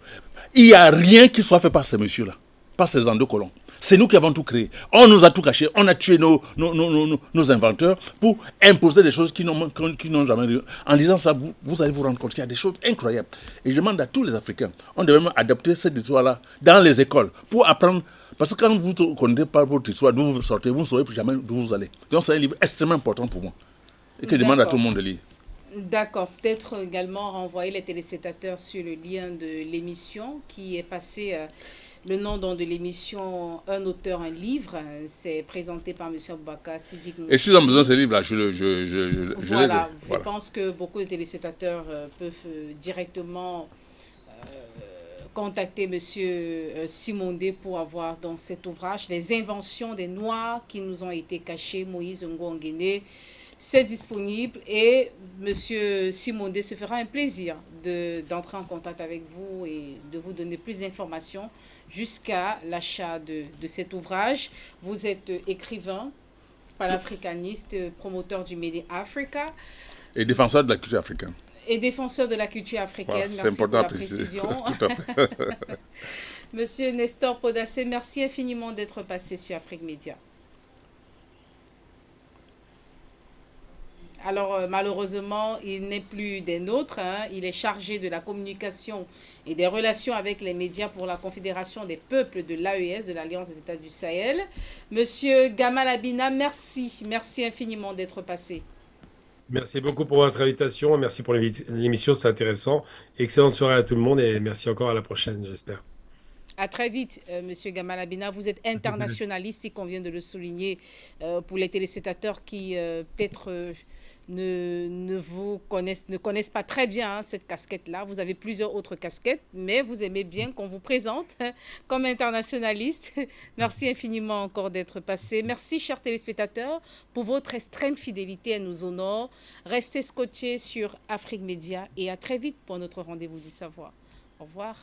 Il n'y a rien qui soit fait par ces messieurs-là, par ces endocolons. C'est nous qui avons tout créé. On nous a tout caché. On a tué nos inventeurs pour imposer des choses qui n'ont jamais eu. En lisant ça, vous allez vous rendre compte qu'il y a des choses incroyables. Et je demande à tous les Africains, on devrait même adapter cette histoire-là dans les écoles pour apprendre. Parce que quand vous ne connaissez pas votre histoire, d'où vous sortez, vous ne saurez plus jamais d'où vous allez. Donc c'est un livre extrêmement important pour moi. Et que je demande à tout le monde de lire. D'accord. Peut-être également renvoyer les téléspectateurs sur le lien de l'émission qui est passé... le nom de l'émission Un auteur, un livre, c'est présenté par M. Boubacar Siddiq. Et s'ils ont besoin de ce livre-là, je voilà, je pense que beaucoup de téléspectateurs peuvent directement contacter M. Simondé pour avoir donc cet ouvrage, Les inventions des Noirs qui nous ont été cachées, Moïse Nguongene. C'est disponible et M. Simondé se fera un plaisir d'entrer en contact avec vous et de vous donner plus d'informations jusqu'à l'achat de cet ouvrage. Vous êtes écrivain, panafricaniste, promoteur du Made in Africa. Et défenseur de la culture africaine. Et défenseur de la culture africaine. Voilà, merci pour la précision. Tout à fait. Monsieur Nestor Podassé, merci infiniment d'être passé sur Afrique Média. Alors, malheureusement, il n'est plus des nôtres. Il est chargé de la communication et des relations avec les médias pour la Confédération des peuples de l'AES, de l'Alliance des États du Sahel. Monsieur Gamal Abina, merci. Merci infiniment d'être passé. Merci beaucoup pour votre invitation. Merci pour l'émission, c'est intéressant. Excellente soirée à tout le monde et merci encore à la prochaine, j'espère. À très vite, Monsieur Gamal Abina. Vous êtes internationaliste, et qu'on vient de le souligner pour les téléspectateurs qui peut-être ne connaissent pas très bien cette casquette-là. Vous avez plusieurs autres casquettes, mais vous aimez bien qu'on vous présente comme internationaliste. Merci infiniment encore d'être passé. Merci, chers téléspectateurs, pour votre extrême fidélité à nos honneurs. Restez scotchés sur Afrique Média et à très vite pour notre rendez-vous du savoir. Au revoir.